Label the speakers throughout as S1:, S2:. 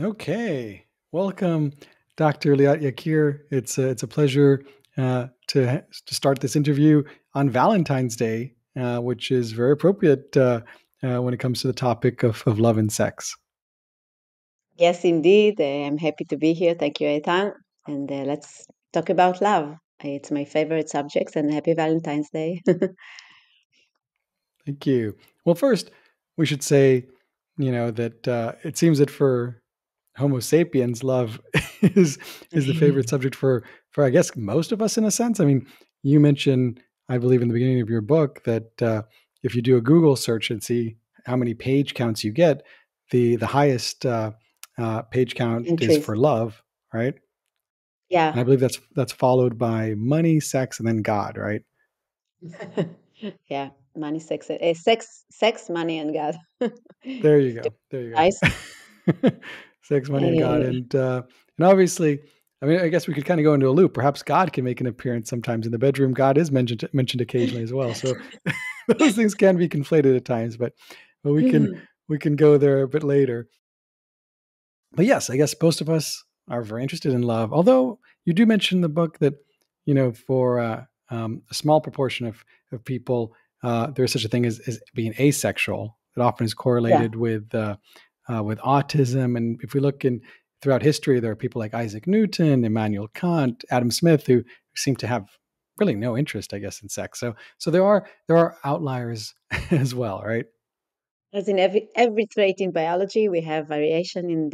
S1: Okay, welcome, Dr. Liat Yakir. It's a pleasure to start this interview on Valentine's Day, which is very appropriate when it comes to the topic of love and sex.
S2: Yes, indeed. I'm happy to be here. Thank you, Etan. And let's talk about love. It's my favorite subject, and happy Valentine's Day.
S1: Thank you. Well, first, we should say, that it seems that for Homo sapiens, love is the favorite subject for I guess most of us in a sense. I mean, you mentioned, I believe, in the beginning of your book that if you do a Google search and see how many page counts you get, the highest page count is
S2: Entries.
S1: for love, right?
S2: Yeah.
S1: And I believe that's followed by money, sex, and then God, right?
S2: Yeah. Money, sex, money, and God.
S1: There you
S2: To
S1: go. There you
S2: Nice.
S1: go. Sex, money, and God,
S2: Uh,
S1: and obviously, I mean, I guess we could kind of go into a loop. Perhaps God can make an appearance sometimes in the bedroom. God is mentioned occasionally as well. So those things can be conflated at times, but we can go there a bit later. But yes, I guess most of us are very interested in love. Although you do mention in the book that for a small proportion of people, there's such a thing as being asexual. It often is
S2: yeah.
S1: correlated with autism. And if we look in throughout history, there are people like Isaac Newton, Immanuel Kant, Adam Smith, who seem to have really no interest, I guess, in sex. So there are outliers as well, right?
S2: As in every trait in biology, we have variation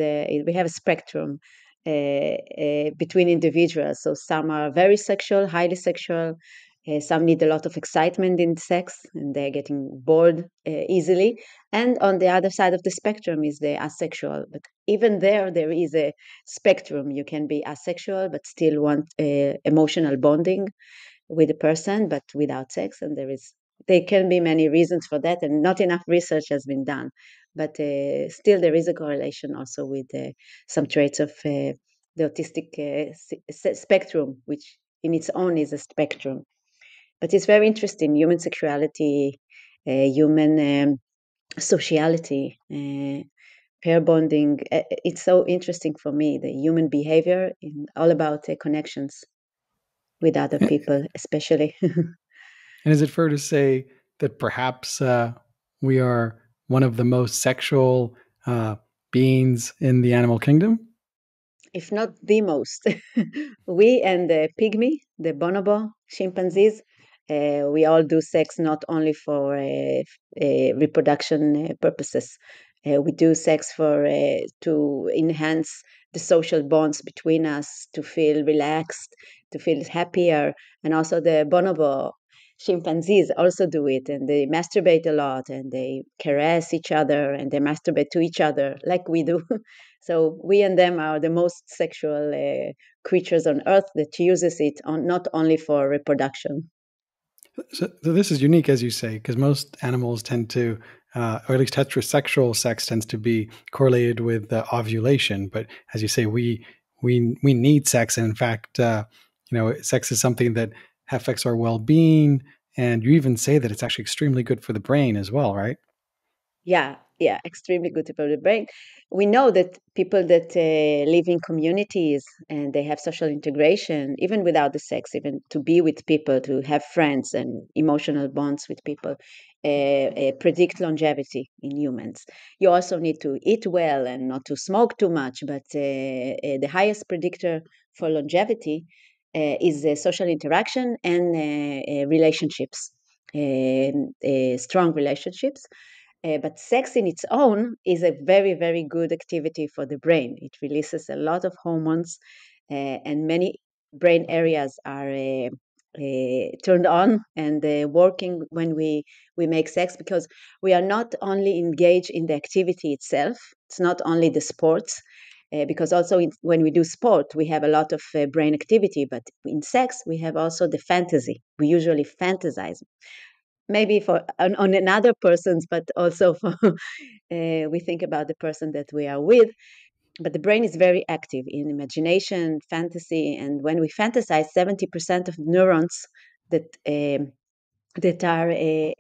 S2: we have a spectrum between individuals. So some are very sexual, highly sexual. Some need a lot of excitement in sex, and they're getting bored easily. And on the other side of the spectrum is the asexual. But even there is a spectrum. You can be asexual, but still want emotional bonding with a person, but without sex. And there can be many reasons for that, and not enough research has been done. But still, there is a correlation also with some traits of the autistic spectrum, which in its own is a spectrum. But it's very interesting: human sexuality, human sociality. Pair bonding, it's so interesting for me, the human behavior, all about connections with other
S1: And
S2: people, especially.
S1: is it fair to say that perhaps we are one of the most sexual uh, beings in the animal kingdom?
S2: If not the most. We and the pygmy, the bonobo chimpanzees, we all do sex not only for reproduction purposes. We do sex for to enhance the social bonds between us, to feel relaxed, to feel happier, and also the bonobo chimpanzees also do it, and they masturbate a lot, and they caress each other, and they masturbate to each other like we do. So we and them are the most sexual creatures on Earth that uses it not only for reproduction.
S1: So this is unique, as you say, because most animals tend to, or at least heterosexual sex tends to be correlated with ovulation. But as you say, we need sex, and in fact, sex is something that affects our well-being. And you even say that it's actually extremely good for the brain as well, right?
S2: Yeah, yeah, extremely good for the brain. We know that people that live in communities and they have social integration, even without the sex, even to be with people, to have friends and emotional bonds with people, predict longevity in humans. You also need to eat well and not to smoke too much, but the highest predictor for longevity is social interaction and relationships, strong relationships. But sex in its own is a very, very good activity for the brain. It releases a lot of hormones, and many brain areas are turned on and working when we make sex, because we are not only engaged in the activity itself, it's not only the sports. Because also when we do sport, we have a lot of brain activity, but in sex, we have also the fantasy. We usually fantasize, maybe on another person's, but also for we think about the person that we are with. But the brain is very active in imagination, fantasy, and when we fantasize, 70% of neurons that that are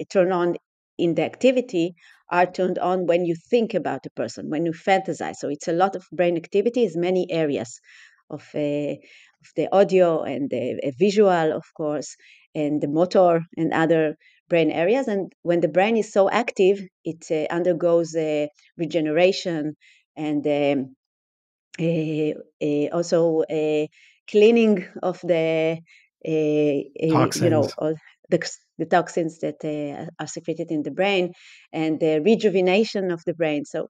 S2: turned on in the activity are turned on when you think about a person, when you fantasize. So it's a lot of brain activities, many areas of the audio and the visual, of course, and the motor and other brain areas. And when the brain is so active, it undergoes regeneration and also cleaning of the
S1: Toxins.
S2: all the toxins that are secreted in the brain, and the rejuvenation of the brain. So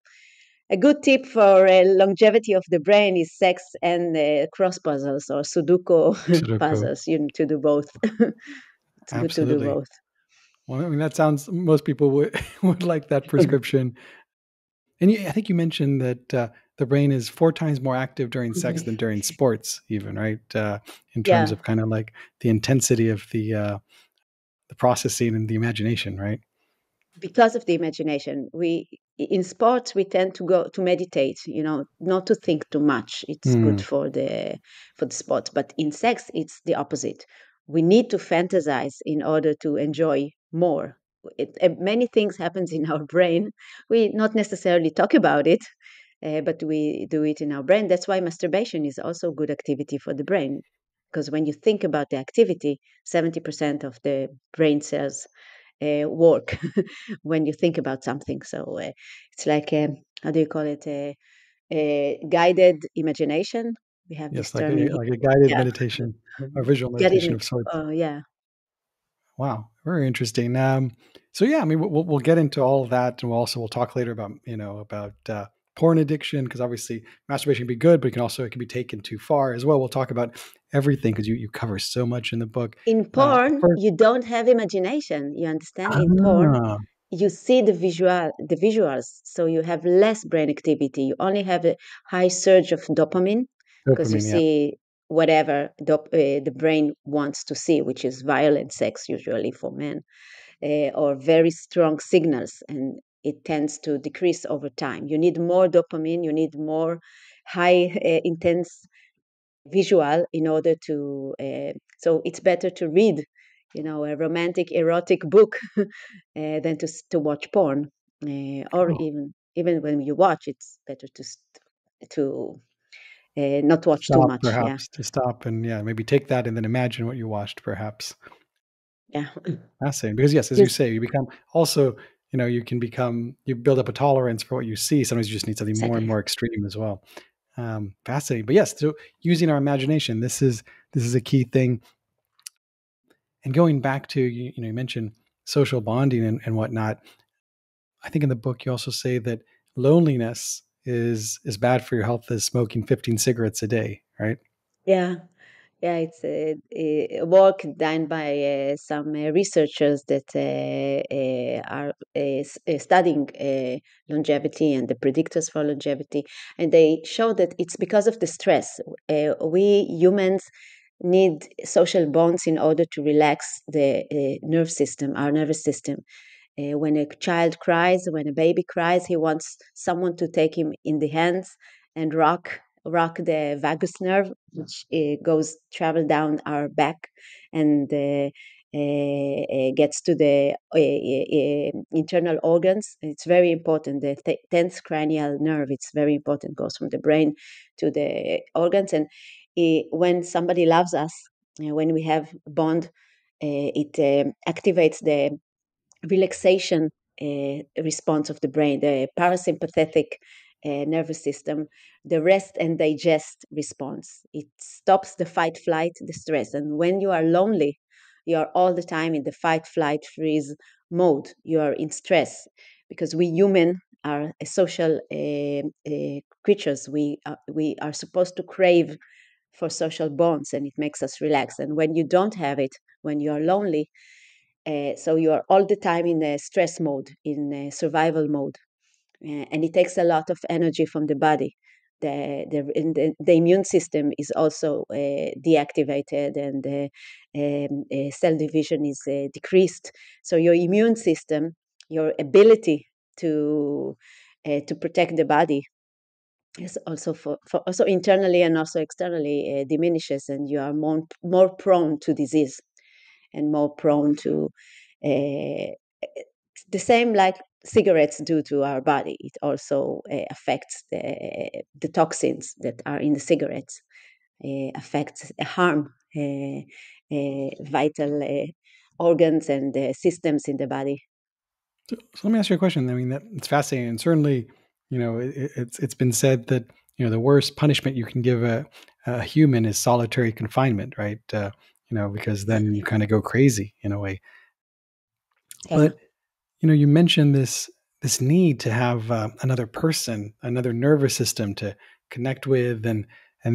S2: a good tip for longevity of the brain is sex and cross puzzles or Sudoku
S1: Sudoku.
S2: puzzles. You need to do both. It's good to do
S1: Absolutely.
S2: both.
S1: Well, I mean, that sounds, most people would would like that prescription. And I think you mentioned that the brain is 4 times more active during sex than during sports, even, right? In terms
S2: Yeah.
S1: of kind of like the intensity of the processing and the imagination, right?
S2: Because of the imagination, we in sports we tend to go to meditate, not to think too much. It's good
S1: Hmm.
S2: for the sport. But in sex it's the opposite. We need to fantasize in order to enjoy more. Many things happens in our brain. We not necessarily talk about it, but we do it in our brain. That's why masturbation is also good activity for the brain, because when you think about the activity, 70% of the brain cells work when you think about something. So it's like how do you call it? A guided imagination. We have this
S1: Yes,
S2: term in here.
S1: like a guided
S2: Yeah,
S1: meditation, a visual meditation
S2: guided.
S1: of sorts.
S2: Oh yeah.
S1: Wow, very interesting. So yeah, I mean, we'll get into all of that, and we'll talk later about about porn addiction, because obviously masturbation can be good, but it can be taken too far as well. We'll talk about everything because you cover so much in the book.
S2: In porn,
S1: First,
S2: you don't have imagination. You understand? In porn,
S1: ah,
S2: you see the visuals, so you have less brain activity. You only have a high surge of dopamine because you
S1: dopamine, yeah.
S2: see whatever the brain wants to see, which is violent sex usually for men, or very strong signals, and it tends to decrease over time. You need more dopamine, you need more high intense visual in order to so it's better to read a romantic erotic book than to watch porn, or
S1: Oh,
S2: even when you watch, it's better to not watch too
S1: stop,
S2: much. Yeah.
S1: perhaps to stop and yeah, maybe take that and then imagine what you watched, perhaps.
S2: Yeah.
S1: Fascinating, because yes, as you
S2: Just
S1: say, you become also, you build up a tolerance for what you see. Sometimes you just need something more and
S2: exactly.
S1: more extreme as well. Fascinating, but yes, so using our imagination, this is a key thing. And going back to you mentioned social bonding and whatnot. I think in the book you also say that loneliness is as bad for your health as smoking 15 cigarettes a day, right?
S2: Yeah. Yeah, it's a work done by some researchers that are studying longevity and the predictors for longevity. And they show that it's because of the stress. We humans need social bonds in order to relax the nerve system, our nervous system. When a child cries, when a baby cries, he wants someone to take him in the hands and rock the vagus nerve, which goes travel down our back and gets to the internal organs. It's very important. The tenth cranial nerve, it's very important, goes from the brain to the organs. And when somebody loves us, when we have a bond, it activates the relaxation response of the brain, the parasympathetic nervous system, the rest and digest response. It stops the fight, flight, the stress. And when you are lonely, you are all the time in the fight, flight, freeze mode. You are in stress because we human are a social creatures. We are supposed to crave for social bonds, and it makes us relax. And when you don't have it, when you are lonely, so you are all the time in a stress mode, in a survival mode, and it takes a lot of energy from the body. The immune system is also deactivated, and cell division is decreased. So your immune system, your ability to protect the body, is also for also internally and also externally diminishes, and you are more prone to disease and more prone to uh, the same like cigarettes do to our body. It also affects the toxins that are in the cigarettes, affects, harm vital organs and systems in the body.
S1: So let me ask you a question. I mean, that it's fascinating, and certainly, it's been said that the worst punishment you can give a human is solitary confinement, right? Because then you kind of go crazy in a way.
S2: Yeah.
S1: But you mentioned this need to have another person, another nervous system to connect with, and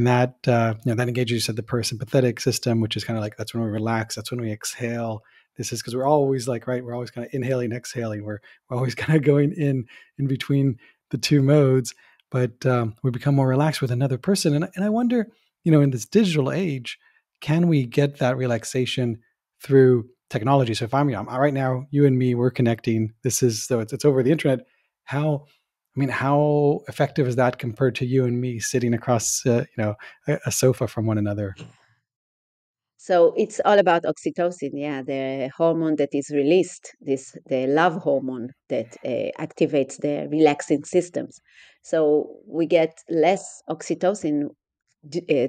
S1: that that engages, you said, the parasympathetic system, which is kind of like, that's when we relax, that's when we exhale. This is because we're always like, right, we're always kind of inhaling, exhaling, we're always kind of going in between the two modes, but we become more relaxed with another person. And I wonder, in this digital age, can we get that relaxation through technology? So if I'm right now, you and me, we're connecting. This is, so it's over the internet. How effective is that compared to you and me sitting across, a sofa from one another?
S2: So it's all about oxytocin, yeah, the hormone that is released, this the love hormone that activates the relaxing systems. So we get less oxytocin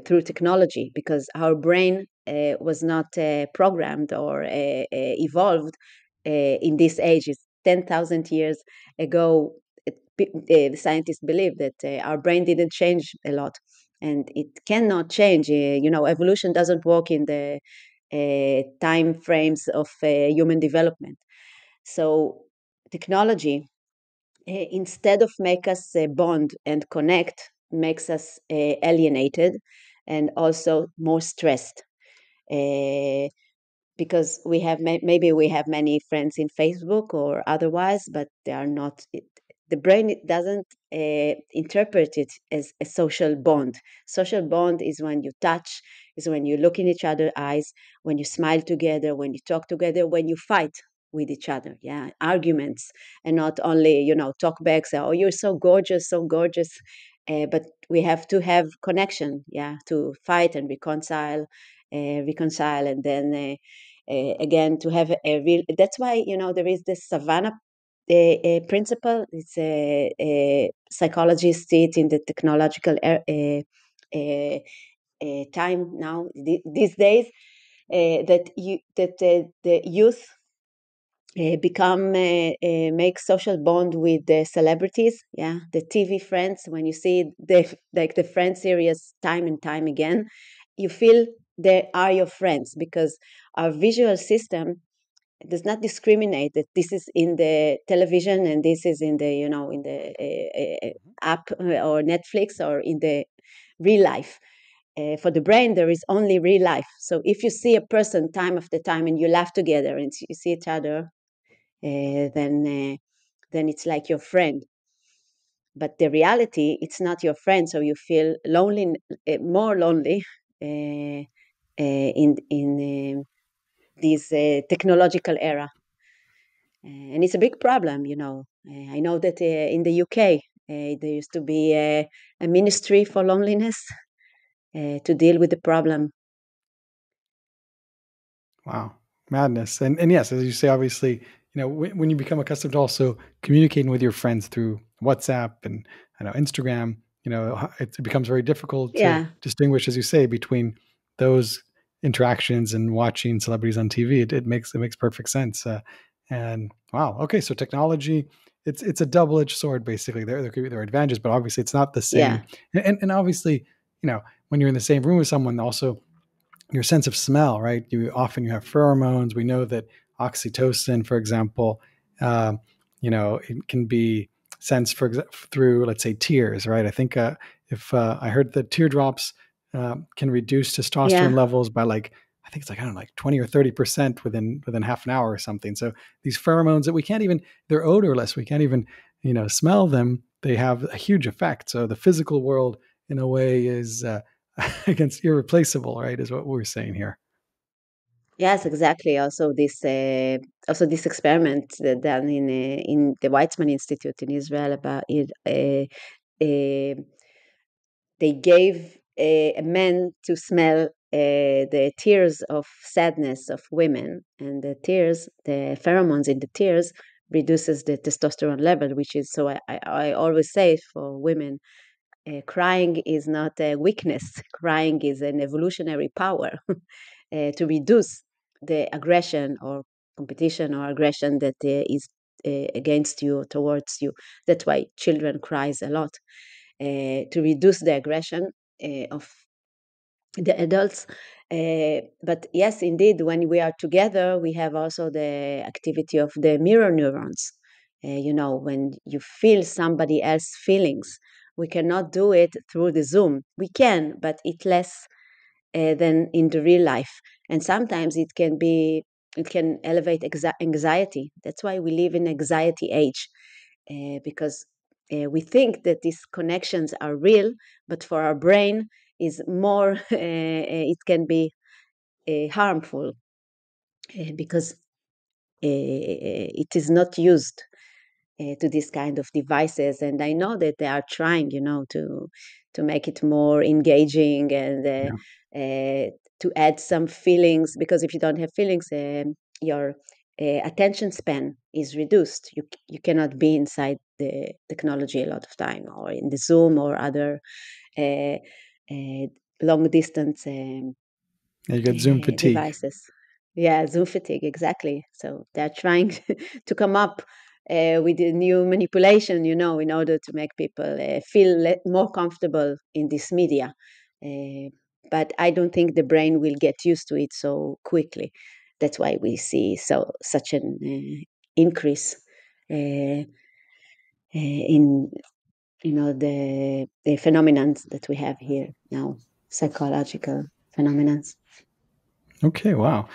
S2: through technology because our brain was not programmed or evolved in this age. It's 10,000 years ago. The scientists believe that our brain didn't change a lot, and it cannot change. Evolution doesn't work in the time frames of human development. So technology, instead of make us bond and connect, makes us alienated and also more stressed. Uh, because we have maybe we have many friends in Facebook or otherwise, but they are not. The brain doesn't interpret it as a social bond. Social bond is when you touch, is when you look in each other's eyes, when you smile together, when you talk together, when you fight with each other. Yeah, arguments, and not only talk say, "Oh, you're so gorgeous, so gorgeous." But we have to have connection, yeah, to fight and reconcile, and then again to have a real. That's why there is this savannah principle. It's a psychologists see it in the technological time now these days, that the youth become make social bond with the celebrities, yeah, the TV friends. When you see the friend series time and time again, you feel they are your friends because our visual system does not discriminate that this is in the television and this is in the in the app or Netflix or in the real life. For the brain, there is only real life. So if you see a person time after time and you laugh together and you see each other, then it's like your friend. But the reality, it's not your friend, so you feel lonely, more lonely in this technological era. And it's a big problem, I know that in the UK, there used to be a ministry for loneliness to deal with the problem.
S1: Wow, madness. And yes, as you say, obviously, when you become accustomed to also communicating with your friends through WhatsApp and I know Instagram, it becomes very difficult to
S2: Yeah.
S1: distinguish, as you say, between those interactions and watching celebrities on TV. It makes perfect sense. And wow, okay, so technology, it's a double edged sword. Basically, there are advantages, but obviously, it's not the
S2: Yeah.
S1: same. And obviously, when you're in the same room with someone, also your sense of smell, right? You have pheromones. We know that oxytocin, for example, um, it can be sensed through, let's say, tears, right? I think if I heard that teardrops can reduce testosterone
S2: Yeah.
S1: levels by like, I think it's like, I don't know, like 20 or 30% within half an hour or something. So these pheromones that we can't even, they're odorless. We can't even smell them. They have a huge effect. So the physical world, in a way, is against irreplaceable, right? Is what we're saying here.
S2: Yes, exactly. Also this experiment that done in the Weizmann Institute in Israel about it. Uh, they gave a man to smell the tears of sadness of women, and the pheromones in the tears reduces the testosterone level, which is, so I always say for women, crying is not a weakness. Crying is an evolutionary power to reduce the aggression or competition or aggression that is against you or towards you. That's why children cries a lot, to reduce the aggression of the adults. But yes, indeed, when we are together, we have also the activity of the mirror neurons. When you feel somebody else's feelings, we cannot do it through the Zoom. We can, but it less than in the real life. And sometimes it can elevate anxiety. That's why we live in anxiety age, because we think that these connections are real, but for our brain is more, it can be harmful because it is not used to this kind of devices. And I know that they are trying, to make it more engaging and
S1: Yeah.
S2: to add some feelings, because if you don't have feelings, your attention span is reduced. You cannot be inside the technology a lot of time, or in the Zoom or other uh, uh, long distance
S1: You get Zoom fatigue.
S2: devices. Yeah, Zoom fatigue, exactly. So they're trying to come up with a new manipulation, in order to make people feel more comfortable in this media. But I don't think the brain will get used to it so quickly. That's why we see such an increase in the phenomena that we have here now, psychological phenomena.
S1: Okay, wow.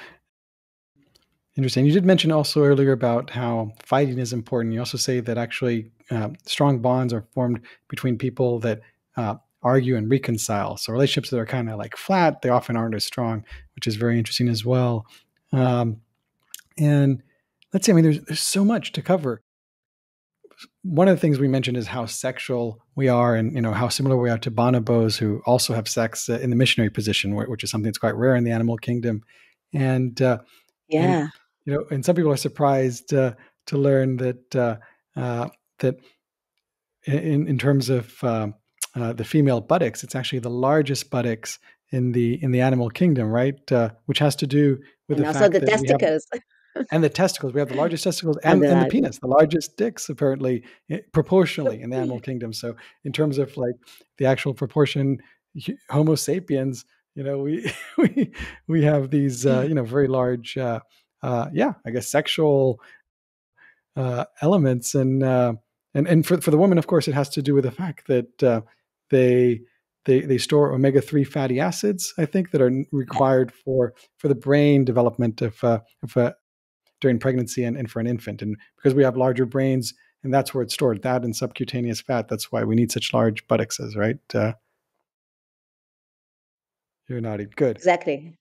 S1: Interesting. You did mention also earlier about how fighting is important. You also say that actually strong bonds are formed between people that argue and reconcile. So relationships that are kind of like flat, they often aren't as strong, which is very interesting as well. And let's see, I mean, there's so much to cover. One of the things we mentioned is how sexual we are, and how similar we are to bonobos who also have sex in the missionary position, which is something that's quite rare in the animal kingdom. And and
S2: Yeah.
S1: and some people are surprised to learn that in terms of the female buttocks, it's actually the largest buttocks in the animal kingdom, right? Which has to do with the
S2: And also
S1: fact
S2: the
S1: that we have,
S2: testicles
S1: and the testicles. We have the largest testicles,
S2: are
S1: and the
S2: the
S1: penis, the largest dicks, apparently, proportionally in the animal kingdom. So, in terms of like the actual proportion, Homo sapiens, we we have these, very large, yeah, I guess sexual elements, and for the woman, of course, it has to do with the fact that they they store omega-3 fatty acids, I think, that are
S2: yeah,
S1: required for the brain development of during pregnancy and for an infant. And because we have larger brains, and that's where it's stored, that and subcutaneous fat, that's why we need such large buttocks, right? You're nodding. Good.
S2: exactly.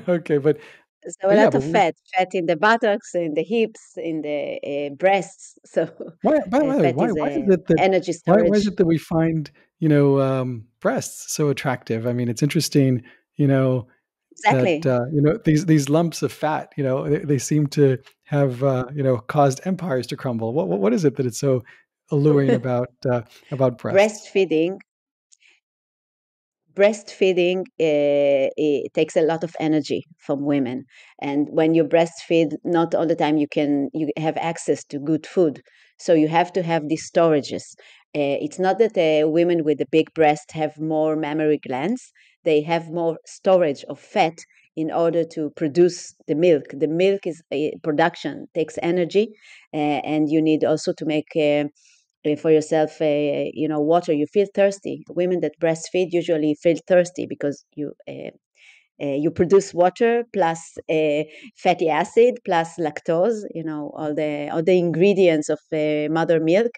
S1: Okay,
S2: So a
S1: but yeah,
S2: lot
S1: but
S2: of fat in the buttocks, in the hips, in the breasts. So
S1: why? By the way,
S2: fat is
S1: why is
S2: a
S1: it that
S2: energy
S1: why is
S2: storage.
S1: it that we find breasts so attractive? I mean, it's interesting, you know, that
S2: Exactly.
S1: these lumps of fat, they seem to have caused empires to crumble. What is it that it's so alluring about breasts?
S2: Breastfeeding breastfeeding it takes a lot of energy from women, and when you breastfeed, not all the time you have access to good food, so you have to have these storages. It's not that women with a big breast have more mammary glands. They have more storage of fat in order to produce the milk. The milk is production takes energy, and you need also to make for yourself water. You feel thirsty. Women that breastfeed usually feel thirsty because you produce water plus fatty acid plus lactose, all the ingredients of mother milk.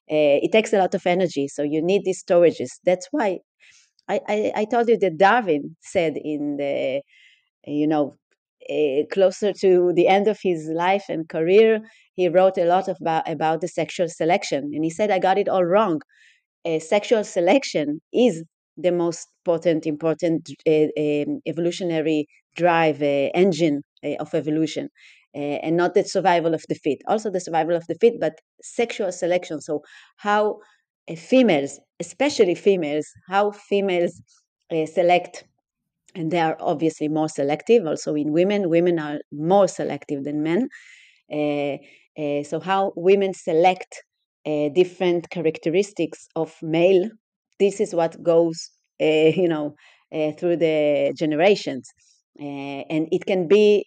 S2: It takes a lot of energy, so you need these storages. That's why I told you that Darwin said in the you know closer to the end of his life and career, he wrote a lot about the sexual selection, and he said, I got it all wrong. Sexual selection is the most important evolutionary drive engine of evolution. and not the survival of the fit. Also the survival of the fit, but sexual selection. So how females, especially females, how females select, and they are obviously more selective. Also in women are more selective than men. So how women select different characteristics of male, this is what goes, through the generations. And it can be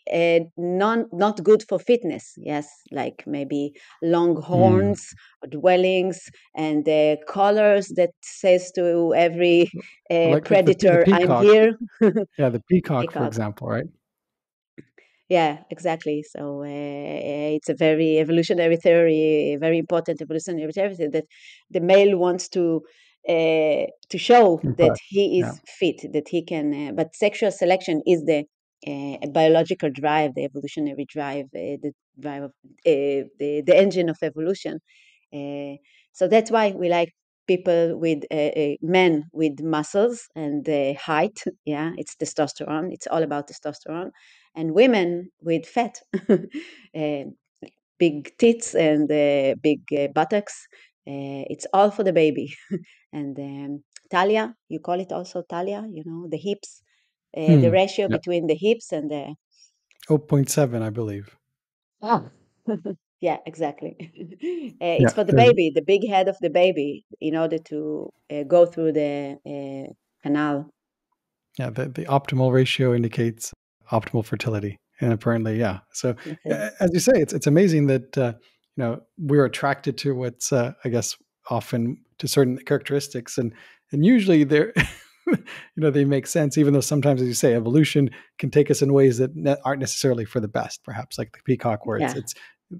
S2: not good for fitness, yes, like maybe long
S1: Mm.
S2: horns, or dwellings, and colors that says to every
S1: Like the
S2: predator, I'm
S1: peacock.
S2: here.
S1: Yeah, the peacock, for
S2: Peacock.
S1: example, right?
S2: Yeah, exactly. So it's a very evolutionary theory, a very important evolutionary theory, that the male wants to show that
S1: Impressed.
S2: he
S1: Yeah.
S2: is fit, that he can. But sexual selection is the biological drive, the evolutionary drive, the drive of the engine of evolution. Uh, so that's why we like people with men with muscles and height. Yeah, it's testosterone. It's all about testosterone, and women with fat, uh, big tits and big buttocks. It's all for the baby. And talia, you call it also talia, the hips, the
S1: Mm.
S2: ratio
S1: Yeah.
S2: between the hips and the.
S1: zero point 0.7, I believe.
S2: Ah. Yeah, exactly. It's
S1: Yeah.
S2: for the
S1: There's
S2: baby, the big head of the baby, in order to go through the canal.
S1: yeah, the optimal ratio indicates optimal fertility, and apparently, yeah. So,
S2: Okay.
S1: as you say, it's amazing that we're attracted to what's I guess often to certain characteristics, and usually they're they make sense, even though sometimes, as you say, evolution can take us in ways that aren't necessarily for the best. Perhaps like the peacock, where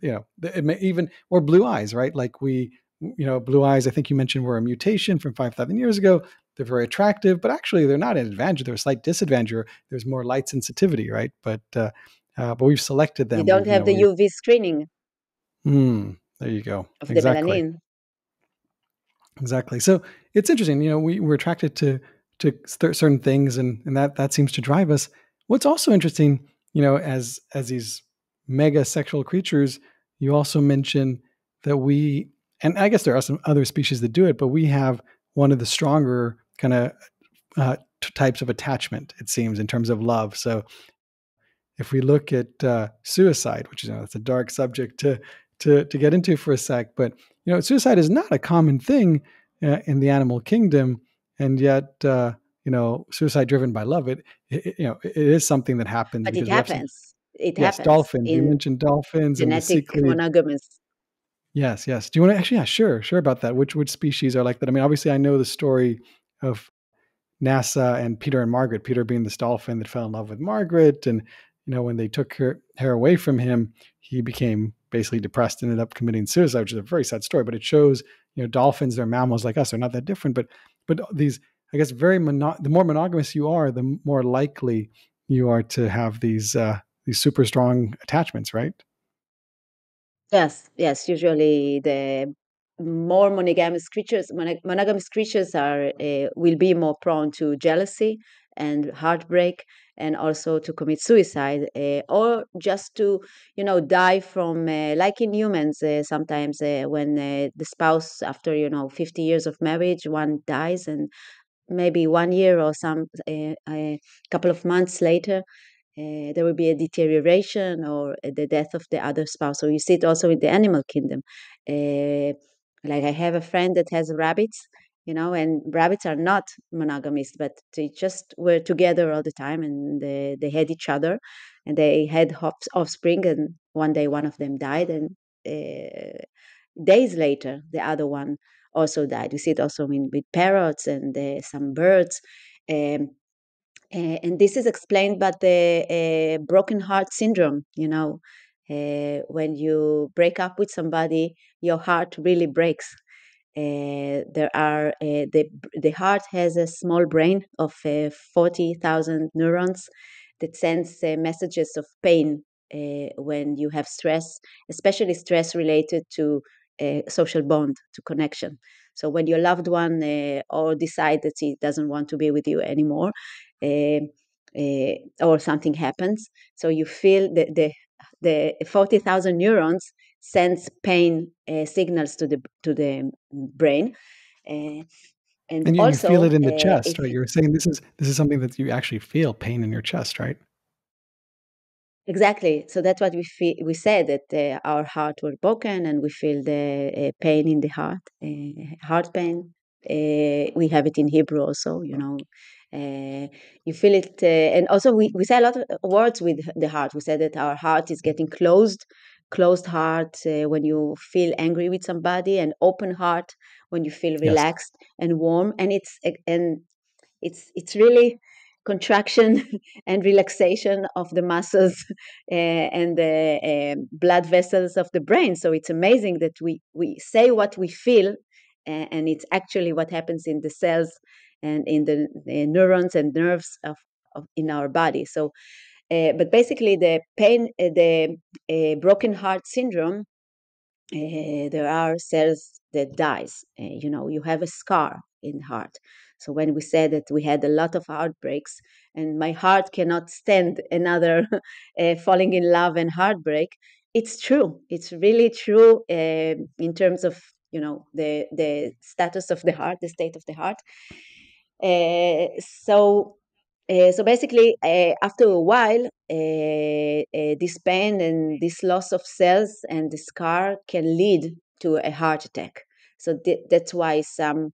S2: Yeah,
S1: it may even, or blue eyes, right? Like blue eyes. I think you mentioned were a mutation from 5,000 years ago. They're very attractive, but actually they're not an advantage. They're a slight disadvantage. There's more light sensitivity, right? But we've selected
S2: you
S1: them.
S2: don't
S1: We've
S2: have the UV screening
S1: there you go.
S2: of the
S1: Exactly.
S2: melanin.
S1: Exactly. So it's interesting. We're attracted to certain things, and that seems to drive us. What's also interesting, as these mega sexual creatures, you also mention that we, and I guess there are some other species that do it, but we have one of the stronger kind of types of attachment, it seems, in terms of love. So if we look at suicide, which is it's a dark subject to get into for a sec, but suicide is not a common thing in the animal kingdom, and yet suicide driven by love, it is something that happens
S2: But it
S1: because we have some.
S2: happens. It
S1: Yes,
S2: happens
S1: dolphins. You
S2: in
S1: mentioned dolphins and the
S2: genetic
S1: cichlid.
S2: monogamous.
S1: Yes, yes. Do you want to actually? Yeah, sure about that. Which species are like that? I mean, obviously, I know the story of NASA and Peter and Margaret. Peter being this dolphin that fell in love with Margaret, and when they took her away from him, he became basically depressed and ended up committing suicide, which is a very sad story. But it shows, dolphins, they're mammals like us. They're not that different, but these, I guess, the more monogamous you are, the more likely you are to have these super strong attachments, right?
S2: Yes, yes. Usually, the more monogamous creatures, monogamous creatures are will be more prone to jealousy and heartbreak, and also to commit suicide, or just to die from, like in humans. Sometimes when the spouse, after 50 years of marriage, one dies, and maybe 1 year or some a couple of months later, there will be a deterioration or the death of the other spouse. So you see it also in the animal kingdom. Uh, like I have a friend that has rabbits, and rabbits are not monogamous, but they just were together all the time, and they had each other, and they had offspring. And one day, one of them died, and days later, the other one also died. We see it also with parrots and some birds. Um, and this is explained by the broken heart syndrome. When you break up with somebody, your heart really breaks. There are the heart has a small brain of 40,000 neurons that sends messages of pain when you have stress, especially stress related to social bond, to connection. So when your loved one or decide that he doesn't want to be with you anymore, or something happens, so you feel the the 40,000 neurons sends pain signals to the brain. Uh, and
S1: And you feel
S2: also,
S1: it in the chest,
S2: if
S1: right? You were saying this is something that you actually feel pain in your chest, right?
S2: exactly. So that's what we feel. We said that our heart were broken, and we feel the pain in the heart pain. We have it in Hebrew also. You feel it, and also we say a lot of words with the heart. We said that our heart is getting closed heart when you feel angry with somebody, and open heart when you feel
S1: Yes.
S2: relaxed and warm. And it's really contraction and relaxation of the muscles and the blood vessels of the brain. So it's amazing that we say what we feel, and it's actually what happens in the cells and in the neurons and nerves of in our body. So, but basically, the pain, the broken heart syndrome, there are cells that dies. You have a scar in the heart. So when we said that we had a lot of heartbreaks, and my heart cannot stand another falling in love and heartbreak, it's true. It's really true in terms of the status of the heart, the state of the heart. Uh, so so basically, after a while, this pain and this loss of cells and the scar can lead to a heart attack. So that's why some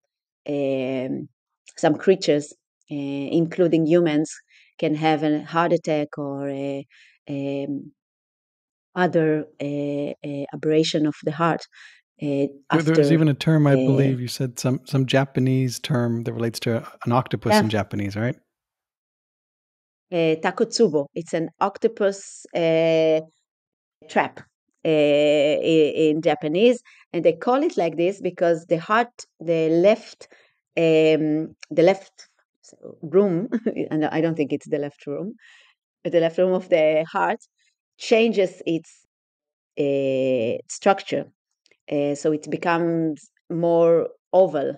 S2: creatures, including humans, can have a heart attack or other aberration of the heart
S1: There's
S2: after.
S1: even a term, I
S2: Uh,
S1: believe you said some Japanese term that relates to an octopus
S2: yeah,
S1: in Japanese, right?
S2: Takotsubo. It's an octopus trap in Japanese, and they call it like this because the left room, and I don't think it's the left room, but the left room of the heart changes its structure. So it becomes more oval,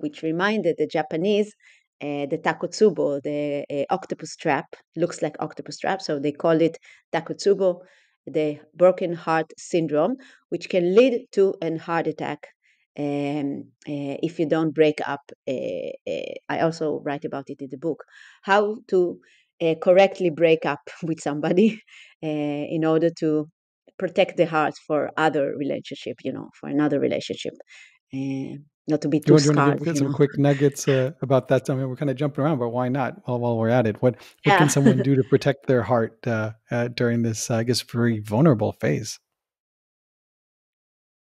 S2: which reminded the Japanese the takotsubo, the octopus trap, looks like octopus trap. So they call it takotsubo, the broken heart syndrome, which can lead to a heart attack if you don't break up. I also write about it in the book, how to correctly break up with somebody in order to protect the heart for other relationship, for another relationship, not to be
S1: Do you
S2: too
S1: want to
S2: scarred,
S1: give some quick nuggets about that? I mean, we're kind of jumping around, but why not? While we're at it, what can
S2: Yeah.
S1: someone do to protect their heart during this, I guess, very vulnerable phase?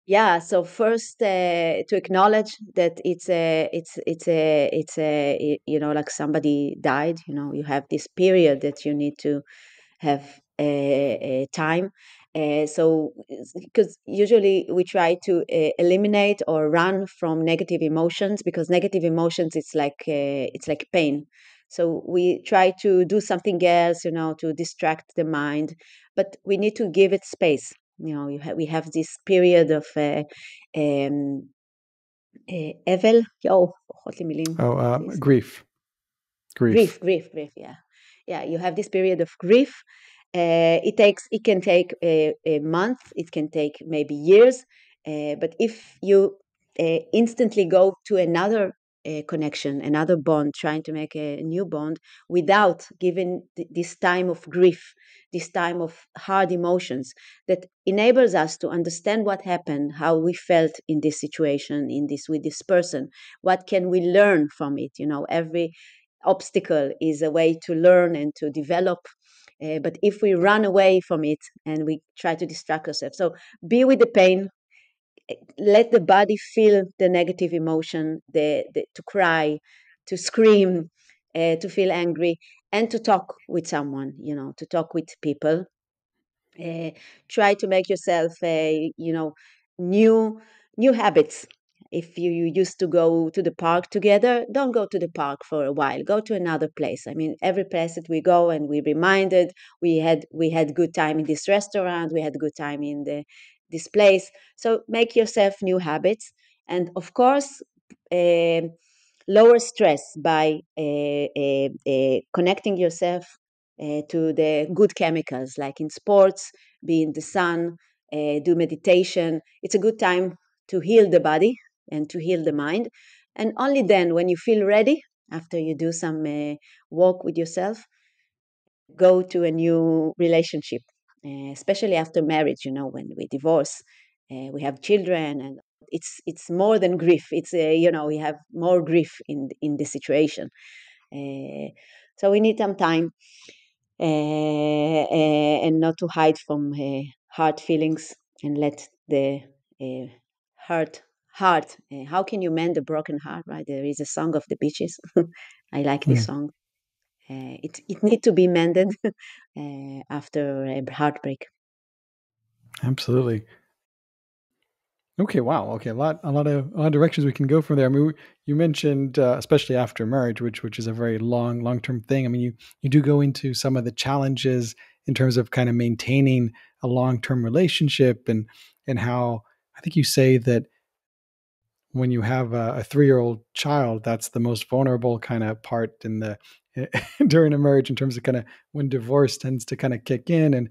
S2: Yeah, so first to acknowledge that like somebody died. You have this period that you need to have a time. So because usually we try to eliminate or run from negative emotions, because negative emotions, it's like pain. So we try to do something else, to distract the mind, but we need to give it space. We have this period of אבל, פחות לי מילים
S1: Oh,
S2: בעברית.
S1: grief.
S2: Grief, yeah. You have this period of grief. It can take a month, it can take maybe years, but if you instantly go to another connection, another bond, trying to make a new bond without giving this time of grief, this time of hard emotions, that enables us to understand what happened, how we felt in this situation, in this with this person, what can we learn from it. Every obstacle is a way to learn and to develop. But if we run away from it and we try to distract ourselves, so be with the pain, let the body feel the negative emotion, to cry, to scream, to feel angry, and to talk with someone, to talk with people. uh, Try to make yourself new new habits. If you used to go to the park together, don't go to the park for a while, go to another place. I mean, every place that we go and we reminded, we had good time in this restaurant, we had good time in this place. So make yourself new habits, and of course, um lower stress by connecting yourself to the good chemicals, like in sports, be in the sun, do meditation. It's a good time to heal the body and to heal the mind. And only then, when you feel ready, after you do some work with yourself, go to a new relationship, especially after marriage. When we divorce, we have children, and it's more than grief. It's we have more grief in the situation. So we need some time, and not to hide from hard feelings, and let the uh, heart how can you mend a broken heart, right? There is a song of the Beaches. I like this
S1: Mm,
S2: song. It need to be mended after a heartbreak.
S1: absolutely. Okay, wow. Okay, a lot of directions we can go from there. I mean, you mentioned especially after marriage, which is a very long term thing. I mean, you do go into some of the challenges in terms of kind of maintaining a long term relationship, and how I think you say that when you have a 3-year-old child, that's the most vulnerable kind of part in the during a marriage, in terms of kind of when divorce tends to kind of kick in, and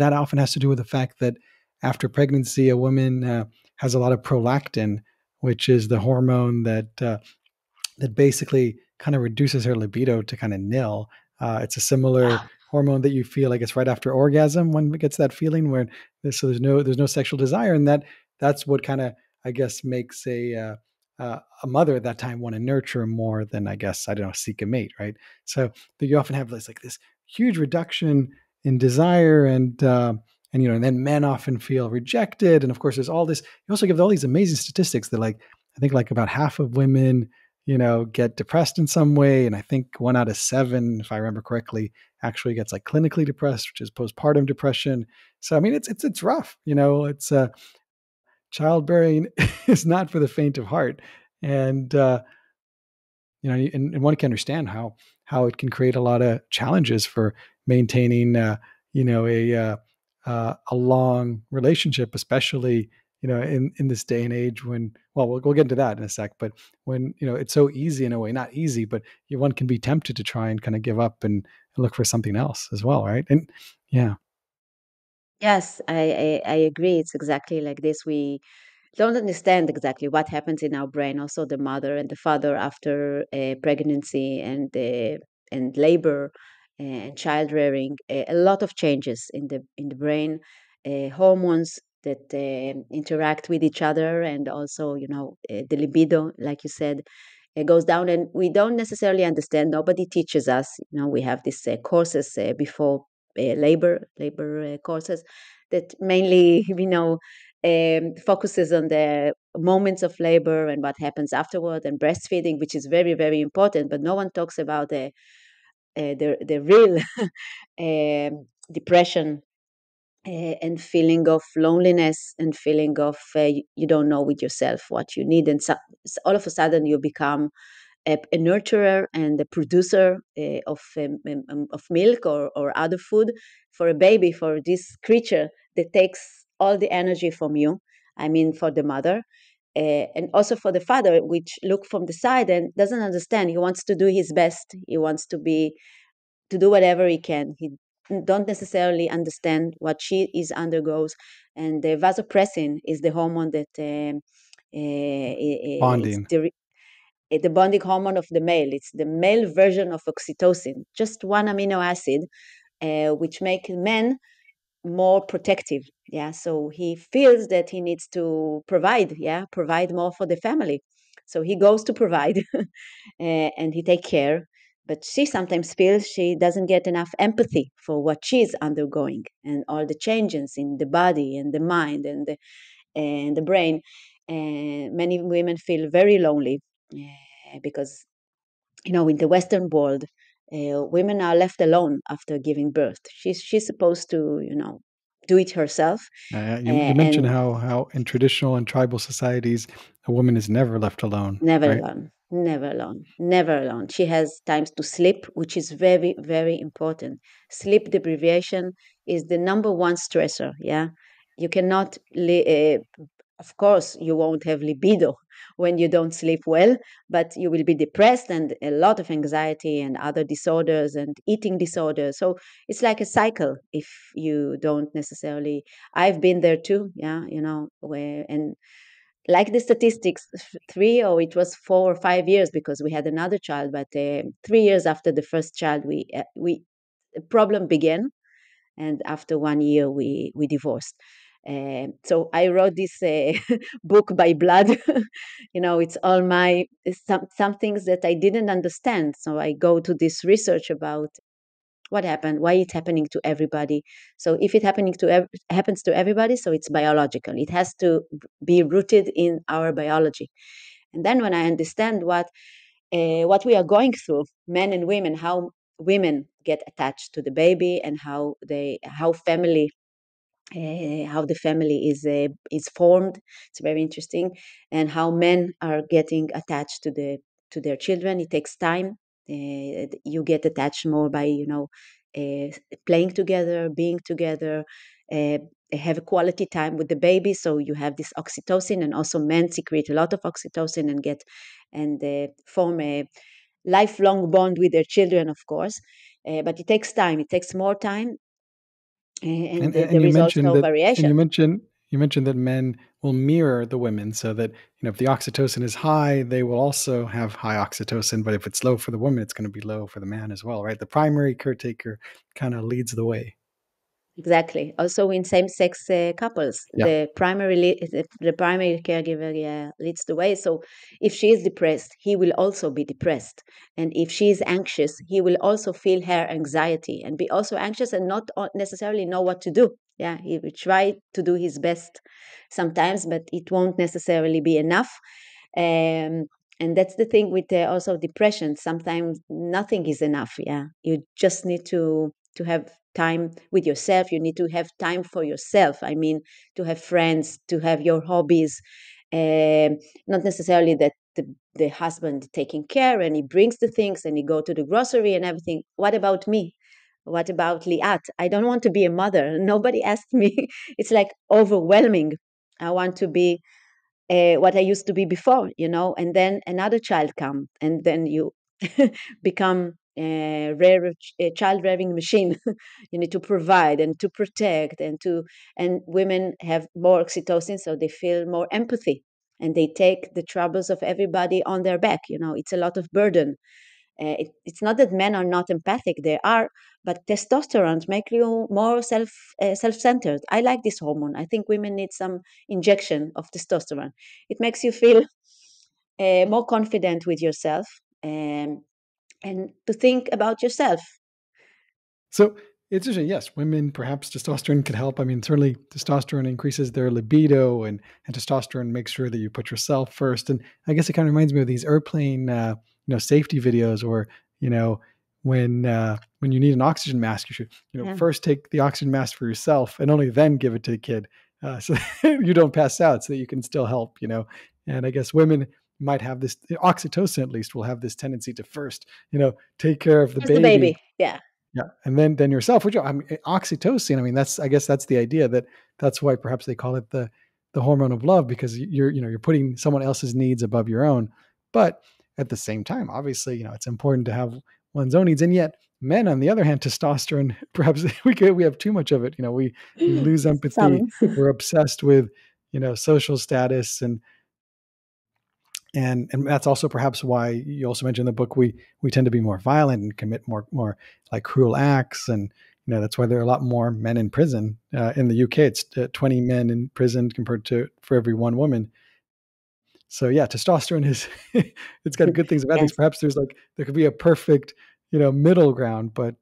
S1: that often has to do with the fact that after pregnancy, a woman has a lot of prolactin, which is the hormone that basically kind of reduces her libido to kind of nil. It's a similar hormone that you feel, I guess, right after orgasm, when it gets that feeling where there's no sexual desire, and that's what kind of, I guess, makes a mother at that time want to nurture more than, I guess, I don't know, seek a mate, right? So that you often have this huge reduction in desire, and and then men often feel rejected, and of course there's all this. You also give all these amazing statistics that, like, I think like about half of women get depressed in some way. And I think 1 out of 7, if I remember correctly, actually gets like clinically depressed, which is postpartum depression. So, I mean, it's rough, it's childbearing is not for the faint of heart. And, and one can understand how it can create a lot of challenges for maintaining, a long relationship, especially in this day and age when, well, we'll get into that in a sec, but when it's so easy, in a way, not easy, but one can be tempted to try and kind of give up and look for something else as well, right? And yeah.
S2: Yes, I agree. It's exactly like this. We don't understand exactly what happens in our brain. Also, the mother and the father after pregnancy and labor and child rearing. A lot of changes in the brain, hormones that interact with each other, and also the libido, like you said, it goes down, and we don't necessarily understand. Nobody teaches us. We have these courses before labor courses that mainly focuses on the moments of labor and what happens afterward, and breastfeeding, which is very, very important. But no one talks about the real depression, and feeling of loneliness, and feeling of you don't know with yourself what you need, and all of a sudden you become a nurturer and a producer of milk or other food for a baby, for this creature that takes all the energy from you. I mean, for the mother, and also for the father, which look from the side and doesn't understand. He wants to do his best. He wants to do whatever he can. He don't necessarily understand what she is undergoes, and the vasopressin is the hormone that it's
S1: Bonding.
S2: the bonding hormone of the male. It's the male version of oxytocin, just one amino acid, which make men more protective. Yeah, so he feels that he needs to provide. Yeah, provide more for the family. So he goes to provide, and he take care. But she sometimes feels she doesn't get enough empathy for what she's undergoing, and all the changes in the body and the mind and the brain. And many women feel very lonely, because in the Western world, women are left alone after giving birth. She's supposed to do it herself,
S1: You mentioned
S2: and
S1: how in traditional and tribal societies, a woman is never left alone,
S2: never
S1: right?
S2: alone, never alone, never alone. She has times to sleep, which is very, very important. Sleep deprivation is the number one stressor. Yeah, you cannot. of course, you won't have libido when you don't sleep well, but you will be depressed and a lot of anxiety and other disorders and eating disorders. So it's like a cycle if you don't necessarily. I've been there too, yeah, where, and like the statistics, 4 or 5 years, because we had another child, but 3 years after the first child, we a problem began, and after 1 year we divorced. So I wrote this book by blood. It's all some things that I didn't understand. So I go to this research about what happened, why it's happening to everybody. So if it happens to everybody, so it's biological. It has to be rooted in our biology. And then when I understand what we are going through, men and women, how women get attached to the baby, and how the family is formed. It's very interesting, and how men are getting attached to their children. It takes time. You get attached more by uh, playing together, being together, uh, have a quality time with the baby. So you have this oxytocin, and also men secrete a lot of oxytocin and form a lifelong bond with their children, of course. But it takes time. It takes more time, and
S1: And
S2: there
S1: you
S2: is
S1: mentioned
S2: also
S1: that, and
S2: variation.
S1: you mentioned that men will mirror the women, so that if the oxytocin is high, they will also have high oxytocin. But if it's low for the woman, it's going to be low for the man as well, right? The primary caretaker kind of leads the way.
S2: Exactly. Also, in same-sex couples,
S1: Yeah.
S2: the primary caregiver, yeah, leads the way. So, if she is depressed, he will also be depressed, and if she is anxious, he will also feel her anxiety and be also anxious and not necessarily know what to do. Yeah, he will try to do his best sometimes, but it won't necessarily be enough. Um, and that's the thing with also depression. Sometimes nothing is enough. Yeah, you just need to have time with yourself. You need to have time for yourself. I mean, to have friends, to have your hobbies. Not necessarily that the husband taking care and he brings the things and he go to the grocery and everything. What about me? What about Liat? I don't want to be a mother. Nobody asked me. It's like overwhelming. I want to be what I used to be before, and then another child come, and then you become a child rearing machine. You need to provide and to protect and women have more oxytocin, so they feel more empathy, and they take the troubles of everybody on their back. It's a lot of burden. It's not that men are not empathic; they are, but testosterone make you more self-centered. I like this hormone. I think women need some injection of testosterone. It makes you feel more confident with yourself, and to think about yourself.
S1: So it's interesting. Yes, women, perhaps testosterone could help. I mean, certainly testosterone increases their libido, and testosterone makes sure that you put yourself first. And I guess it kind of reminds me of these airplane, safety videos where, you know, when you need an oxygen mask, you should,
S2: Yeah.
S1: first take the oxygen mask for yourself and only then give it to the kid, so you don't pass out, so that you can still help. And I guess women might have this oxytocin, at least, will have this tendency to first, take care of the
S2: Just the
S1: baby.
S2: baby. Yeah.
S1: Yeah, and then yourself, which, I mean, oxytocin. I mean, I guess that's the idea, that's why perhaps they call it the hormone of love, because you're putting someone else's needs above your own. But at the same time, obviously, it's important to have one's own needs. And yet, men, on the other hand, testosterone, perhaps we have too much of it. We lose empathy.
S2: Some.
S1: We're obsessed with social status, and that's also perhaps why you also mentioned in the book, we tend to be more violent and commit more like cruel acts. And that's why there are a lot more men in prison. In the UK, it's 20 men in prison compared to for every one woman. So yeah, testosterone is it's got good things and bad things.
S2: Yes.
S1: Perhaps there could be a perfect middle ground, but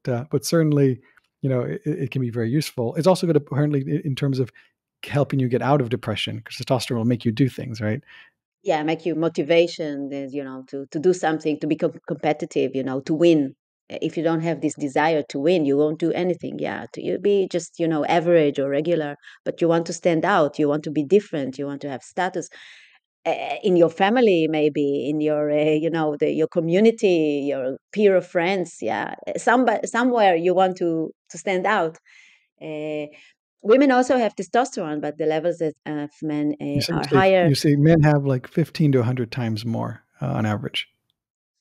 S1: certainly it can be very useful. It's also good apparently in terms of helping you get out of depression, because testosterone will make you do things, right?
S2: Yeah, make you motivation, to do something, to be competitive, to win. If you don't have this desire to win, you won't do anything. Yeah, you be just average or regular, but you want to stand out, you want to be different, you want to have status in your family, maybe in your your community, your peer of friends. Yeah, somewhere you want to stand out. uh, women also have testosterone, but the levels of men are higher.
S1: You say men have like 15 to 100 times more on average.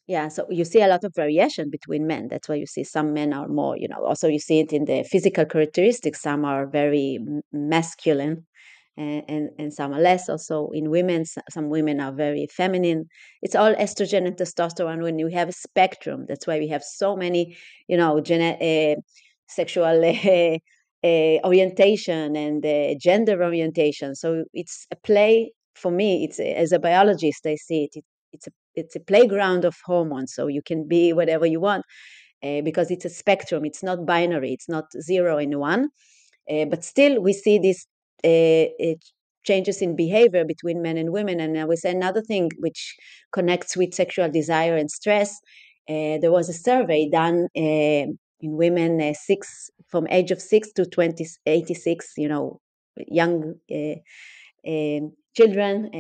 S2: Yeah, so you see a lot of variation between men. That's why you see some men are more, also you see it in the physical characteristics. Some are very masculine, and some are less. Also in women, some women are very feminine. It's all estrogen and testosterone when you have a spectrum. That's why we have so many, sexual orientation and gender orientation. So it's a play for me. It's as a biologist, I see it. It's a playground of hormones, so you can be whatever you want, because it's a spectrum. It's not binary. It's not 0 and 1, but still we see these changes in behavior between men and women. And I will say another thing which connects with sexual desire and stress. There was a survey done in women from age of 6 to 86, young children,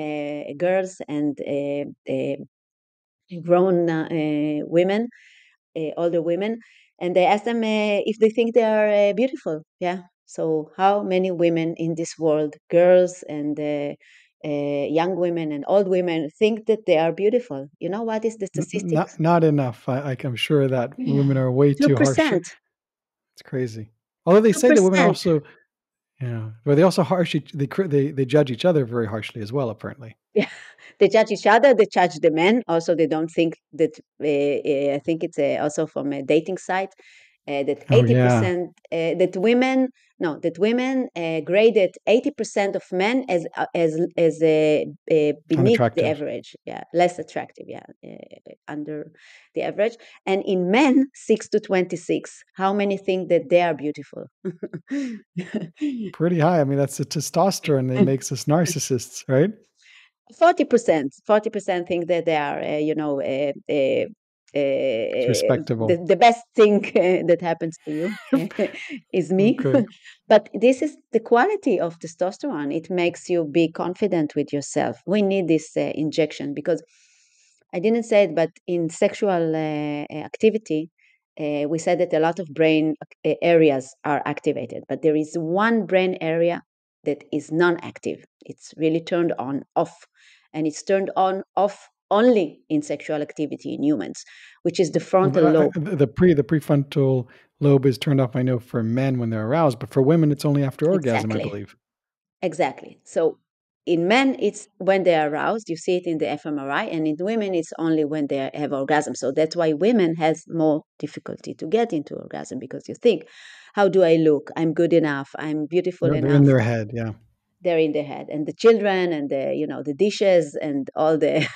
S2: girls, and grown women, older women, and they asked them if they think they are beautiful. Yeah. So how many women in this world, girls and young women and old women, think that they are beautiful? You know what is the statistics?
S1: Not enough. I'm sure that
S2: Yeah,
S1: women are way
S2: two
S1: too harsh.
S2: percent.
S1: It's crazy. Although they
S2: Two
S1: say that women
S2: percent.
S1: also, yeah, but they also they judge each other very harshly as well. Apparently.
S2: Yeah, they judge each other. They judge the men. Also, they don't think that. I think it's also from a dating site that
S1: Oh yeah,
S2: 80% that women no that women graded 80% of men as beneath the
S1: unattractive.
S2: average. Yeah, less attractive. Yeah, under the average. And in men, 6 to 26, how many think that they are beautiful?
S1: Pretty high. I mean, that's the testosterone that makes us narcissists, right?
S2: 40% think that they are,
S1: It's respectable.
S2: the best thing that happens to you is me.
S1: Okay.
S2: But this is the quality of testosterone. It makes you be confident with yourself. We need this injection because I didn't say it, but in sexual activity, we said that a lot of brain areas are activated, but there is one brain area that is non-active. It's really turned on off, and it's turned on off only in sexual activity in humans, which is the
S1: Well,
S2: frontal lobe.
S1: the prefrontal lobe is turned off. I know for men when they're aroused, but for women, it's only after orgasm, I
S2: Exactly.
S1: believe.
S2: Exactly. So in men, it's when they're aroused. You see it in the fMRI, and in women, it's only when they have orgasm. So that's why women has more difficulty to get into orgasm, because you think, how do I look? I'm good enough. I'm beautiful
S1: They're in
S2: enough.
S1: their head. Yeah.
S2: They're in their head, and the children and the dishes and all the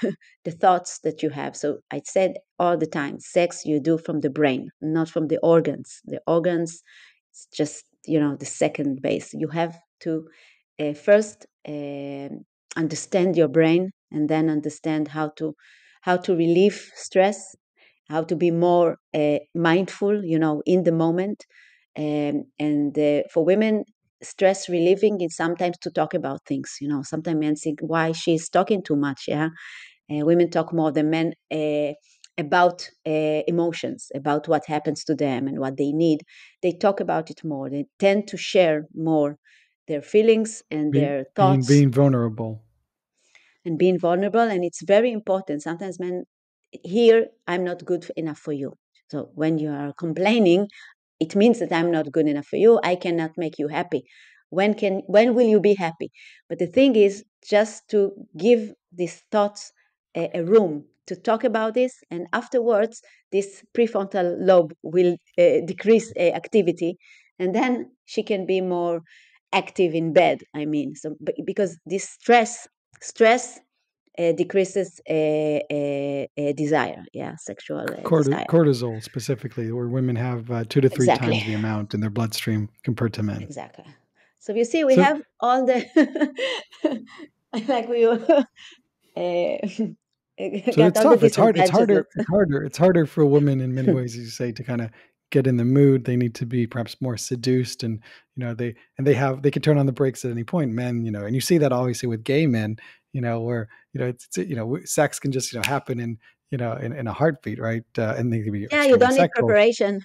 S2: the thoughts that you have. So I said all the time, sex you do from the brain, not from the organs. The organs, it's just the second base. You have to first understand your brain, and then understand how to relieve stress, how to be more mindful, in the moment. And for women, stress relieving is sometimes to talk about things. Sometimes men think, why she's talking too much. Yeah. Women talk more than men about emotions, about what happens to them and what they need. They talk about it more. They tend to share more their feelings and their thoughts
S1: Being vulnerable.
S2: and being vulnerable. And it's very important. Sometimes men hear, I'm not good enough for you. So when you are complaining, it means that I'm not good enough for you. I cannot make you happy. When will you be happy? But the thing is just to give these thoughts a room to talk about this, and afterwards this prefrontal lobe will decrease activity, and then she can be more active in bed. I mean, so because this stress decreases desire, yeah, sexual desire.
S1: Cortisol specifically, where women have 2 to 3
S2: Exactly.
S1: times the amount in their bloodstream compared to men.
S2: Exactly. So you see, we
S1: So,
S2: have all the like we
S1: so
S2: got
S1: it's
S2: all the
S1: tough. It's hard.
S2: disadvantages.
S1: It's harder for women in many ways, as you say, to kind of get in the mood. They need to be perhaps more seduced, and they can turn on the brakes at any point. Men, and you see that obviously with gay men, where sex can just happen in a heartbeat, right? And they can be
S2: Yeah, you
S1: extremely
S2: don't need
S1: sexual.
S2: preparation.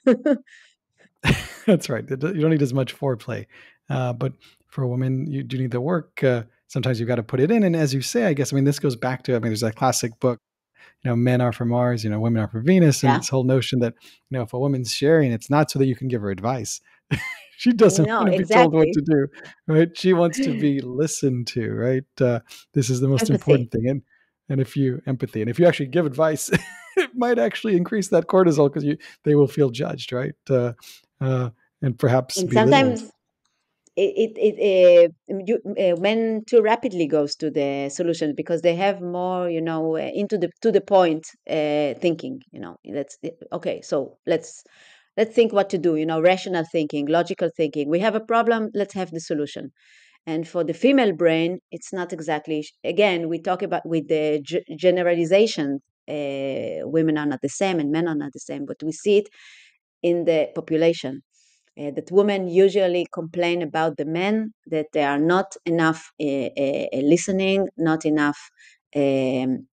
S1: That's right. You don't need as much foreplay. But for a woman, you do need the work. Sometimes you've got to put it in. And as you say, I guess, I mean, this goes back to, I mean, there's that classic book, men are for Mars, women are for Venus. And
S2: Yeah.
S1: this whole notion that, if a woman's sharing, it's not so that you can give her advice. She doesn't
S2: No,
S1: want to be told what
S2: exactly.
S1: to do, right? She wants to be listened to, right? This is the most
S2: Empathy.
S1: important thing. And if you empathy, and if you actually give advice, it might actually increase that cortisol because they will feel judged, right? Uh, and perhaps
S2: And
S1: belittled.
S2: sometimes men too rapidly goes to the solution because they have more, into the to the point thinking. Let's okay. So let's think what to do. Rational thinking, logical thinking. We have a problem. Let's have the solution. And for the female brain, it's not exactly. Again, we talk about with the generalization. Women are not the same and men are not the same, but we see it in the population that women usually complain about the men, that they are not enough listening, not enough, um,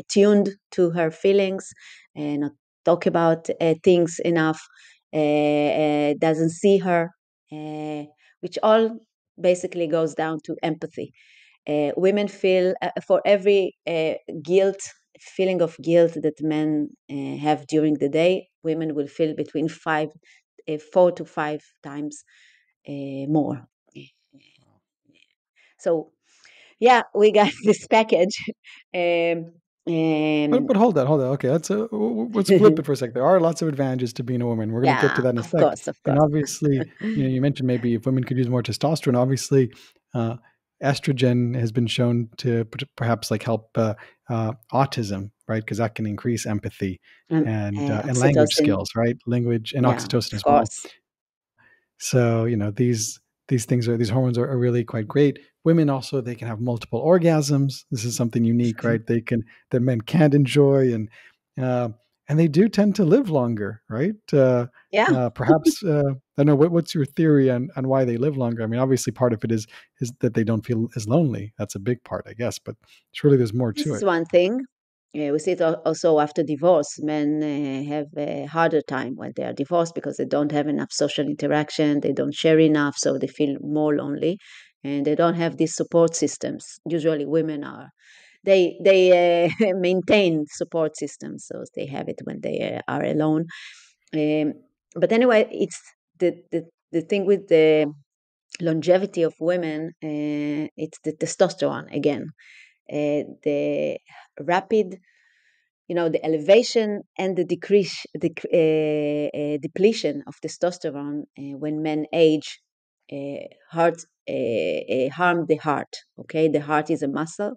S2: tuned to her feelings, not talk about things enough, doesn't see her, uh, which all basically goes down to empathy. Women feel for every guilt feeling of guilt that men have during the day, women will feel between 4 to 5 times more. So yeah, we got this package. um,
S1: But
S2: um,
S1: hold that. Okay, let's flip it for a sec. There are lots of advantages to being a woman. We're going to get to
S2: yeah,
S1: that in a
S2: of
S1: sec.
S2: course, of
S1: And
S2: course.
S1: obviously, you mentioned maybe if women could use more testosterone. Obviously, uh, estrogen has been shown to perhaps like help autism, right? Because that can increase empathy and language
S2: Oxytocin,
S1: skills, right? Language and
S2: yeah,
S1: oxytocin
S2: of
S1: as well.
S2: course.
S1: So these hormones are really quite great. Women also, they can have multiple orgasms. This is something unique, right? That men can't enjoy, uh, and they do tend to live longer, right?
S2: Yeah.
S1: Perhaps I don't know what's your theory on why they live longer. I mean, obviously part of it is that they don't feel as lonely. That's a big part, I guess, but surely there's more
S2: This
S1: to
S2: is
S1: it.
S2: one thing. We see it also after divorce. Men have a harder time when they are divorced because they don't have enough social interaction, they don't share enough, so they feel more lonely, and they don't have these support systems. Usually, women are they maintain support systems, so they have it when they are alone. Um, but anyway, it's the thing with the longevity of women. It's the testosterone again, the rapid, the elevation and the depletion of testosterone when men age heart harm the heart. Okay, the heart is a muscle,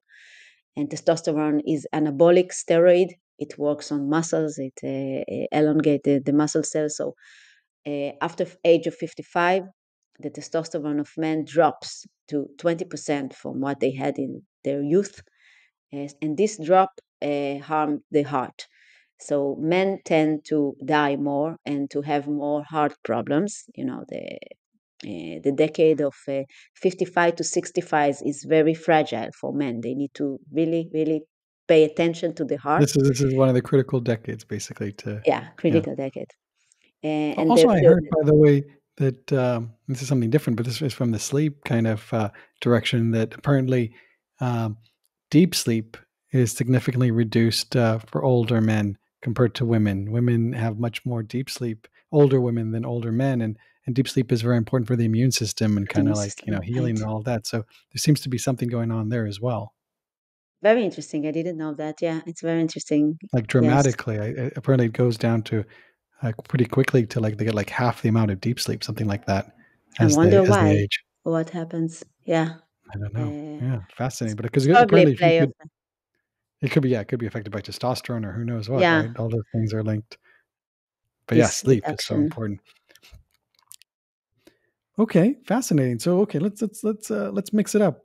S2: and testosterone is anabolic steroid. It works on muscles. It elongates the muscle cells. So after age of 55, the testosterone of men drops to 20% from what they had in their youth. And this drop harm the heart. So men tend to die more and to have more heart problems. The decade of 55 to 65 is very fragile for men. They need to really, really pay attention to the heart.
S1: This is one of the critical decades, basically. To
S2: Yeah,
S1: yeah.
S2: critical decade. And
S1: Also, I heard, by the way, that this is something different, but this is from the sleep kind of direction, that apparently um, deep sleep is significantly reduced for older men compared to women. Women have much more deep sleep, older women than older men, and deep sleep is very important for the immune system and
S2: the
S1: kind
S2: immune
S1: of like
S2: system,
S1: healing
S2: right?
S1: and all that. So there seems to be something going on there as well,
S2: Very interesting. I didn't know that. Yeah, it's very interesting.
S1: like
S2: Yes.
S1: dramatically. Apparently, it goes down to pretty quickly to like they get like half the amount of deep sleep, something like that,
S2: I wonder
S1: as they
S2: why.
S1: age.
S2: What happens? Yeah.
S1: I don't know.
S2: Uh,
S1: Yeah,
S2: it's,
S1: fascinating. But because
S2: it's probably a
S1: apparently, if you
S2: play of
S1: could, it could be it could be affected by testosterone or who knows what,
S2: yeah,
S1: right? All those things are linked. But yeah,
S2: this
S1: sleep is so
S2: reduction.
S1: important. Okay, fascinating. So okay, let's mix it up.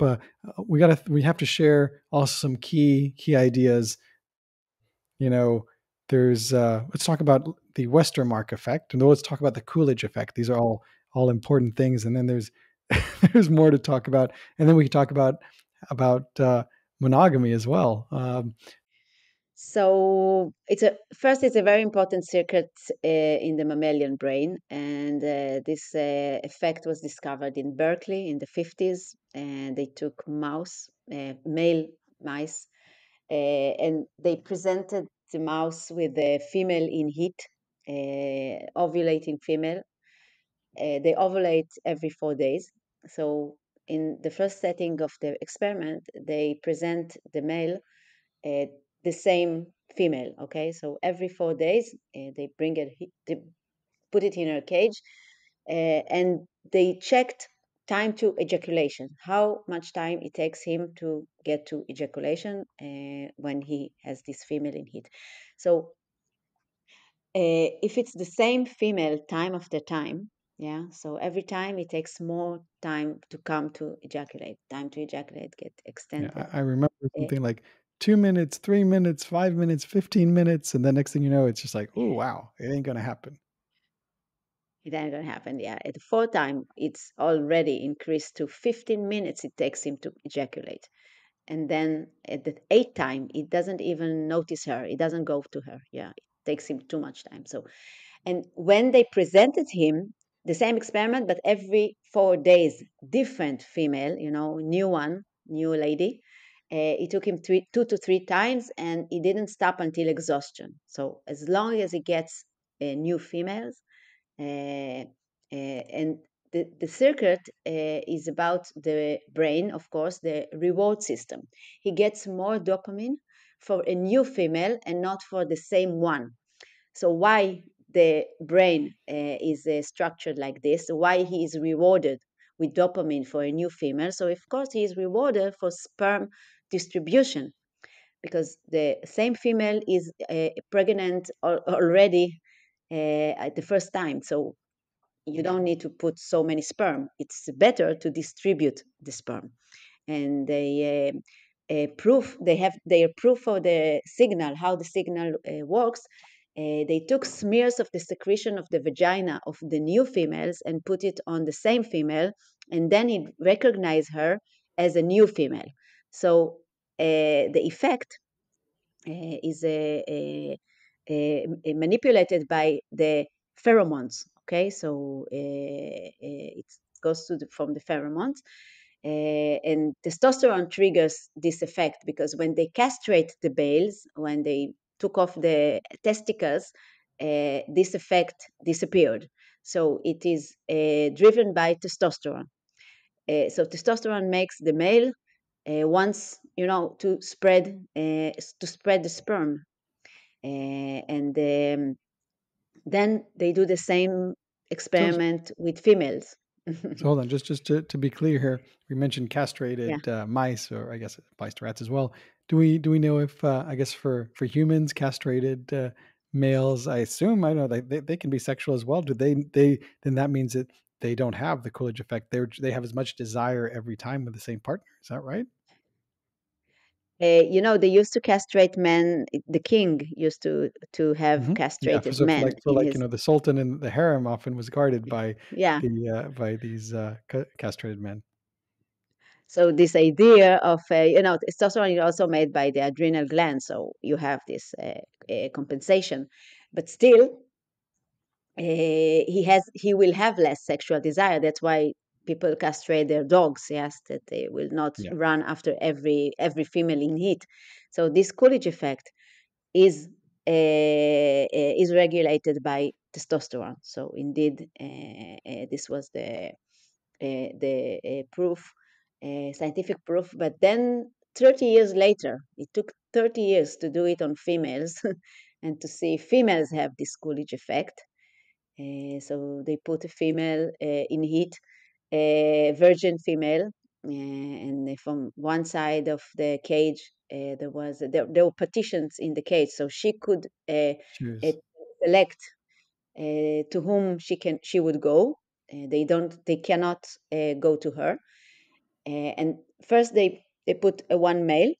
S1: We have to share also some key ideas. You know, there's let's talk about the Westermark effect, and then let's talk about the Coolidge effect. These are all important things, and then there's there's more to talk about, and then we can talk about monogamy as well.
S2: So it's a very important circuit in the mammalian brain, and this effect was discovered in Berkeley in the 50s. And they took male mice, and they presented the mouse with a female in heat, ovulating female. They ovulate every 4 days. So in the first setting of the experiment, they present the male uh, the same female. Okay, so every 4 days they bring it, they put it in a cage, and they checked time to ejaculation, how much time it takes him to get to ejaculation when he has this female in heat. So if it's the same female time after time, yeah, so every time it takes more time to come to ejaculate, time to ejaculate get
S1: Yeah,
S2: extended.
S1: I remember
S2: Uh,
S1: something like 2 minutes, 3 minutes, 5 minutes, 15 minutes, and then next thing you know, it's just like, "Oh, wow, it ain't gonna happen."
S2: It ain't gonna happen. Yeah, at the fourth time, it's already increased to 15 minutes it takes him to ejaculate. And then at the eighth time, it doesn't even notice her. It doesn't go to her. Yeah, it takes him too much time. So, and when they presented him the same experiment, but every 4 days, different female, new one, new lady, it took him 2 to 3 times, and he didn't stop until exhaustion. So as long as he gets new females, uh, and the circuit is about the brain, of course, the reward system. He gets more dopamine for a new female and not for the same one. So why the brain is structured like this, why he is rewarded with dopamine for a new female. So of course he is rewarded for sperm distribution, because the same female is pregnant already at the first time. So you don't need to put so many sperm. It's better to distribute the sperm. And they have their proof of the signal, how the signal works. They took smears of the secretion of the vagina of the new females and put it on the same female, and then it recognized her as a new female. So the effect is manipulated by the pheromones. Okay, so it goes from the pheromones, and testosterone triggers this effect, because when they castrate the males, when they took off the testicles, this effect disappeared. So it is driven by testosterone. So testosterone makes the male wants to spread the sperm, and then they do the same
S1: So
S2: experiment with females.
S1: so hold on, just to be clear here, we mentioned
S2: Yeah.
S1: castrated, mice, or I guess it applies to rats as well. Do we know if, I guess for humans, castrated, males, I assume, I know they can be sexual as well. Do they then that means that they don't have the Coolidge effect. They have as much desire every time with the same partner. Is that right?
S2: They used to castrate men. The king used to have
S1: Yeah,
S2: castrated
S1: so
S2: men
S1: for
S2: in
S1: like,
S2: his.
S1: the sultan and the harem often was guarded by
S2: Yeah.
S1: by these, castrated men.
S2: So this idea of testosterone is also made by the adrenal gland, so you have this compensation, but still he will have less sexual desire. That's why people castrate their dogs. Yes, that they will not
S1: Yeah,
S2: run after every female in heat. So this Coolidge effect is is regulated by testosterone. So indeed, this was the proof, scientific proof. But then 30 years later, it took 30 years to do it on females, and to see if females have this Coolidge effect. So they put a female in heat, a virgin female, and from one side of the cage there were partitions in the cage, so she could uh,
S1: cheers.
S2: select to whom she would go. They cannot go to her. And first they put one male,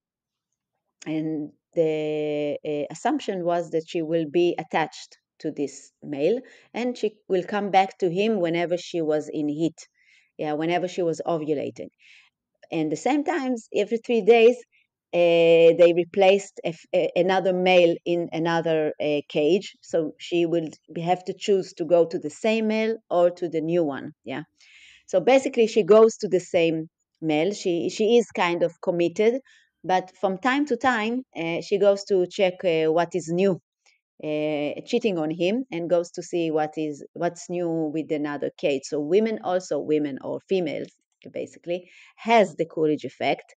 S2: and the assumption was that she will be attached to this male, and she will come back to him whenever she was in heat, yeah, whenever she was ovulating. And the same times, every 3 days, they replaced another male in another cage. So she will have to choose to go to the same male or to the new one. Yeah. So basically, she goes to the same male. She is kind of committed, but from time to time, she goes to check what is new, cheating on him, and goes to see what's new with another cage. So women or females, basically, has the Coolidge effect,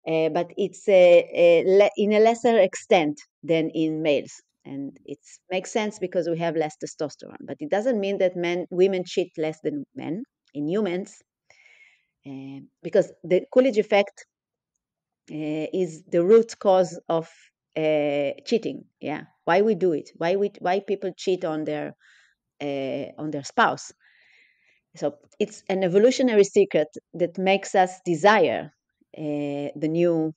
S2: but it's in a lesser extent than in males. And it makes sense because we have less testosterone. But it doesn't mean that women cheat less than men in humans, because the Coolidge effect is the root cause of cheating. Yeah, why we do it? Why people cheat on their spouse? So it's an evolutionary secret that makes us desire the new.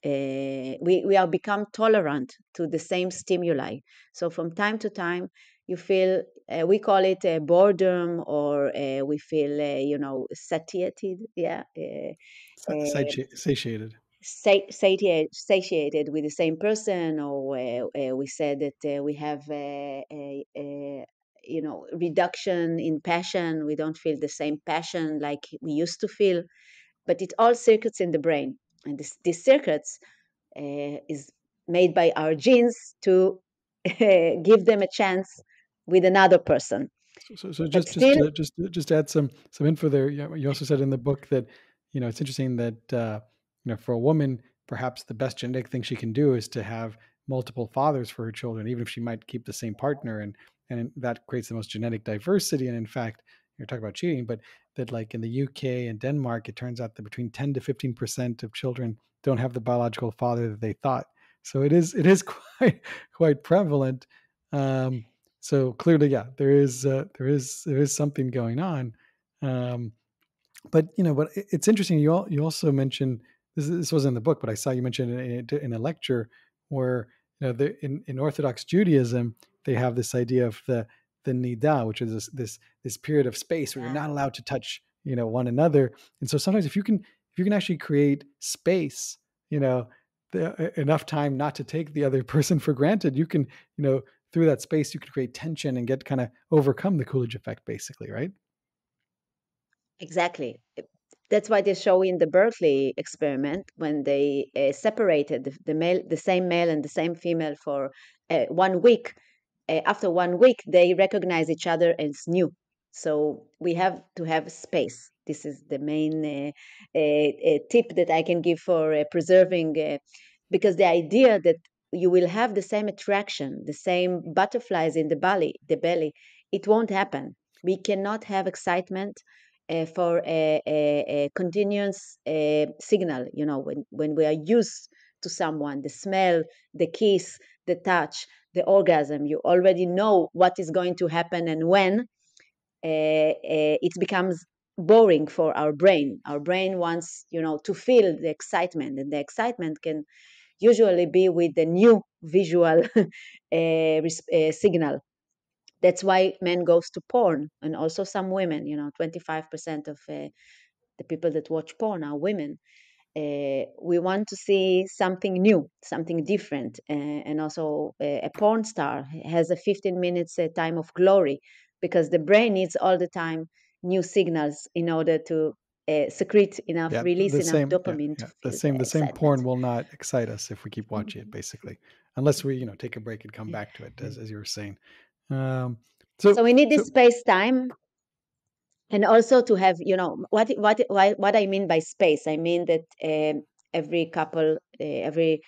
S2: We are become tolerant to the same stimuli. So from time to time, you feel we call it boredom, or we feel satiated. Yeah.
S1: Satiated.
S2: Satiated with the same person, or we said that we have reduction in passion. We don't feel the same passion like we used to feel, but it all circuits in the brain, and these circuits is made by our genes to give them a chance with another person.
S1: So
S2: But
S1: just
S2: still,
S1: just add some info there. You also said in the book that it's interesting that for a woman, perhaps the best genetic thing she can do is to have multiple fathers for her children, even if she might keep the same partner, and that creates the most genetic diversity. And in fact, you're talking about cheating, but that like in the UK and Denmark, it turns out that between 10 to 15% of children don't have the biological father that they thought. So it is quite prevalent. So clearly, yeah, there is something going on. Um, but it's interesting. You also mentioned this wasn't in the book, but I saw you mention it in a lecture where in Orthodox Judaism they have this idea of the nida, which is this period of space where you're
S2: yeah,
S1: not allowed to touch one another. And so sometimes if you can actually create space, you know, enough time not to take the other person for granted, you can through that space you can create tension and get kind of overcome the Coolidge effect, basically, right?
S2: exactly. That's why they show in the Berkeley experiment when they separated the same male and the same female for 1 week. After 1 week, they recognize each other as new. So we have to have space. This is the main tip that I can give for preserving, because the idea that you will have the same attraction, the same butterflies in the belly, it won't happen. We cannot have excitement for a continuous signal. When we are used to someone, the smell, the kiss, the touch, the orgasm, you already know what is going to happen and when. It becomes boring for our brain. Our brain wants, to feel the excitement, and the excitement can usually be with the new visual signal. That's why men goes to porn, and also some women. 25% of the people that watch porn are women. We want to see something new, something different, and also a porn star has a 15 minutes time of glory, because the brain needs all the time new signals in order to
S1: Yeah,
S2: release
S1: the
S2: enough
S1: same. Yeah,
S2: dopamine to
S1: yeah. The
S2: feel
S1: same.
S2: the
S1: The same
S2: excitement.
S1: porn will not excite us if we keep watching it, basically, unless we take a break and come back to it, as you were saying. Um, so
S2: So we need this
S1: so
S2: space time, and also to have, what I mean by space. I mean that every couple, every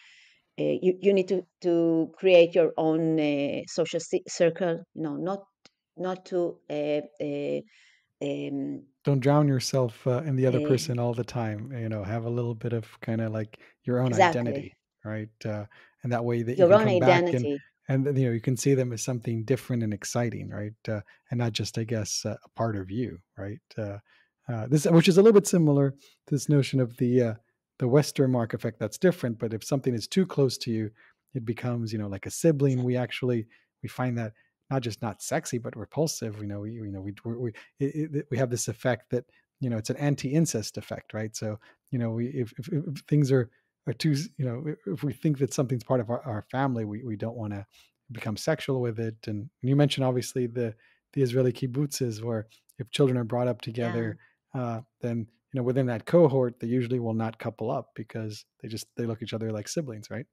S2: you need to create your own social circle. Not to um,
S1: don't drown yourself in the other
S2: uh,
S1: person all the time. Have a little bit of kind of like your own
S2: exactly,
S1: identity, right? And that way that you
S2: your
S1: can
S2: own
S1: come back
S2: identity.
S1: and then, you can see them as something different and exciting, right? And not just, I guess, a part of you, right? This, which is a little bit similar to this notion of the Western mark effect. That's different, but if something is too close to you, it becomes, like a sibling. We find that not just not sexy but repulsive. We have this effect that it's an anti-incest effect, right? So if things are are too, if we think that something's part of our family, we don't want to become sexual with it. And you mentioned obviously the Israeli kibbutzes, where if children are brought up
S2: Yeah.
S1: together, then within that cohort, they usually will not couple up because they look at each other like siblings, right?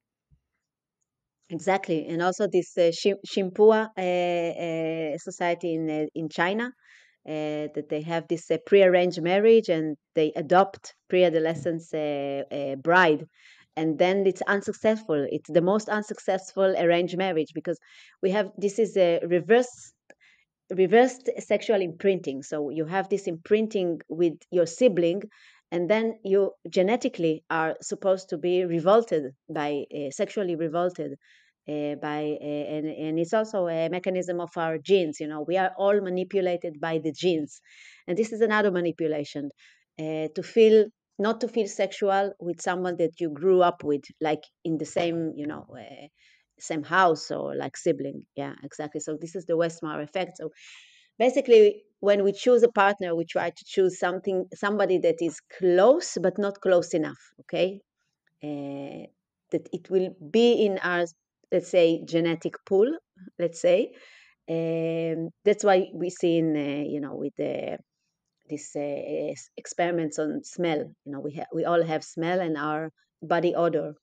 S2: Exactly, and also this Shimpua society in China, that they have this pre-arranged marriage and they adopt pre-adolescence bride, and then it's unsuccessful. It's the most unsuccessful arranged marriage because we have this is a reversed sexual imprinting. So you have this imprinting with your sibling, and then you genetically are supposed to be revolted by sexually revolted and it's also a mechanism of our genes. We are all manipulated by the genes, and this is another manipulation to feel not to feel sexual with someone that you grew up with, like in the same same house or like sibling. Yeah, exactly. So this is the Westmar effect. So basically, when we choose a partner, we try to choose somebody that is close but not close enough. Okay, uh, that it will be in our, let's say, genetic pool. Let's say that's why we see in with the these experiments on smell. We all have smell, and our body odor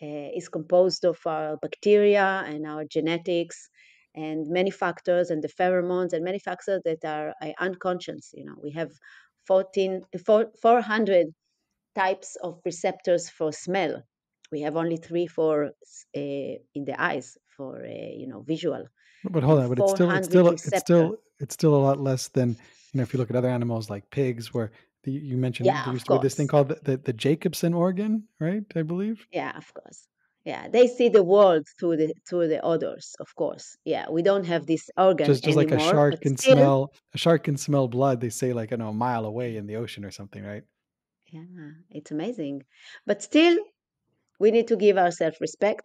S2: is composed of our bacteria and our genetics and many factors and the pheromones and many factors that are unconscious. We have 400 types of receptors for smell. We have only three for in the eyes for visual,
S1: But hold
S2: and
S1: on, but it's still it's
S2: 400
S1: still it's
S2: receptor.
S1: still it's still a lot less than if you look at other animals like pigs, where you mentioned
S2: Yeah,
S1: there
S2: of
S1: used to be this thing
S2: course.
S1: called the Jacobson organ, right? I believe.
S2: Yeah, of course. Yeah, they see the world through the odors, of course. Yeah, we don't have this organ
S1: Just like
S2: anymore, but still,
S1: a shark can smell blood. They say like a mile away in the ocean or something, right?
S2: yeah, it's amazing. But still, we need to give ourselves respect,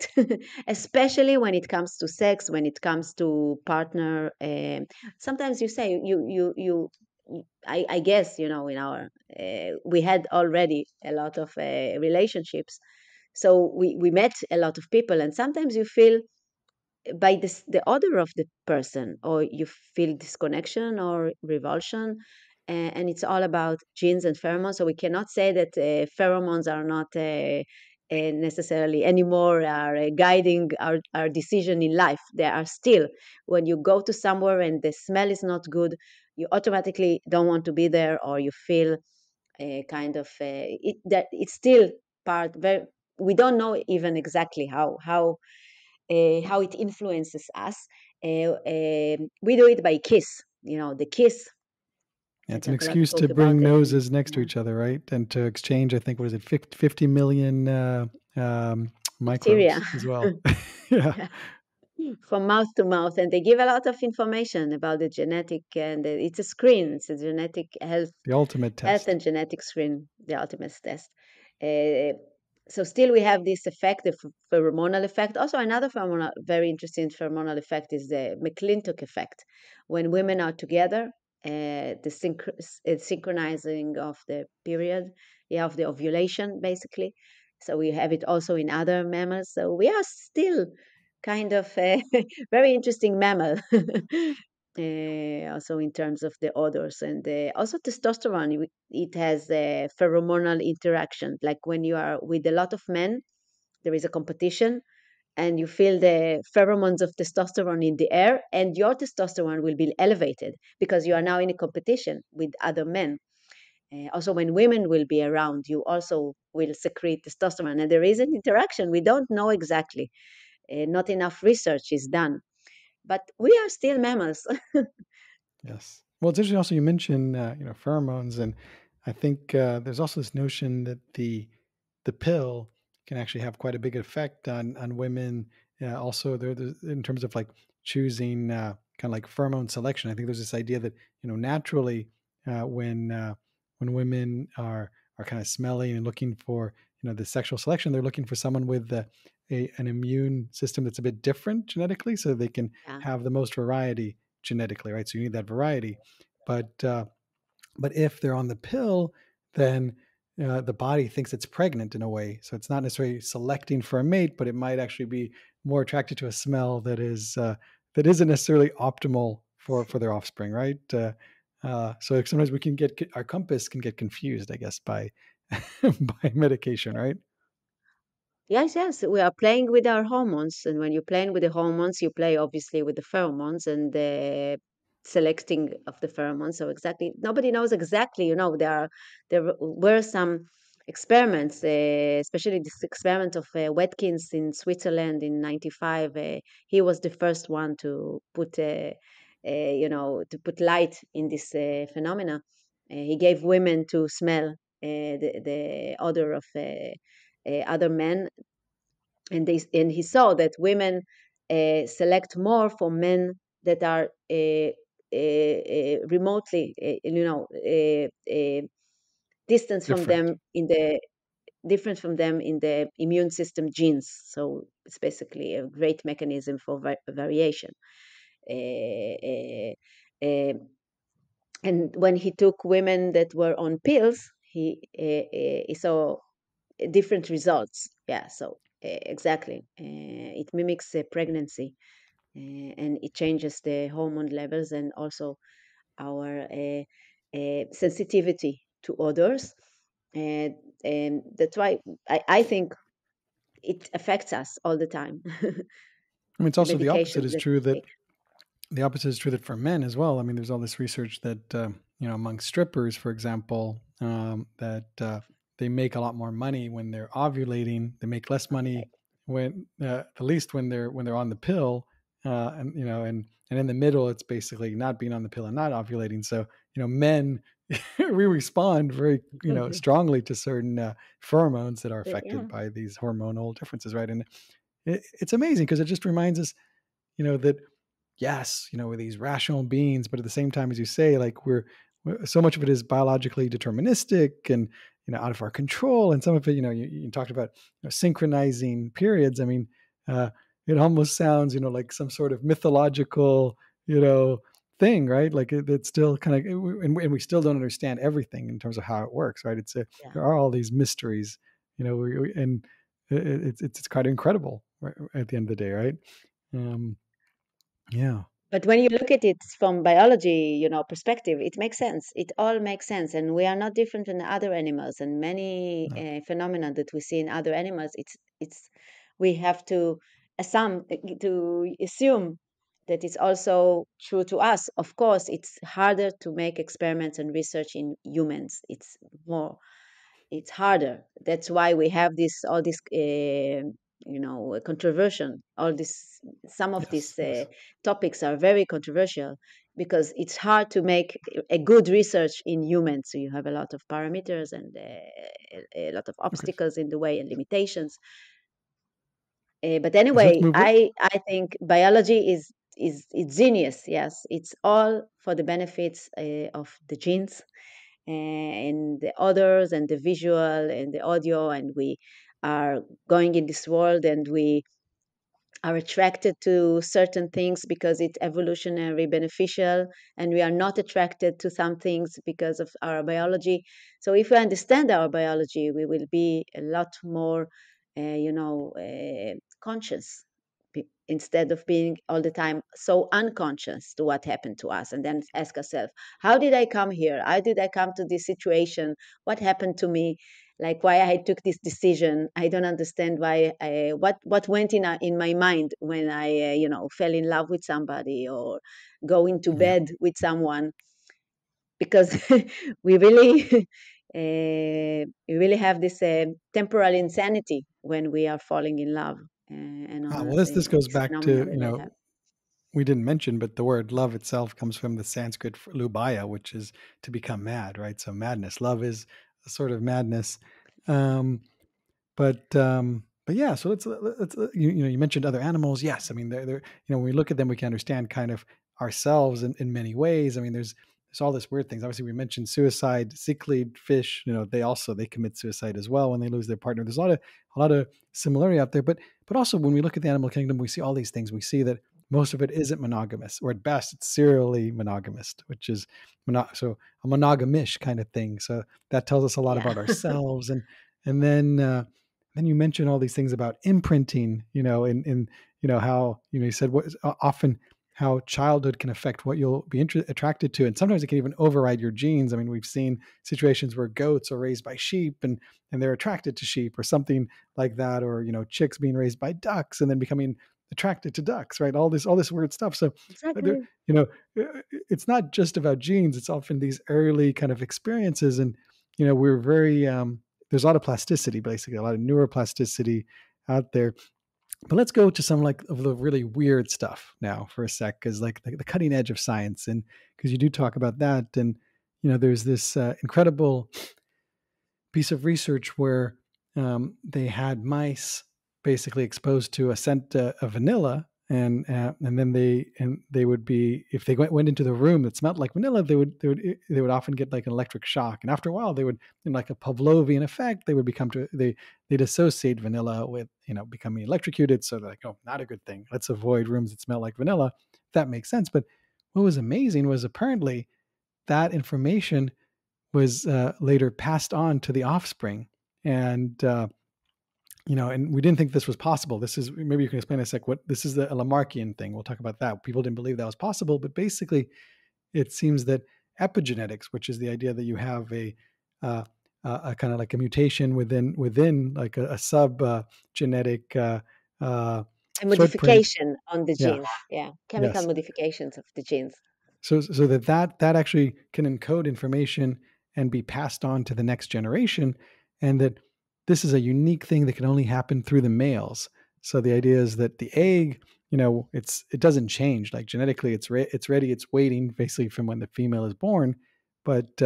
S2: especially when it comes to sex, when it comes to partner. Sometimes you say I guess in our we had already a lot of relationships, so we met a lot of people, and sometimes you feel by the odor of the person, or you feel disconnection or revulsion, and it's all about genes and pheromones. So we cannot say that pheromones are not necessarily anymore are guiding our decision in life. They are still. When you go to somewhere and the smell is not good, you automatically don't want to be there, or you feel kind of that it's still part very. We don't know even exactly how it influences us. We do it by kiss. The kiss.
S1: Yeah,
S2: I
S1: it's an excuse to
S2: talk about
S1: bring
S2: it.
S1: noses next to
S2: Yeah,
S1: each other, right? And to exchange, I think, what is it, 50 million
S2: bacteria.
S1: microbes as well. Yeah,
S2: Yeah. From mouth to mouth, and they give a lot of information about the genetic, and it's a screen. It's a genetic
S1: the ultimate
S2: health
S1: test.
S2: and genetic screen, the ultimate test. Uh, so still we have this effect, the pheromonal effect. Also, another very interesting pheromonal effect is the McClintock effect. When women are together, the synchronizing of the period, yeah, of the ovulation, basically. So we have it also in other mammals. So we are still kind of a very interesting mammal. Also in terms of the odors, and also testosterone, it has a pheromonal interaction. Like when you are with a lot of men, there is a competition, and you feel the pheromones of testosterone in the air, and your testosterone will be elevated because you are now in a competition with other men. Also, when women will be around, you also will secrete testosterone, and there is an interaction. We don't know exactly. Not enough research is done, but we are still mammals.
S1: Yes. Well, it's interesting. Also, you mentioned pheromones, and I think there's also this notion that the pill can actually have quite a big effect on women. Also, there's in terms of like choosing kind of like pheromone selection. I think there's this idea that naturally when women are kind of smelly and looking for the sexual selection, they're looking for someone with an immune system that's a bit different genetically, so they can
S2: Yeah.
S1: have the most variety genetically, right? So you need that variety. But if they're on the pill, then the body thinks it's pregnant in a way. So it's not necessarily selecting for a mate, but it might actually be more attracted to a smell that isn't necessarily optimal for their offspring, right? So sometimes we can get our compass can get confused, I guess, by by medication, right?
S2: Yes, yes, we are playing with our hormones, and when you're playing with the hormones, you play obviously with the pheromones and the selecting of the pheromones. So exactly, nobody knows exactly. Were some experiments, especially this experiment of Watkins in Switzerland in '95. He was the first one to put, to put light in this phenomena. He gave women to smell the odor of other men, and he saw that women select more for men that are remotely, distance from
S1: Different.
S2: them in the different from them in the immune system genes. So it's basically a great mechanism for variation. Uh, uh, uh, and when he took women that were on pills, he saw different results. Yeah, so exactly. It mimics pregnancy, and it changes the hormone levels and also our sensitivity to odors. And, and that's why I think it affects us all the time.
S1: I mean, it's
S2: The
S1: also the opposite
S2: medications
S1: is
S2: that
S1: true
S2: we
S1: that
S2: take.
S1: for men as well. I mean, there's all this research that among strippers, for example, that they make a lot more money when they're ovulating. They make less
S2: Okay.
S1: money when, at least when they're on the pill, and and in the middle, it's basically not being on the pill and not ovulating. So men, we respond very strongly to certain pheromones that are affected
S2: Yeah.
S1: by these hormonal differences, right? And it's amazing because it just reminds us, that yes, we're these rational beings, but at the same time, as you say, like so much of it is biologically deterministic and out of our control, and some of it, you talked about synchronizing periods. I mean, uh, it almost sounds, like some sort of mythological, thing, right? Like it's still kind of, and we still don't understand everything in terms of how it works, right?
S2: Yeah.
S1: There are all these mysteries, and it's kind of incredible, right, at the end of the day, right? Um, yeah.
S2: But when you look at it from biology, perspective, it makes sense. It all makes sense, and we are not different than other animals. And many
S1: No.
S2: phenomena that we see in other animals, it's we have to assume that it's also true to us. Of course, it's harder to make experiments and research in humans. It's harder. That's why we have all this controversial. All this Some of these
S1: Yes. Yes.
S2: topics are very controversial because it's hard to make a good research in humans. So you have a lot of parameters and a lot of
S1: Okay.
S2: obstacles in the way and limitations. But
S1: So let's
S2: anyway,
S1: move.
S2: I think biology is genius. Yes, it's all for the benefits of the genes and the others and the visual and the audio, and we are going in this world and we are attracted to certain things because it's evolutionary beneficial, and we are not attracted to some things because of our biology. So if we understand our biology, we will be a lot more conscious, instead of being all the time so unconscious to what happened to us, and then ask ourselves, how did I come here? How did I come to this situation? What happened to me? Like, why I took this decision? I don't understand why. What went in my mind when I fell in love with somebody or go into
S1: Yeah.
S2: bed with someone, because we really we really have this temporal insanity when we are falling in love, and on
S1: Well, this goes
S2: this
S1: back
S2: phenomena
S1: to,
S2: that I have.
S1: we didn't mention, but the word love itself comes from the Sanskrit lubaya, which is to become mad, right? So madness. Love is a sort of madness. Um, but yeah, so let's you mentioned other animals. Yes, I mean they're when we look at them, we can understand kind of ourselves in many ways. I mean, there's all this weird things. Obviously, we mentioned suicide. Cichlid fish, they commit suicide as well when they lose their partner. There's a lot of similarity out there. But also when we look at the animal kingdom, we see all these things. We see that most of it isn't monogamous, or at best it's serially monogamous, which is so a monogamish kind of thing. So that tells us a lot
S2: Yeah.
S1: about ourselves. And then you mentioned all these things about imprinting, in how, you said what is often how childhood can affect what you'll be attracted to, and sometimes it can even override your genes. I mean, we've seen situations where goats are raised by sheep, and they're attracted to sheep or something like that, or chicks being raised by ducks and then becoming attracted to ducks, right? All this weird stuff. So there,
S2: Exactly.
S1: you know, it's not just about genes. It's often these early kind of experiences, and we're very there's a lot of plasticity, basically a lot of neuroplasticity out there. But let's go to some like of the really weird stuff now for a sec, because like the cutting edge of science, and because you do talk about that, and there's this incredible piece of research where they had mice basically exposed to a scent of vanilla, and then they would be, if they went into the room that smelled like vanilla, they would often get like an electric shock, and after a while they would, in like a Pavlovian effect, they would they'd associate vanilla with becoming electrocuted. So they're like, oh, not a good thing. Let's avoid rooms that smell like vanilla. That makes sense. But what was amazing was apparently that information was later passed on to the offspring. And and we didn't think this was possible. This is, maybe you can explain a sec, what this is, a Lamarckian thing. We'll talk about that. People didn't believe that was possible, but basically it seems that epigenetics, which is the idea that you have uh, a kind of like a mutation within like a sub genetic uh,
S2: A
S1: footprint.
S2: modification on the
S1: Yeah.
S2: genes. Yeah. Chemical
S1: Yes.
S2: modifications of the genes.
S1: So that actually can encode information and be passed on to the next generation, and that this is a unique thing that can only happen through the males. So the idea is that the egg, it doesn't change, like genetically it's ready, it's waiting basically from when the female is born, but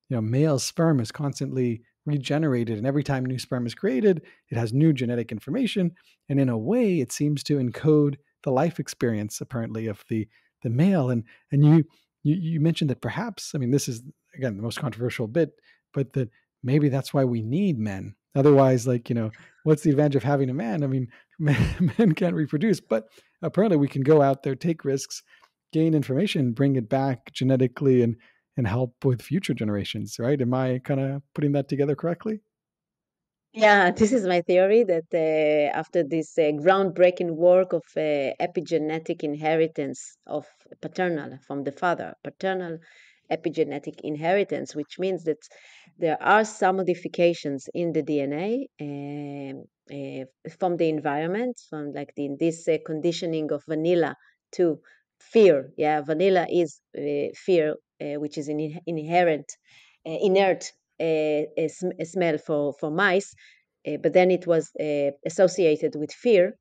S1: male sperm is constantly regenerated, and every time new sperm is created, it has new genetic information, and in a way it seems to encode the life experience apparently of the male. And you mentioned that perhaps, I mean, this is again the most controversial bit, but that maybe that's why we need men. Otherwise, like, what's the advantage of having a man? I mean, men can't reproduce, but apparently we can go out there, take risks, gain information, bring it back genetically, and help with future generations, right? Am I kind of putting that together correctly?
S2: Yeah, this is my theory that after this groundbreaking work of epigenetic inheritance of paternal from the father, paternal epigenetic inheritance, which means that there are some modifications in the DNA from the environment, from like this conditioning of vanilla to fear. Yeah, vanilla is fear, which is an inherent, inert a smell for mice, but then it was associated with fear.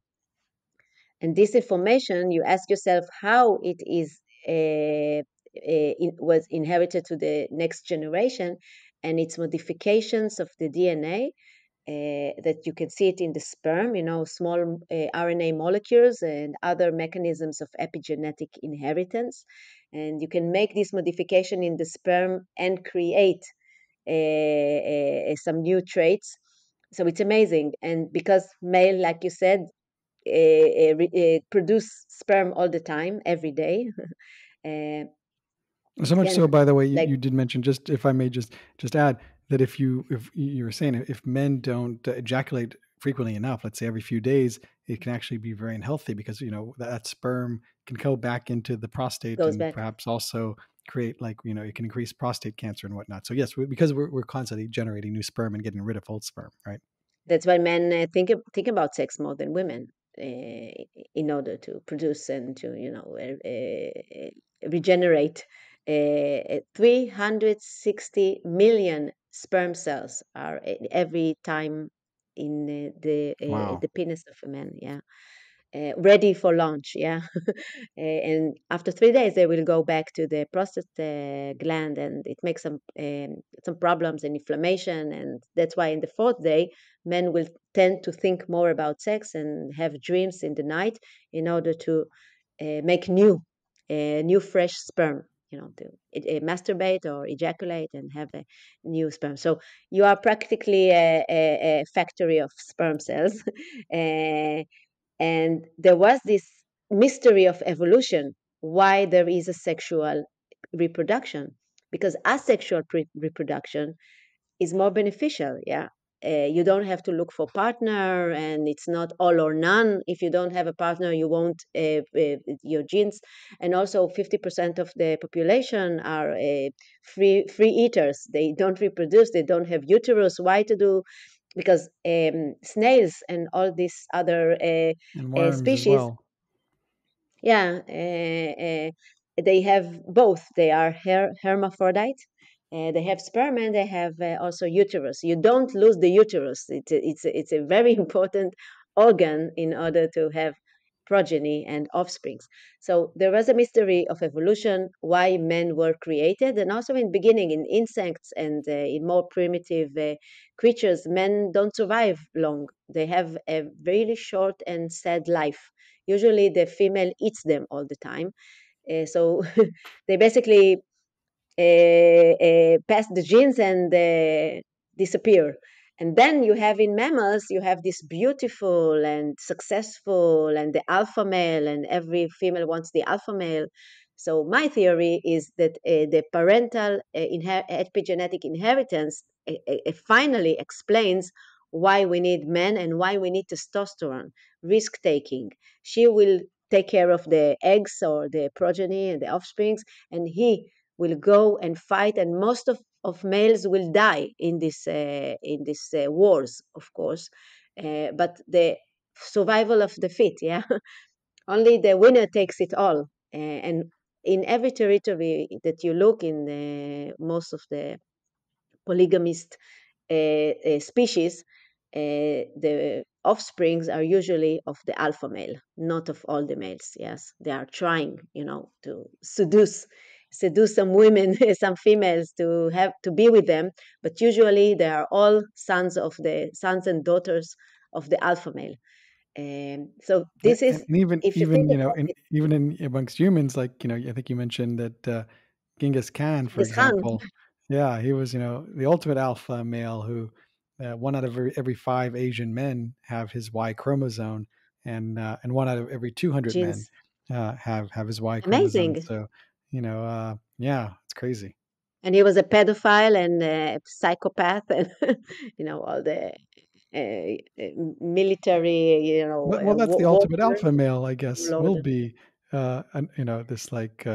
S2: And this information, you ask yourself how it is was inherited to the next generation, and its modifications of the DNA. That you can see it in the sperm, small RNA molecules and other mechanisms of epigenetic inheritance. And you can make this modification in the sperm and create some new traits. So it's amazing. And because male, like you said, produce sperm all the time, every day, uh,
S1: So
S2: it
S1: much so,
S2: can
S1: by the way, you
S2: like
S1: did mention, just if I may just add, that if you were saying, if men don't ejaculate frequently enough, let's say every few days, it can actually be very unhealthy, because that sperm can go back into the prostate
S2: goes
S1: and
S2: back.
S1: perhaps also create, like, it can increase prostate cancer and whatnot. So yes, because we're constantly generating new sperm and getting rid of old sperm, right?
S2: That's why men think about sex more than women, in order to produce and to regenerate. 360 million sperm cells are every time in
S1: Wow.
S2: the penis of a man. Yeah, ready for launch. Yeah, and after 3 days, they will go back to the prostate gland, and it makes some problems and inflammation. And that's why in the fourth day, men will tend to think more about sex and have dreams in the night in order to make new fresh sperm. To masturbate or ejaculate and have a new sperm. So you are practically a factory of sperm cells. uh, and there was this mystery of evolution, why there is a sexual reproduction, because asexual reproduction is more beneficial. Yeah. You don't have to look for partner, and it's not all or none. If you don't have a partner, you won't your genes. And also 50% of the population are free eaters. They don't reproduce, they don't have uterus. Why to do? Because snails and all these other
S1: And worms as
S2: species,
S1: well.
S2: yeah, they have both. They are hermaphrodite. They have sperm and they have also uterus. You don't lose the uterus. It's a very important organ in order to have progeny and offsprings. So there was a mystery of evolution, why men were created, and also in beginning in insects and in more primitive creatures, men don't survive long. They have a very short and sad life. Usually the female eats them all the time. So they basically pass the genes and disappear. And then you have in mammals, you have this beautiful and successful and the alpha male, and every female wants the alpha male. So my theory is that the parental epigenetic inheritance finally explains why we need men and why we need testosterone, risk taking. She will take care of the eggs or the progeny and the offsprings, and he will go and fight, and most of males will die in this wars, of course. But the survival of the fit, yeah, only the winner takes it all. And in every territory that you look in, most of the polygamist species, the offsprings are usually of the alpha male, not of all the males. Yes, they are trying, to seduce some women, some females to have to be with them, but usually they are all sons and daughters of the alpha male. So this
S1: And
S2: is,
S1: even
S2: if you think
S1: even
S2: about
S1: in
S2: it,
S1: even in amongst humans, like I think you mentioned that Genghis Khan, for
S2: Genghis Khan,
S1: example, yeah, he was the ultimate alpha male who one out of every five Asian men have his Y chromosome, and one out of every 200 men
S2: genes,
S1: have his Y chromosome.
S2: amazing.
S1: So yeah, it's crazy.
S2: And he was a pedophile and a psychopath, and all the military,
S1: Well, that's the ultimate
S2: warrior,
S1: alpha male, I guess,
S2: lord.
S1: will be this like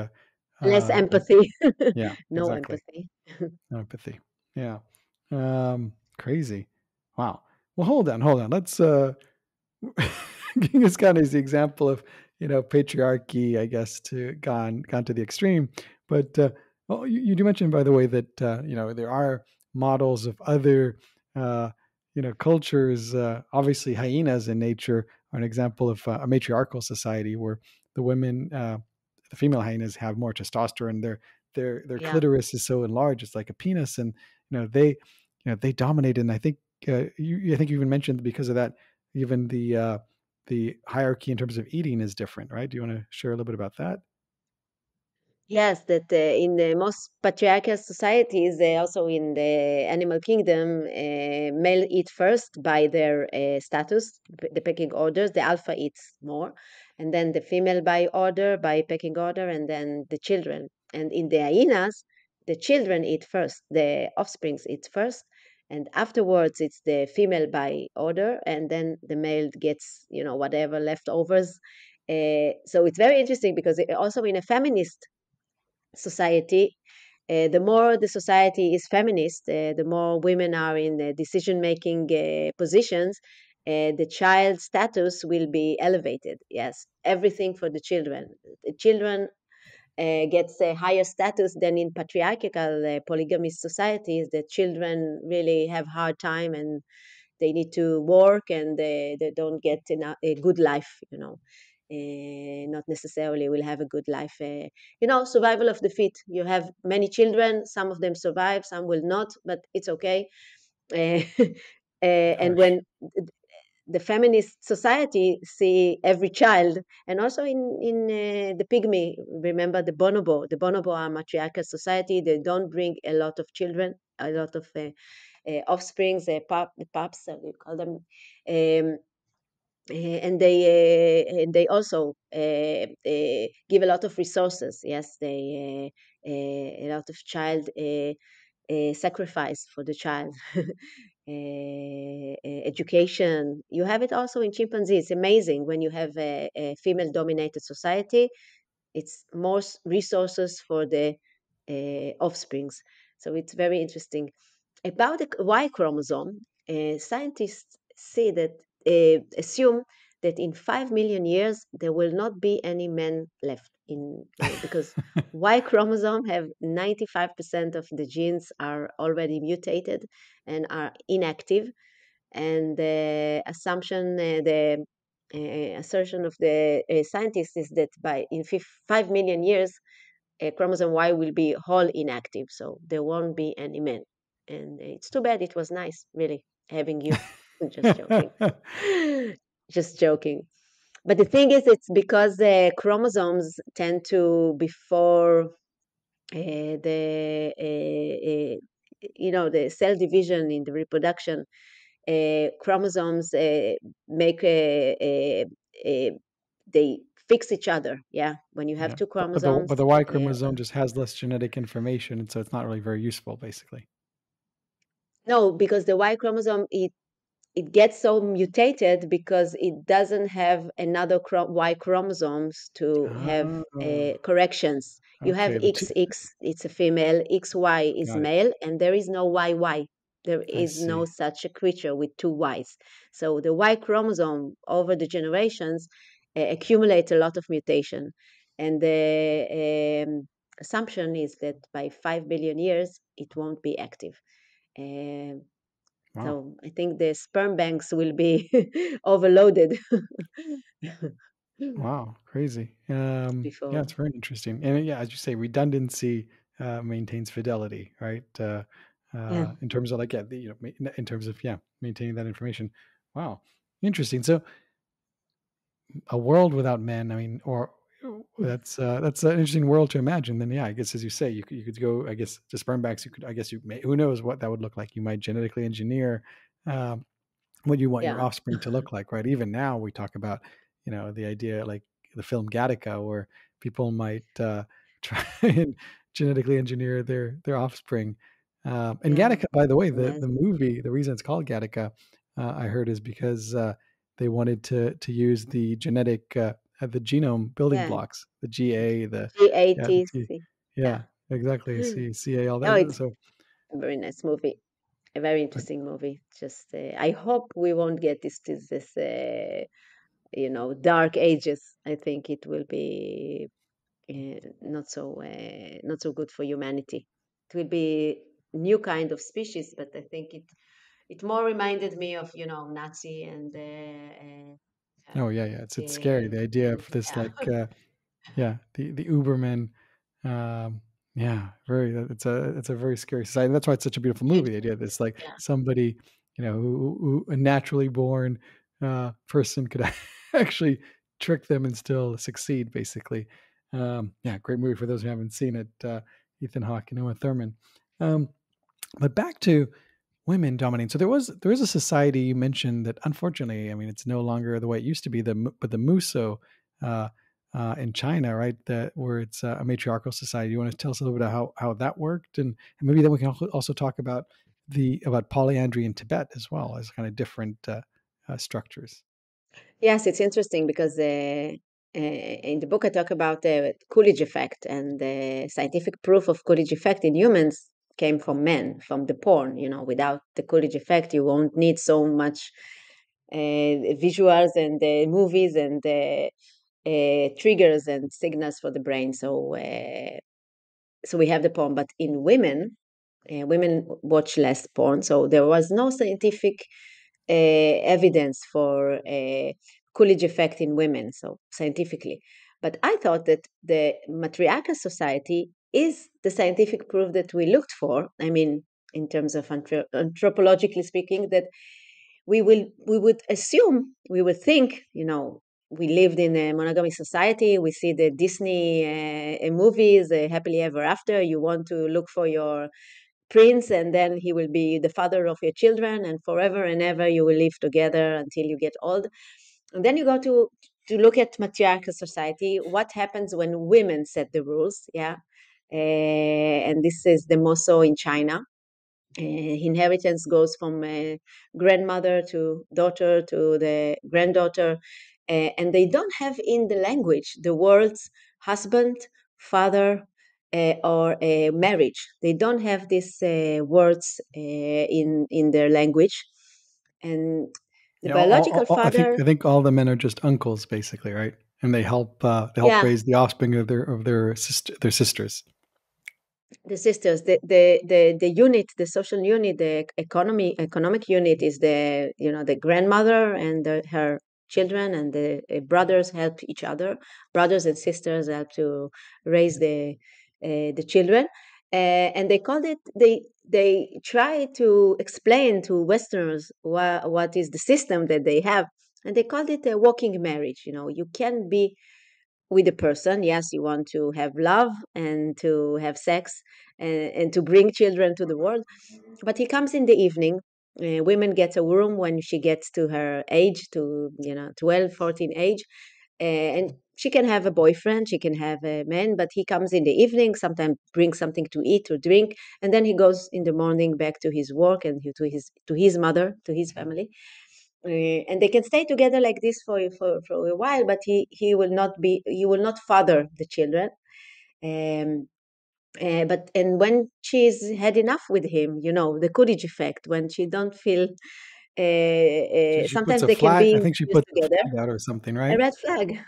S2: Less
S1: uh,
S2: empathy,
S1: yeah,
S2: no
S1: exactly.
S2: empathy.
S1: Empathy. Yeah. Crazy. Wow. Well, hold on. Let's Genghis Khan is the example of, patriarchy, I guess, to gone to the extreme. But well, you do mention, by the way, that there are models of other cultures. Obviously, hyenas in nature are an example of a matriarchal society where the women, the female hyenas, have more testosterone. Their
S2: Yeah.
S1: clitoris is so enlarged, it's like a penis, and they dominate. And I think I think you even mentioned because of that, even the hierarchy in terms of eating is different, right? Do you want to share a little bit about that?
S2: Yes, that in the most patriarchal societies, also in the animal kingdom, male eat first by their status, the pecking orders. The alpha eats more, and then the female by order, by pecking order, and then the children. And in the hyenas, the children eat first, the offsprings eat first, and afterwards it's the female by order, and then the male gets, whatever leftovers. So it's very interesting because also in a feminist society, the more the society is feminist, the more women are in decision making positions, the child status will be elevated. Yes, everything for the children. The children gets a higher status than in patriarchal polygamist societies. The children really have hard time, and they need to work, and they don't get a good life, not necessarily will have a good life. Survival of the fit. You have many children, some of them survive, some will not, but it's okay. uh, and
S1: Gosh.
S2: when the feminist society see every child, and also in the pygmy, remember the bonobo are matriarchal society. They don't bring a lot of children, a lot of offsprings, the pups, we call them. um, and they also give a lot of resources. Yes, they a lot of child sacrifice for the child. Education. You have it also in chimpanzee. It's amazing when you have a female-dominated society. It's more resources for the offsprings. So it's very interesting. About the Y chromosome, scientists say that assume that in 5 million years there will not be any men left in because Y chromosome have 95% of the genes are already mutated and are inactive, and the assertion of the scientists is that by in 5 million years, chromosome Y will be whole inactive, so there won't be any men. And it's too bad. It was nice, really, having you. Just joking. Just joking. But the thing is, it's because the chromosomes tend to before the the cell division in the reproduction, chromosomes make they fix each other. Yeah, when you have
S1: Yeah,
S2: two
S1: but
S2: chromosomes,
S1: the Y chromosome just has less genetic information, and so it's not really very useful, basically.
S2: no, because the Y chromosome it gets so mutated because it doesn't have another Y chromosomes to have
S1: Oh,
S2: corrections. You have
S1: okay. The two,
S2: XX, it's a female, XY is
S1: got it.
S2: male, and there is no YY. There
S1: I
S2: is no
S1: see.
S2: such a creature with two Ys. So the Y chromosome over the generations accumulate a lot of mutation. And the assumption is that by 5 billion years, it won't be active. Um,
S1: Wow.
S2: so I think the sperm banks will be overloaded
S1: Wow, crazy. Yeah,
S2: before.
S1: it's very interesting. And yeah, as you say, redundancy maintains fidelity, right?
S2: Yeah.
S1: In terms of like, yeah, in terms of yeah, maintaining that information. Wow, interesting. So a world without men, I mean, or that's an interesting world to imagine. Then yeah, I guess as you say, you could go, I guess, to sperm banks. You could, I guess, you may, who knows what that would look like. You might genetically engineer. Um, what you want your
S2: Yeah.
S1: offspring to look like, right? Even now, we talk about, the idea like the film Gattaca, where people might try and genetically engineer their offspring. And
S2: Yeah.
S1: Gattaca, by the way, the
S2: Amazing.
S1: movie, the reason it's called Gattaca, I heard, is because they wanted to use the genome building
S2: Yeah.
S1: blocks, the GA, the yeah, the T,
S2: GATC. Yeah.
S1: yeah, exactly, CA, all
S2: Oh,
S1: that.
S2: it's
S1: So,
S2: a very nice movie. A very
S1: but
S2: interesting movie. Just, I hope we won't get this dark ages. I think it will be not so good for humanity. It will be new kind of species, but I think it more reminded me of Nazi and
S1: oh yeah, yeah, it's scary.
S2: uh,
S1: The idea of this
S2: yeah.
S1: like yeah, the Ubermen. Yeah, it's a very scary society. That's why it's such a beautiful movie. The idea of this like
S2: Yeah.
S1: somebody, who a naturally born person could actually trick them and still succeed. Basically, yeah, great movie for those who haven't seen it. Ethan Hawke and Uma Thurman. Um, but back to women dominating. So there is a society you mentioned that unfortunately, I mean, it's no longer the way it used to be. But the Muso uh, in China, right? That where it's a matriarchal society. You want to tell us a little bit about how that worked, and maybe then we can also talk about about polyandry in Tibet as well as kind of different structures.
S2: Yes, it's interesting because in the book I talk about the Coolidge effect, and the scientific proof of Coolidge effect in humans came from men, from the porn. Without the Coolidge effect, you won't need so much visuals and movies and triggers and signals for the brain. So we have the porn, but in women watch less porn, so there was no scientific evidence for Coolidge effect in women, so scientifically. But I thought that the matriarchal society is the scientific proof that we looked for. I mean, in terms of anthropologically speaking, that we would assume, we would think, we lived in a monogamy society. We see the Disney movies, happily ever after. You want to look for your prince, and then he will be the father of your children, and forever and ever you will live together until you get old. And then you go to look at matriarchal society. What happens when women set the rules? Yeah, and this is the most so in China. Inheritance goes from grandmother to daughter to the granddaughter, and they don't have in the language the words husband, father, or marriage. They don't have these words in their language, and the
S1: Yeah,
S2: biological
S1: I
S2: father,
S1: think all the men are just uncles, basically, right? And they help
S2: yeah,
S1: raise the offspring of their sisters.
S2: the sisters, the unit, the social unit, the economic unit is the, the grandmother and her children, and the brothers help each other. Brothers and sisters help to raise the children, and they called it. They try to explain to Westerners what is the system that they have, and they called it a walking marriage. You can be with a person. Yes, you want to have love and to have sex, and to bring children to the world. But he comes in the evening. Women get a room when she gets to her age, to 12, 14 age, and she can have a boyfriend, she can have a man, but he comes in the evening, sometimes brings something to eat or drink, and then he goes in the morning back to his work and to his mother, to his family. And they can stay together like this for a while, but he will not father the children. Um, but and when she's had enough with him, the Coolidge effect, when she don't feel,
S1: She puts
S2: sometimes
S1: a
S2: they can
S1: flag.
S2: be
S1: I think she
S2: introduced
S1: puts a
S2: together.
S1: flag out or something,
S2: A
S1: right?
S2: red flag.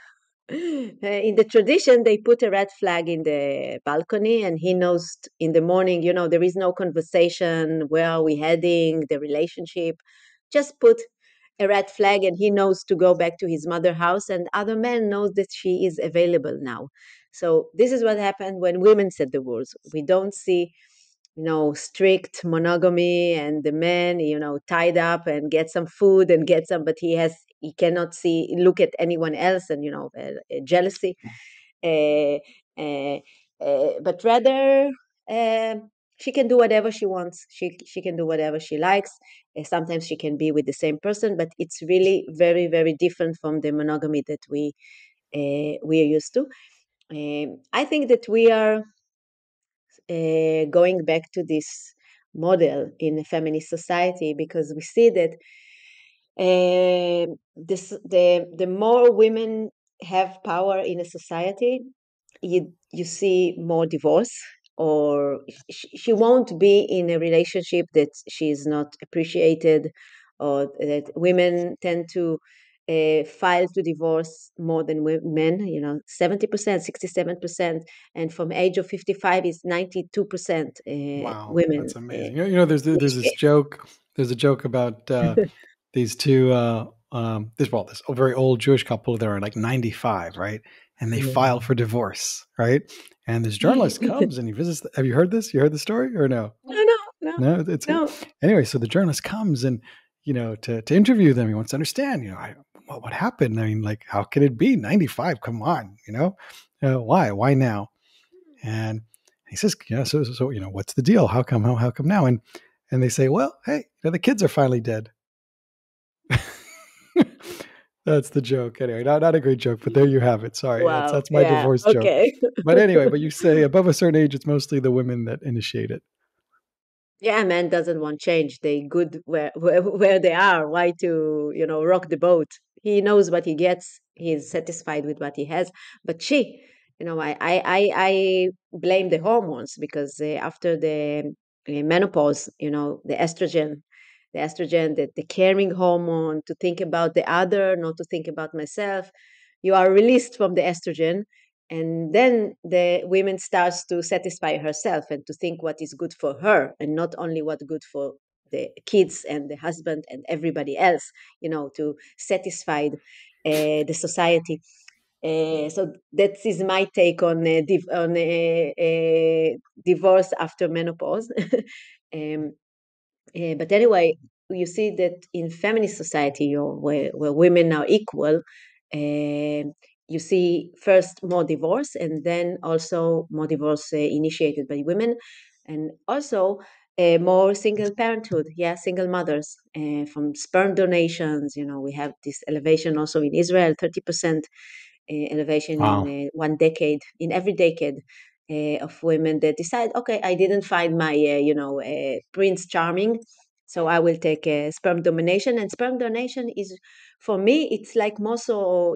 S2: In the tradition, they put a red flag in the balcony, and he knows in the morning, there is no conversation. Where are we heading? The relationship. Just put a red flag, and he knows to go back to his mother house, and other men knows that she is available now. So this is what happened when women set the rules. We don't see strict monogamy, and the man, tied up and get some food and get some, but he cannot look at anyone else, and jealousy, uh, uh, but rather, uh, she can do whatever she wants. She can do whatever she likes. Sometimes she can be with the same person, but it's really very, very different from the monogamy that we are used to. I think that we are going back to this model in a feminist society, because we see that the more women have power in a society, you see more divorce, or she won't be in a relationship that she is not appreciated, or that women tend to file to divorce more than men. 70%, 67%, and from age of 55 is 92%
S1: Wow,
S2: women
S1: that's amazing. There's this
S2: initiate.
S1: joke. There's a joke about these two. This very old Jewish couple. They're like 95, right? And they file for divorce, right? And this journalist comes and he visits. Have you heard this? You heard the story or no?
S2: No, no, no,
S1: No, it's
S2: no.
S1: anyway. So the journalist comes and to interview them. He wants to understand. What happened. I mean, like, how could it be 95? Come on, why now? And he says, so what's the deal? How come now? And they say, well, hey, the kids are finally dead. That's the joke. Anyway, not a great joke, but there you have it. Sorry,
S2: Wow.
S1: that's my
S2: Yeah.
S1: divorce joke.
S2: Okay.
S1: But anyway, but you say above a certain age, it's mostly the women that initiate it.
S2: Yeah, man doesn't want change. They good where they are. Why to rock the boat? He knows what he gets. He's satisfied with what he has. But she, I blame the hormones, because after the menopause, the estrogen, the caring hormone, to think about the other, not to think about myself. You are released from the estrogen, and then the women starts to satisfy herself and to think what is good for her, and not only what good for the kids and the husband and everybody else, to satisfy the society. So that is my take on divorce after menopause. um, but anyway, you see that in feminist society, where women are equal, you see first more divorce, and then also more divorce initiated by women. And also, More single parenthood, yeah, single mothers, from sperm donations. We have this elevation also in Israel, 30% elevation in
S1: Wow.
S2: one decade, in every decade, of women that decide, okay, I didn't find my, Prince Charming, so I will take a sperm donation. And sperm donation is, for me, it's like more so,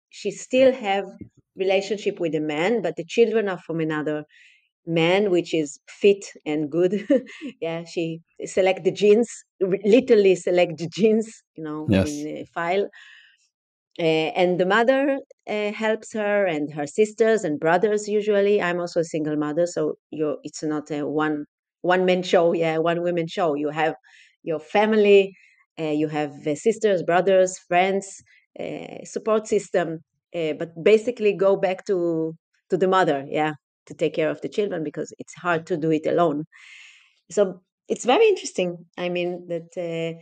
S2: she still have relationship with a man, but the children are from another man, which is fit and good. Yeah, she select the genes, literally select the genes, in
S1: Yes.
S2: a file. And the mother helps her, and her sisters and brothers. Usually, I'm also a single mother, so it's not a one man show, yeah, one woman show. You have your family, you have sisters, brothers, friends, support system, but basically go back to the mother, yeah, to take care of the children, because it's hard to do it alone. So it's very interesting. I mean that,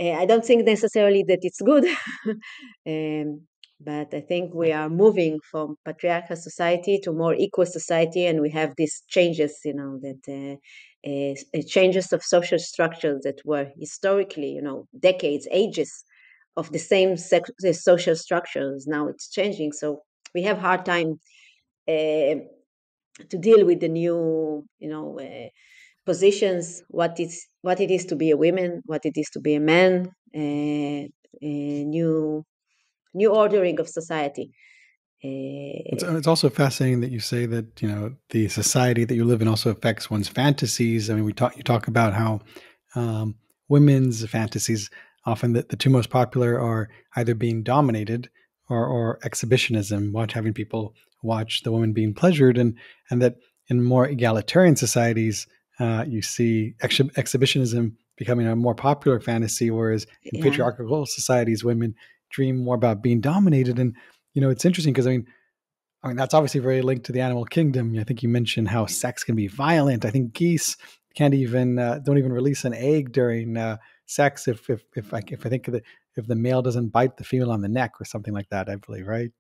S2: I don't think necessarily that it's good, um, but I think we are moving from patriarchal society to more equal society, and we have these changes, that changes of social structures that were historically, decades, ages of the same the social structures. Now it's changing, so we have hard time uh, to deal with the new, positions, what it is to be a woman, what it is to be a man, a new ordering of society.
S1: It's also fascinating that you say that the society that you live in also affects one's fantasies. I mean, you talk about how um, women's fantasies, often the two most popular, are either being dominated or exhibitionism, having people watch the woman being pleasured, and that in more egalitarian societies, you see exhibitionism becoming a more popular fantasy, whereas in
S2: Yeah.
S1: patriarchal societies, women dream more about being dominated. And it's interesting because I mean, that's obviously very linked to the animal kingdom. I think you mentioned how sex can be violent. I think geese can't even don't even release an egg during sex if I think of if the male doesn't bite the female on the neck or something like that. I believe, right?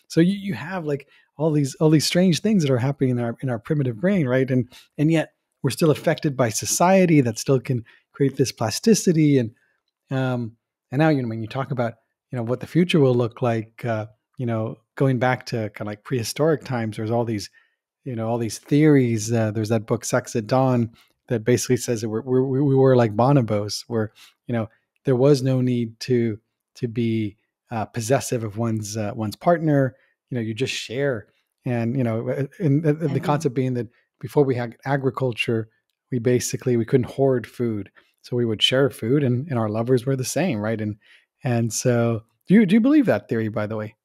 S1: So you have like all these strange things that are happening in our primitive brain, right? And yet we're still affected by society that still can create this plasticity. Um, and now, when you talk about, what the future will look like, going back to kind of like prehistoric times, there's all these theories. There's that book, Sex at Dawn, that basically says that we were like bonobos, where, you know, there was no need to be possessive of one's partner. You just share. And, the
S2: Uh-huh.
S1: concept being that before we had agriculture, we couldn't hoard food, so we would share food, and our lovers were the same, right? And so, do you believe that theory, by the way?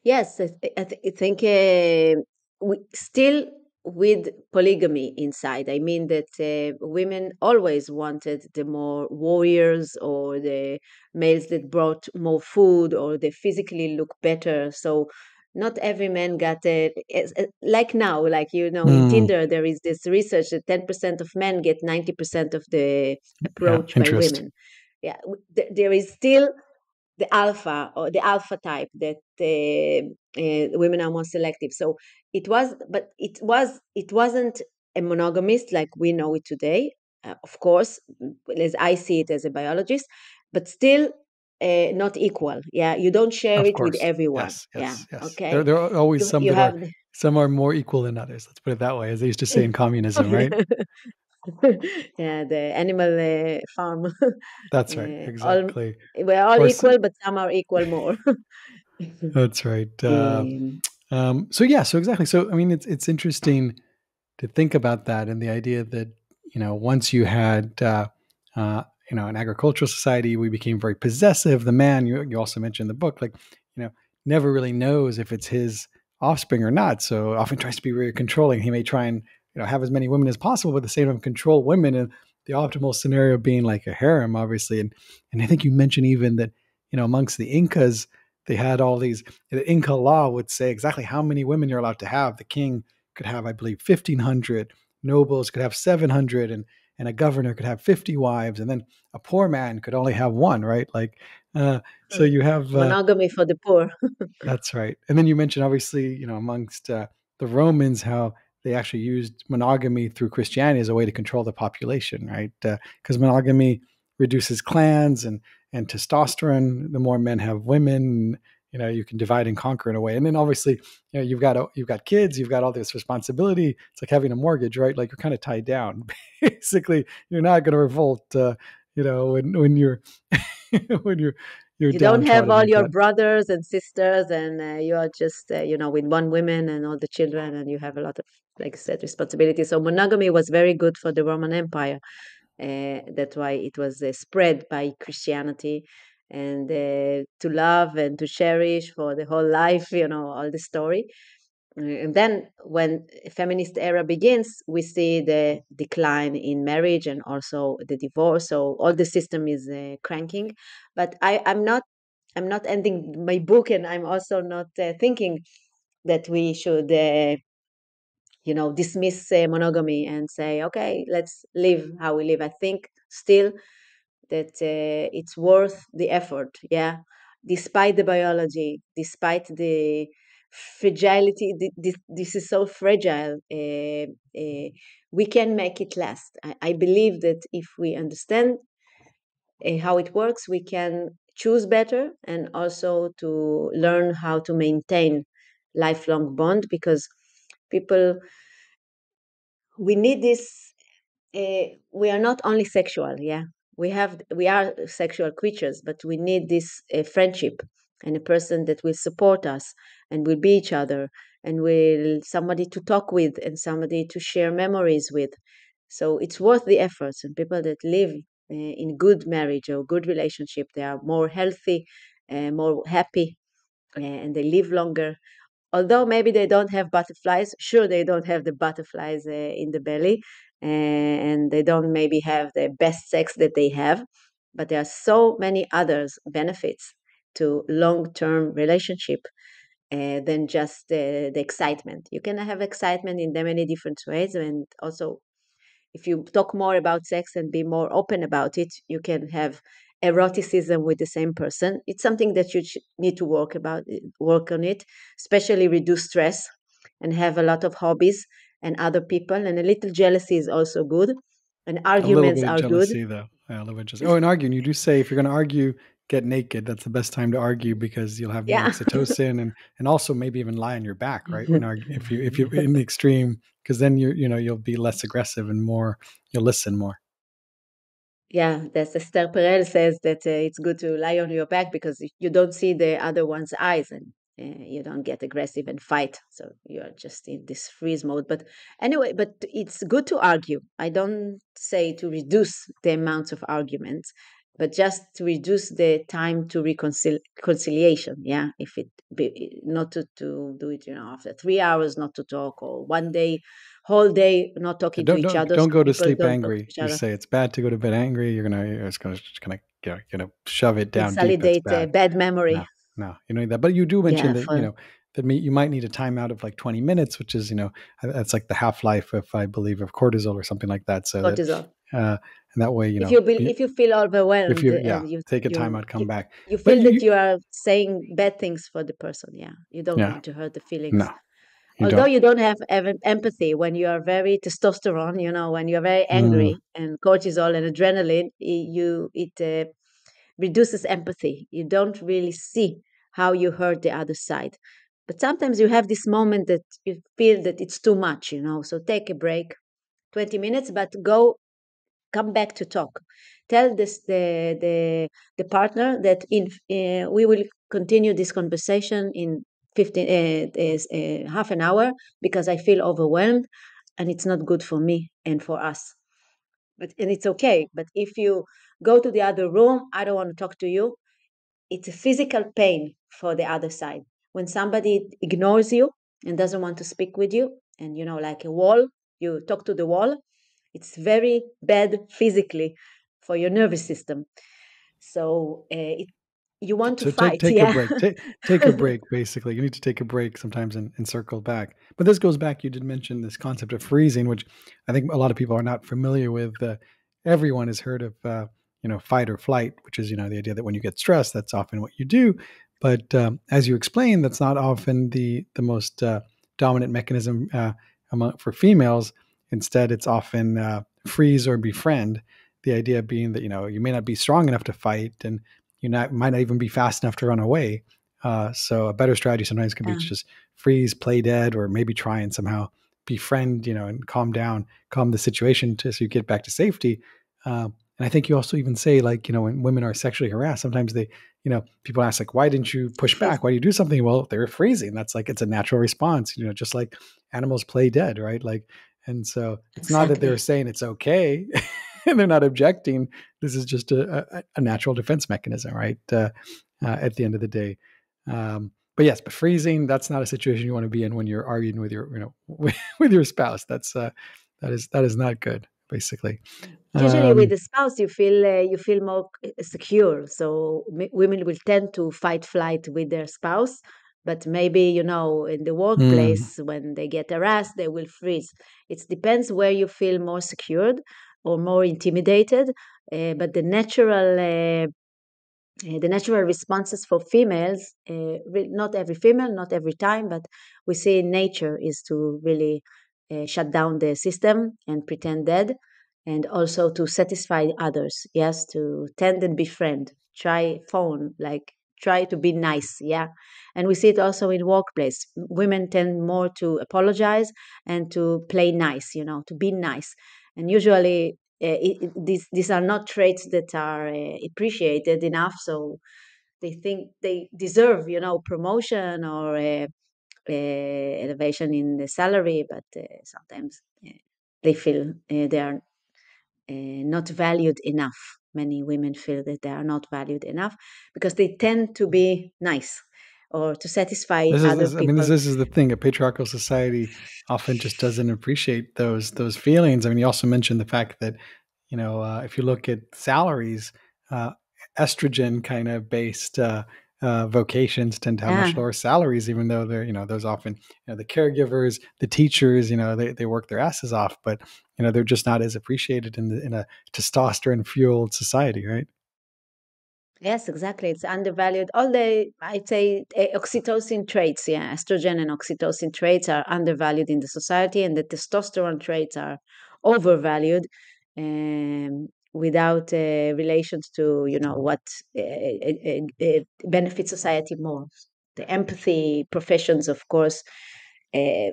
S2: Yes, I think we still with polygamy inside. I mean that women always wanted the more warriors, or the males that brought more food, or they physically look better. So not every man got like now, like in
S1: Mm,
S2: Tinder there is this research that 10% of men get 90% of the
S1: yeah,
S2: approach by
S1: interest.
S2: women. Yeah, there is still the alpha, or the alpha type, that women are more selective. So it wasn't a monogamist like we know it today. Of course, as I see it as a biologist, but still not equal. Yeah, you don't share
S1: Of
S2: it with
S1: course.
S2: everyone.
S1: Yes,
S2: Yeah,
S1: yes, yes. There,
S2: okay.
S1: there are always
S2: You
S1: some
S2: you
S1: that
S2: have
S1: are some are more equal than others. Let's put it that way, as they used to say in communism, right?
S2: yeah, the animal farm.
S1: That's right.
S2: All
S1: Exactly.
S2: we're all
S1: Or
S2: equal, but some are equal more.
S1: that's right.
S2: Um,
S1: So yeah. So exactly. So I mean, it's interesting to think about that, and the idea that once you had an agricultural society, we became very possessive. The man, you also mentioned in the book, like never really knows if it's his offspring or not, so often tries to be very controlling. He may try and have as many women as possible, but at the same time control women, and the optimal scenario being like a harem, obviously. And I think you mentioned even that amongst the Incas, they had all these. The Inca law would say exactly how many women you're allowed to have. The king could have, I believe, 1,500. Nobles could have 700, and a governor could have 50 wives, and then a poor man could only have one, right? Like, so you have
S2: monogamy for the poor.
S1: that's right. And then you mentioned, obviously, amongst the Romans, how they actually used monogamy through Christianity as a way to control the population, right? Because monogamy reduces clans and testosterone. The more men have women, you can divide and conquer in a way. And then obviously, you've got kids, you've got all this responsibility. It's like having a mortgage, right? Like, you're kind of tied down. Basically, you're not going to revolt, when you're when you're
S2: You don't have
S1: downtrodden
S2: all
S1: like
S2: your
S1: that.
S2: brothers and sisters, and you are just, with one woman and all the children, and you have a lot of, like I said, responsibilities. So monogamy was very good for the Roman Empire. That's why it was spread by Christianity, and to love and to cherish for the whole life, all the story. And then when feminist era begins, we see the decline in marriage and also the divorce. So all the system is cranking. But I'm not ending my book, and I'm also not thinking that we should, dismiss monogamy and say, okay, let's live how we live. I think still that it's worth the effort. Yeah, despite the biology, despite the fragility, this is so fragile. We can make it last. I believe that if we understand how it works, we can choose better, and also to learn how to maintain lifelong bond, because people, we need this. We are not only sexual, yeah, we are sexual creatures, but we need this friendship, and a person that will support us and will be each other, and will somebody to talk with and somebody to share memories with. So it's worth the efforts, and people that live in good marriage or good relationship, they are more healthy, more happy, and they live longer. Although maybe they don't have butterflies, sure, they don't have the butterflies in the belly, and they don't maybe have the best sex that they have, but there are so many others benefits to long-term relationship than just the excitement. You can have excitement in many different ways, and also if you talk more about sex and be more open about it, you can have eroticism with the same person. It's something that you need to work on it, especially reduce stress and have a lot of hobbies and other people. And a little jealousy is also good, and
S1: A little
S2: arguments
S1: bit of
S2: are good.
S1: jealousy, though. Yeah, a little bit of jealousy. Oh, and arguing. You do say if you're going to argue, get naked. That's the best time to argue because you'll have more
S2: Yeah.
S1: oxytocin and also maybe even lie on your back, right? When if you're in the extreme, because then you'll be less aggressive and more you'll listen more.
S2: Yeah, that's Esther Perel says that it's good to lie on your back because you don't see the other one's eyes, and you don't get aggressive and fight. So you're just in this freeze mode. But anyway, but it's good to argue. I don't say to reduce the amounts of arguments, but just to reduce the time to reconciliation. Yeah, if it be, not to do it, after 3 hours not to talk, or one day, whole day not
S1: Yeah,
S2: talking to
S1: don't
S2: each
S1: don't
S2: other.
S1: don't
S2: Some
S1: go to
S2: people
S1: sleep
S2: don't talk to
S1: angry.
S2: each
S1: You
S2: other.
S1: say it's bad to go to bed angry. You're just gonna shove it down deep. That's
S2: Consolidate a
S1: bad.
S2: bad memory.
S1: No, no, you don't need that. But you do mention
S2: Yeah,
S1: that,
S2: for
S1: you might need a timeout of like 20 minutes, which is, that's like the half life of, I believe, of cortisol or something like that. So that,
S2: cortisol.
S1: and that way,
S2: If you feel
S1: if
S2: overwhelmed,
S1: you, yeah,
S2: and you
S1: take a
S2: you
S1: timeout, come
S2: you
S1: back.
S2: you
S1: But
S2: feel that you are saying bad things for the person, yeah, you don't
S1: yeah,
S2: want to hurt the feelings.
S1: no, you
S2: Although
S1: don't.
S2: you don't have empathy when you are very testosterone, when you are very
S1: Mm.
S2: angry, and cortisol and adrenaline, it reduces empathy. You don't really see how you hurt the other side. But sometimes you have this moment that you feel that it's too much, So take a break, 20 minutes, but come back to talk. Tell the partner that we will continue this conversation in 15 half an hour, because I feel overwhelmed, and it's not good for me and for us. And it's okay. But if you go to the other room, I don't want to talk to you. It's a physical pain for the other side. When somebody ignores you and doesn't want to speak with you, and like a wall, you talk to the wall, it's very bad physically for your nervous system. So you want to
S1: So take
S2: fight,
S1: take a
S2: yeah.
S1: break. Take a break. Basically, you need to take a break sometimes and circle back. But this goes back. You did mention this concept of freezing, which I think a lot of people are not familiar with. Everyone has heard of fight or flight, which is the idea that when you get stressed, that's often what you do. But as you explained, that's not often the most dominant mechanism. for females, instead it's often freeze or befriend. The idea being that you may not be strong enough to fight, and might not even be fast enough to run away. So a better strategy sometimes can be
S2: Yeah,
S1: to just freeze, play dead, or maybe try and somehow befriend, and calm down, calm the situation so you get back to safety. And I think you also even say, like, when women are sexually harassed, sometimes people ask, like, why didn't you push back? Why do you do something? Well, they're freezing. That's like, it's a natural response, just like animals play dead, right? Like, and so it's not that they're
S2: exactly.
S1: saying it's okay and they're not objecting. This is just a natural defense mechanism, right? At the end of the day. But yes, but freezing, that's not a situation you want to be in when you're arguing with your, with your spouse. That is not good, basically.
S2: Usually, with
S1: Um,
S2: the spouse, you feel more secure. So women will tend to fight flight with their spouse, but maybe in the
S1: mm,
S2: workplace when they get harassed, they will freeze. It depends where you feel more secured or more intimidated. But the natural responses for females, not every female, not every time, but we see in nature is to really shut down the system and pretend dead, and also to satisfy others. Yes, to tend and befriend, try phone, like try to be nice. Yeah, and we see it also in workplace. Women tend more to apologize and to play nice. To be nice, and usually these are not traits that are appreciated enough, so they think they deserve promotion or elevation in the salary, but sometimes they feel they are not valued enough. Many women feel that they are not valued enough because they tend to be nice or to satisfy other
S1: I mean,
S2: people.
S1: this is the thing. A patriarchal society often just doesn't appreciate those feelings. I mean, you also mentioned the fact that if you look at salaries, uh, estrogen kind of based vocations tend to have
S2: Yeah.
S1: much lower salaries, even though they're those often the caregivers, the teachers, they work their asses off, but they're just not as appreciated in a testosterone fueled society, right?
S2: Yes, exactly. It's undervalued. All the, I'd say, oxytocin traits, yeah, estrogen and oxytocin traits are undervalued in the society, and the testosterone traits are overvalued, without relations to, what benefits society more. The empathy professions, of course, uh,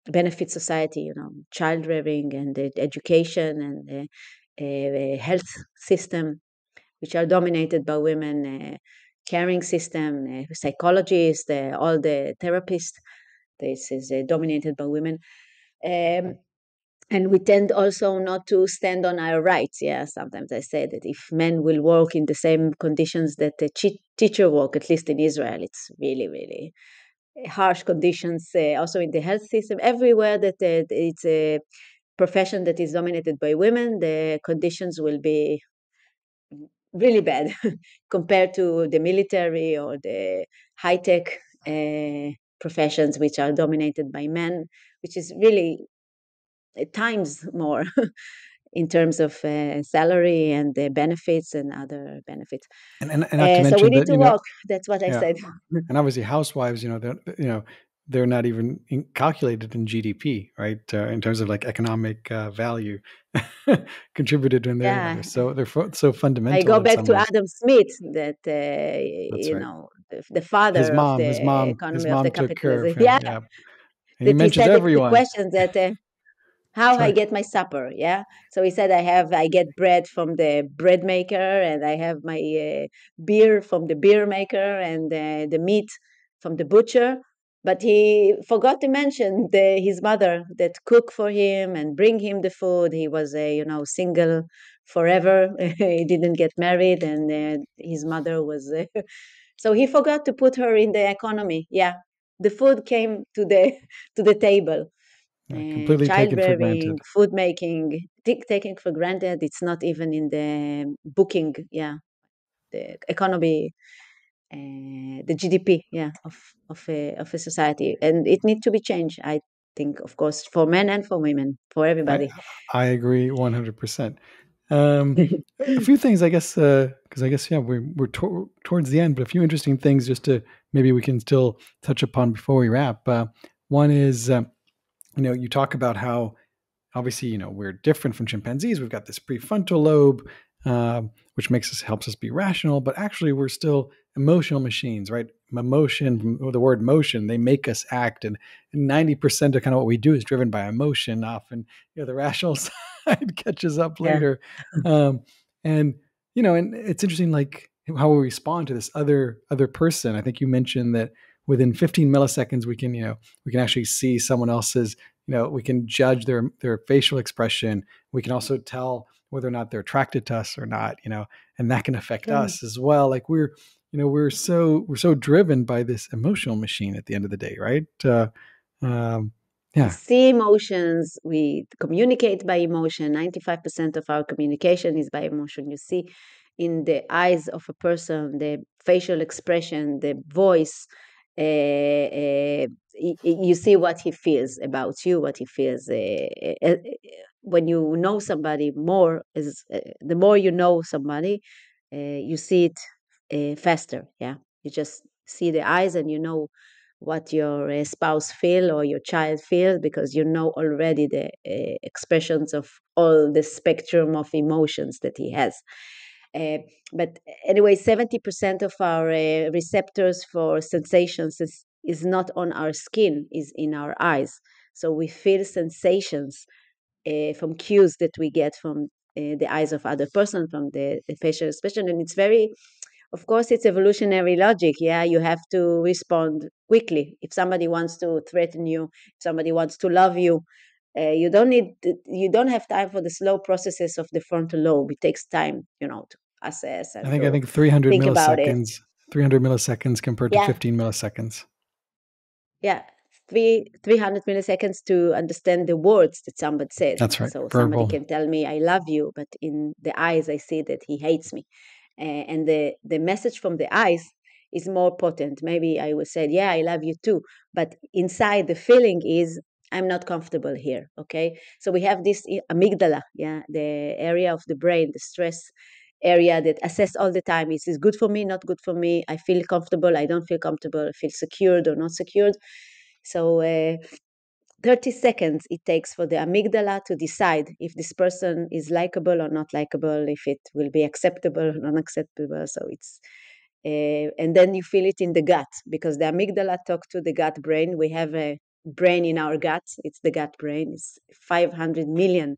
S2: benefit society, child rearing and the education and the health system, which are dominated by women, caring system, psychologists, all the therapists. This is dominated by women. Um, and we tend also not to stand on our rights. Yeah, sometimes I say that if men will work in the same conditions that the teacher work, at least in Israel, it's really, really harsh conditions. Also in the health system, everywhere that it's a profession that is dominated by women, the conditions will be really bad compared to the military or the high tech professions, which are dominated by men, which is really at times more in terms of salary and the benefits and other benefits.
S1: And not to
S2: So we
S1: mention
S2: need
S1: that
S2: to walk. That's what I
S1: yeah.
S2: said.
S1: And obviously, housewives, they're not even calculated in GDP, right? In terms of like economic value contributed when they're,
S2: Yeah,
S1: they're so
S2: I
S1: fundamental
S2: go
S1: in
S2: back
S1: some
S2: to
S1: ways.
S2: Adam Smith, that
S1: That's right.
S2: the father of the
S1: His
S2: economy of the
S1: mom took care of
S2: capitalism.
S1: him.
S2: Yeah,
S1: Yeah, and he
S2: that he
S1: mentions
S2: said the
S1: everyone.
S2: questions that how I
S1: Sorry.
S2: get my supper. Yeah, so he said I get bread from the bread maker, and I have my beer from the beer maker, and the meat from the butcher. But he forgot to mention his mother that cook for him and bring him the food. He was single forever. He didn't get married, and his mother was. So he forgot to put her in the economy. Yeah, the food came to the to the table.
S1: Completely
S2: Child
S1: taken for
S2: rearing,
S1: granted.
S2: food making, taking for granted. It's not even in the booking. Yeah, the economy, the GDP. Yeah, of a society, and it needs to be changed. I think, of course, for men and for women, for
S1: I
S2: everybody.
S1: I agree 100%. Um, a few things, I guess, because I guess, yeah, towards the end, but a few interesting things just to maybe we can still touch upon before we wrap. One is, you talk about how obviously, we're different from chimpanzees. We've got this prefrontal lobe, which helps us be rational, but actually we're still emotional machines, right? Emotion, the word motion, they make us act, and 90% of kind of what we do is driven by emotion. Often, the rational side catches up
S2: Yeah.
S1: later, and and it's interesting, like how we respond to this other person. I think you mentioned that within 15 milliseconds, we can actually see someone else's, we can judge their facial expression. We can also tell whether or not they're attracted to us or not, and that can affect
S2: Yeah.
S1: us as well. Like we're so driven by this emotional machine at the end of the day, right? Um,
S2: We
S1: yeah,
S2: see emotions, we communicate by emotion. 95% of our communication is by emotion. You see in the eyes of a person, the facial expression, the voice, you see what he feels about you, what he feels. When you know somebody more, the more you know somebody, you see it faster. Yeah, you just see the eyes and you know what your spouse feel or your child feels because you know already the expressions of all the spectrum of emotions that he has. Uh, but anyway, 70% of our receptors for sensations is not on our skin, is in our eyes. So we feel sensations from cues that we get from the eyes of other person, from the facial expression, and it's very, of course, it's evolutionary logic. Yeah, you have to respond quickly. If somebody wants to threaten you, if somebody wants to love you, you don't have time for the slow processes of the frontal lobe. It takes time, to assess
S1: I
S2: and
S1: think I
S2: to
S1: think 300
S2: think about it.
S1: milliseconds, 300 milliseconds compared to
S2: Yeah,
S1: 15 milliseconds.
S2: yeah, 300 milliseconds to understand the words that somebody says.
S1: That's right,
S2: So somebody
S1: verbal.
S2: can tell me I love you, but in the eyes I see that he hates me. And the message from the eyes is more potent. Maybe I would say, yeah, I love you too, but inside the feeling is I'm not comfortable here. Okay, so we have this amygdala, yeah, the area of the brain, the stress area that assess all the time, is this good for me, not good for me, I feel comfortable, I don't feel comfortable, I feel secured or not secured. So 30 seconds it takes for the amygdala to decide if this person is likable or not likable, if it will be acceptable or unacceptable. So it's and then you feel it in the gut because the amygdala talks to the gut brain. We have a brain in our gut. It's the gut brain. It's 500 million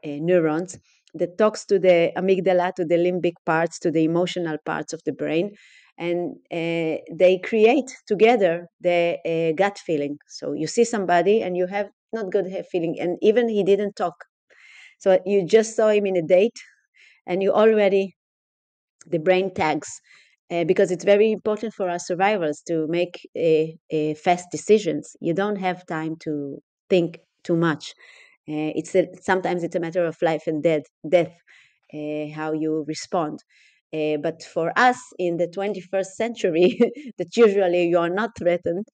S2: neurons that talks to the amygdala, to the limbic parts, to the emotional parts of the brain, and they create together the gut feeling. So you see somebody and you have not good feeling, and even he didn't talk. So you just saw him in a date, and you already the brain tags. Because it's very important for our survivors to make fast decisions. You don't have time to think too much. Sometimes it's a matter of life and death, how you respond. But for us in the 21st century, that usually you are not threatened,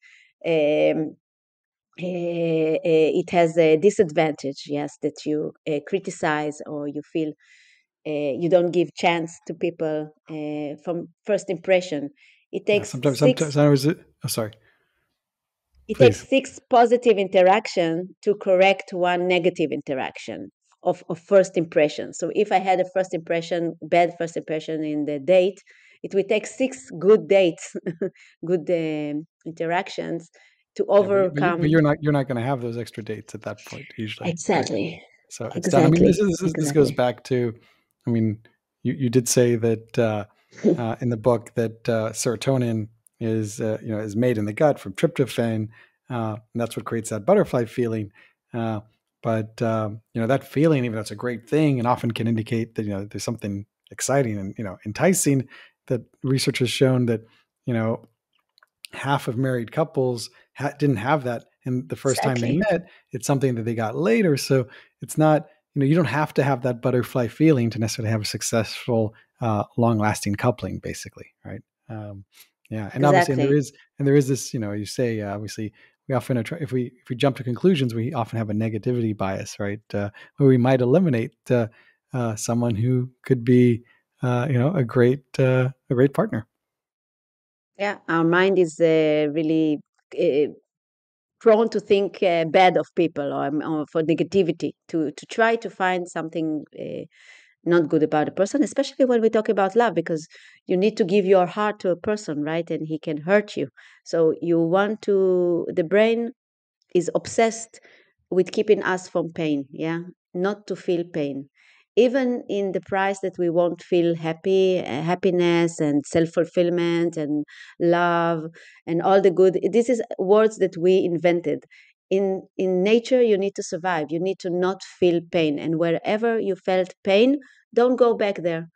S2: it has a disadvantage, yes, that you criticize or you feel you don't give chance to people from first impression. It
S1: Yeah,
S2: takes six
S1: sometimes oh, sorry,
S2: it takes
S1: please.
S2: 6 positive interaction to correct one negative interaction of first impression. So if I had a bad first impression in the date, it will take 6 good dates, good interactions to
S1: Yeah, but
S2: overcome.
S1: you're not going to have those extra dates at that point usually, right?
S2: Exactly,
S1: So it's done. I mean,
S2: exactly,
S1: this goes
S2: exactly.
S1: back to, I mean, you did say that in the book that serotonin is made in the gut from tryptophan, and that's what creates that butterfly feeling. Uh, but that feeling, even though it's a great thing, and often can indicate that there's something exciting and enticing. That research has shown that you know half of married couples didn't have that and the first time they
S2: Exactly.
S1: met. It's something that they got later. So it's not, you don't have to have that butterfly feeling to necessarily have a successful long lasting coupling, basically, right? um, yeah, and obviously, and there
S2: Exactly.
S1: is and there is this, you say, obviously we often if we jump to conclusions, we often have a negativity bias, right? Where we might eliminate someone who could be a great partner.
S2: Yeah, our mind is really uh, prone to think bad of people, or for negativity, to try to find something not good about a person, especially when we talk about love, because you need to give your heart to a person, right? And he can hurt you. So you want to, the brain is obsessed with keeping us from pain, yeah, not to feel pain, even in the price that we won't feel happiness and self-fulfillment and love and all the good. This is words that we invented. In nature, you need to survive, you need to not feel pain, and wherever you felt pain, don't go back there.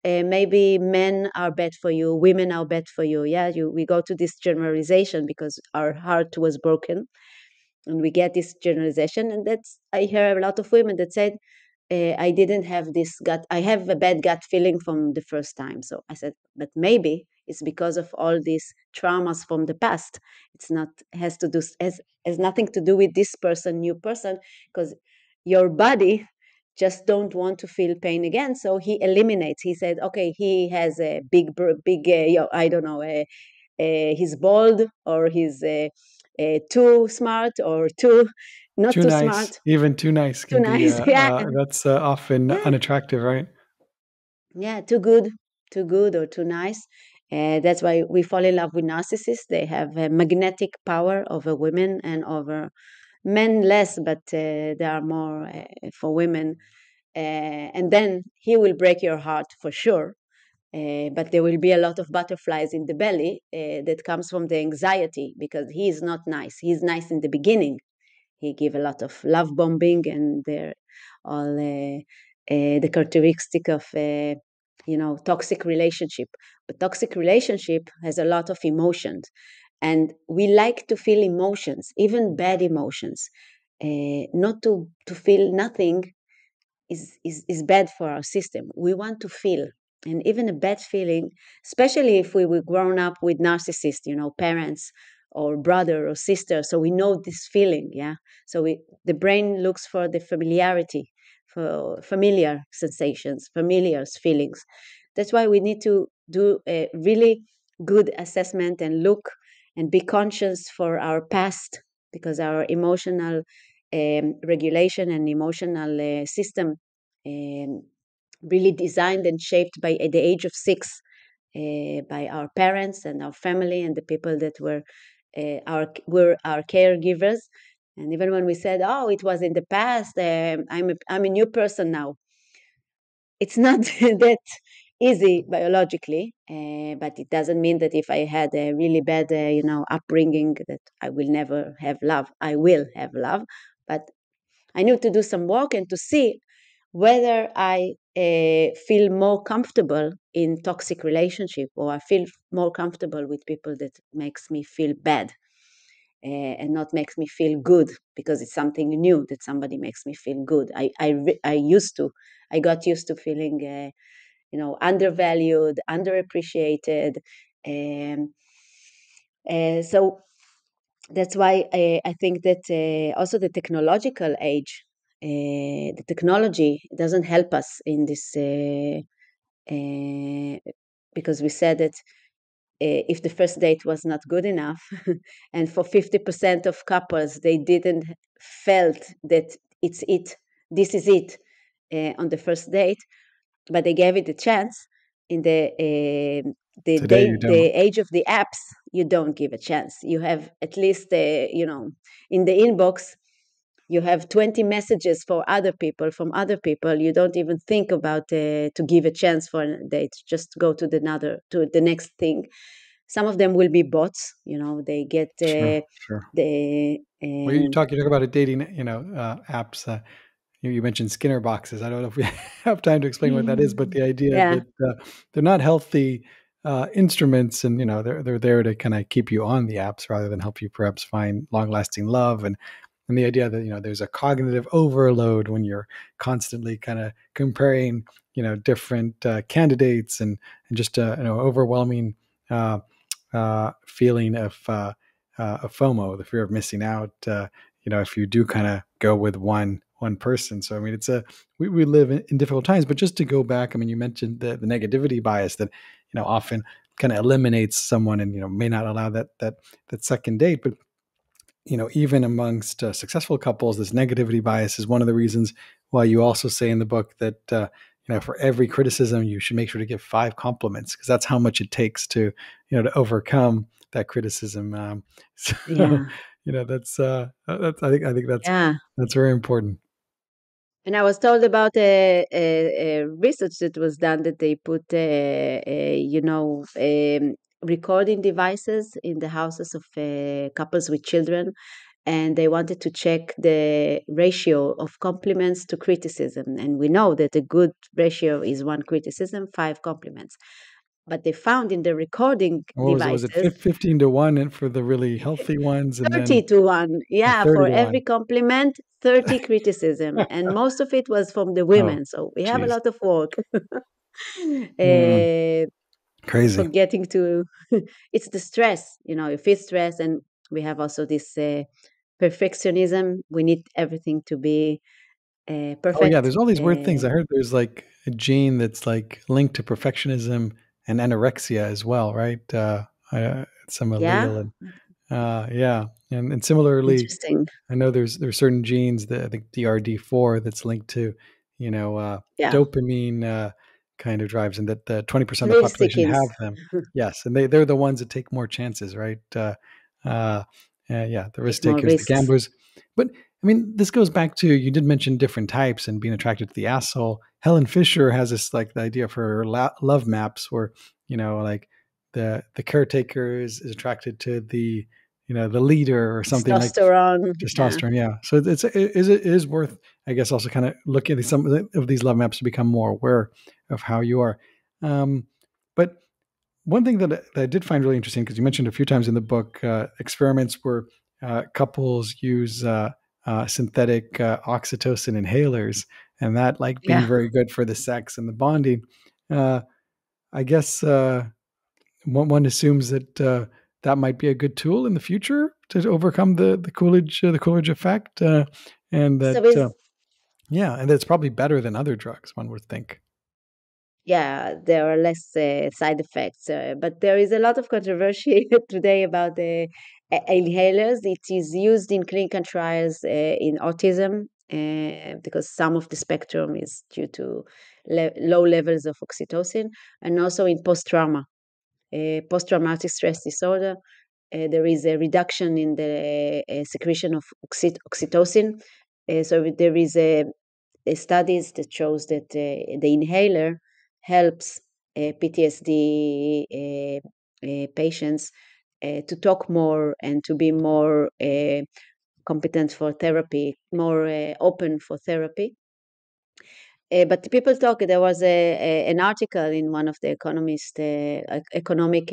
S2: Maybe men are bad for you, women are bad for you, yeah, we go to this generalization because our heart was broken, and we get this generalization. And that's, I hear a lot of women that said, I didn't have this gut, I have a bad gut feeling from the first time. So I said, but maybe it's because of all these traumas from the past. It's not, has nothing to do with this person, new person, because your body just don't want to feel pain again. So he eliminates, he said, okay, he has a big I don't know, he's bald, or he's too smart, or too not
S1: Too
S2: too
S1: nice,
S2: smart,
S1: even too nice
S2: too
S1: can be,
S2: nice. Yeah,
S1: that's often
S2: yeah,
S1: unattractive, right?
S2: yeah, too good or too nice. That's why we fall in love with narcissists. They have a magnetic power over women and over men less, but they are more for women. And then he will break your heart for sure. But there will be a lot of butterflies in the belly that comes from the anxiety, because he is not nice. He's nice in the beginning. He give a lot of love bombing, and they're all the characteristic of toxic relationship. But toxic relationship has a lot of emotions, and we like to feel emotions, even bad emotions. Not to feel nothing is bad for our system. We want to feel, and even a bad feeling, especially if we were grown up with narcissists, parents or brother or sister, so we know this feeling, yeah. So the brain looks for the familiarity, for familiar sensations, familiar feelings. That's why we need to do a really good assessment and look and be conscious for our past, because our emotional regulation and emotional system really designed and shaped by at the age of 6 by our parents and our family and the people that were our caregivers. And even when we said, "Oh, it was in the past. I'm a new person now," it's not that easy biologically, but it doesn't mean that if I had a really bad, upbringing, that I will never have love. I will have love, but I need to do some work and to see whether I feel more comfortable in toxic relationship, or I feel more comfortable with people that makes me feel bad, and not makes me feel good, because it's something new that somebody makes me feel good. I got used to feeling undervalued, underappreciated, and so that's why I think that also the technological age, the technology doesn't help us in this, because we said that if the first date was not good enough, and for 50% of couples, they didn't felt that this is it on the first date, but they gave it a chance. In
S1: Today you
S2: the
S1: don't.
S2: age of the apps, you don't give a chance. You have at least in the inbox, you have 20 messages for other people from other people. You don't even think about to give a chance for a date. Just go to the next thing. Some of them will be bots. They get
S1: Sure, sure.
S2: the
S1: Well, you talk about a dating, apps. You mentioned Skinner boxes. I don't know if we have time to explain what that is, but the idea
S2: yeah.
S1: that they're not healthy instruments, and they're there to kind of keep you on the apps rather than help you perhaps find long-lasting love, and the idea that there's a cognitive overload when you're constantly kind of comparing different candidates, and just overwhelming feeling of FOMO, the fear of missing out. If you do kind of go with one person. So I mean, we live in difficult times. But just to go back, I mean, you mentioned the negativity bias that often kind of eliminates someone, and may not allow that second date. But even amongst successful couples, this negativity bias is one of the reasons why you also say in the book that for every criticism you should make sure to give 5 compliments, because that's how much it takes to to overcome that criticism. So
S2: Yeah.
S1: that's I think
S2: Yeah.
S1: that's very important.
S2: And I was told about a research that was done that they put, recording devices in the houses of couples with children, and they wanted to check the ratio of compliments to criticism. And we know that a good ratio is 1 criticism, 5 compliments. But they found in the recording
S1: What was it,
S2: devices
S1: 15 to 1 and for the really healthy ones, and
S2: 30
S1: then
S2: to 1. Yeah,
S1: 30
S2: for
S1: to
S2: every
S1: 1?
S2: compliment, 30 criticism. And most of it was from the
S1: Oh,
S2: women. So we have a
S1: geez.
S2: lot of work
S1: Mm,
S2: uh, for
S1: crazy.
S2: getting to it's the stress, you feel stress. And we have also this perfectionism. We need everything to be
S1: Oh yeah,
S2: perfect.
S1: there's all these weird things. I heard there's like a gene that's like linked to perfectionism and anorexia as well, right? Some
S2: Yeah,
S1: allele, and yeah, and similarly,
S2: interesting.
S1: I know there's certain genes that I think DRD4 that's linked to, you know, uh,
S2: Yeah,
S1: dopamine kind of drives, and that the 20% of the
S2: thrill
S1: population
S2: seekings.
S1: have them. Yes, and they're the ones that take more chances, right? Uh, yeah, the risk
S2: Take more
S1: takers, the
S2: risks.
S1: gamblers. But I mean, this goes back to, you did mention different types and being attracted to the asshole. Helen Fisher has this, like, the idea for her love maps, where like the caretaker is attracted to the the leader or something, like
S2: Testosterone. Yeah.
S1: testosterone. Yeah, so it is worth, I guess, also kind of looking at some of these love maps to become more aware of how you are. Um, but one thing that I did find really interesting, because you mentioned a few times in the book, experiments where couples use synthetic oxytocin inhalers, and that, like, being
S2: Yeah.
S1: very good for the sex and the bonding. Uh, I guess one assumes that that might be a good tool in the future to overcome the Coolidge effect, and
S2: So
S1: that
S2: is
S1: yeah, and it's probably better than other drugs, one would think.
S2: Yeah, there are less side effects, but there is a lot of controversy today about the inhalers. It is used in clinical trials in autism because some of the spectrum is due to low levels of oxytocin, and also in post-traumatic stress disorder. There is a reduction in the secretion of oxytocin. So there is studies that shows that the inhaler helps PTSD patients to talk more and to be more competent for therapy, more open for therapy. But people talk. There was an article in one of the economic